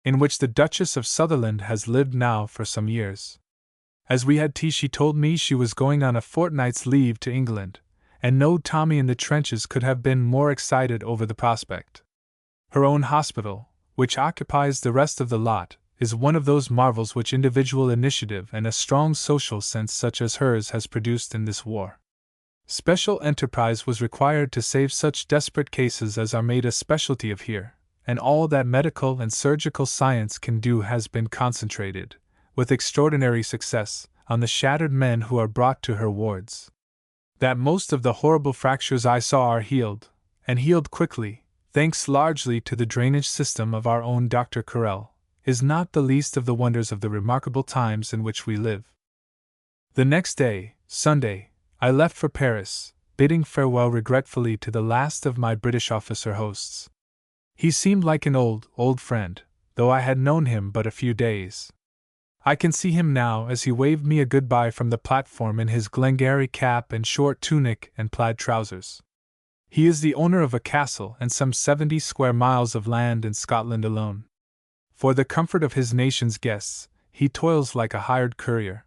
in which the Duchess of Sutherland has lived now for some years. As we had tea, she told me she was going on a fortnight's leave to England, and no Tommy in the trenches could have been more excited over the prospect. Her own hospital, which occupies the rest of the lot, is one of those marvels which individual initiative and a strong social sense such as hers has produced in this war. Special enterprise was required to save such desperate cases as are made a specialty of here, and all that medical and surgical science can do has been concentrated, with extraordinary success, on the shattered men who are brought to her wards. That most of the horrible fractures I saw are healed, and healed quickly, thanks largely to the drainage system of our own Dr. Carrel, is not the least of the wonders of the remarkable times in which we live. The next day, Sunday, I left for Paris, bidding farewell regretfully to the last of my British officer hosts. He seemed like an old friend, though I had known him but a few days. I can see him now as he waved me a goodbye from the platform in his Glengarry cap and short tunic and plaid trousers. He is the owner of a castle and some 70 square miles of land in Scotland alone. For the comfort of his nation's guests, he toils like a hired courier.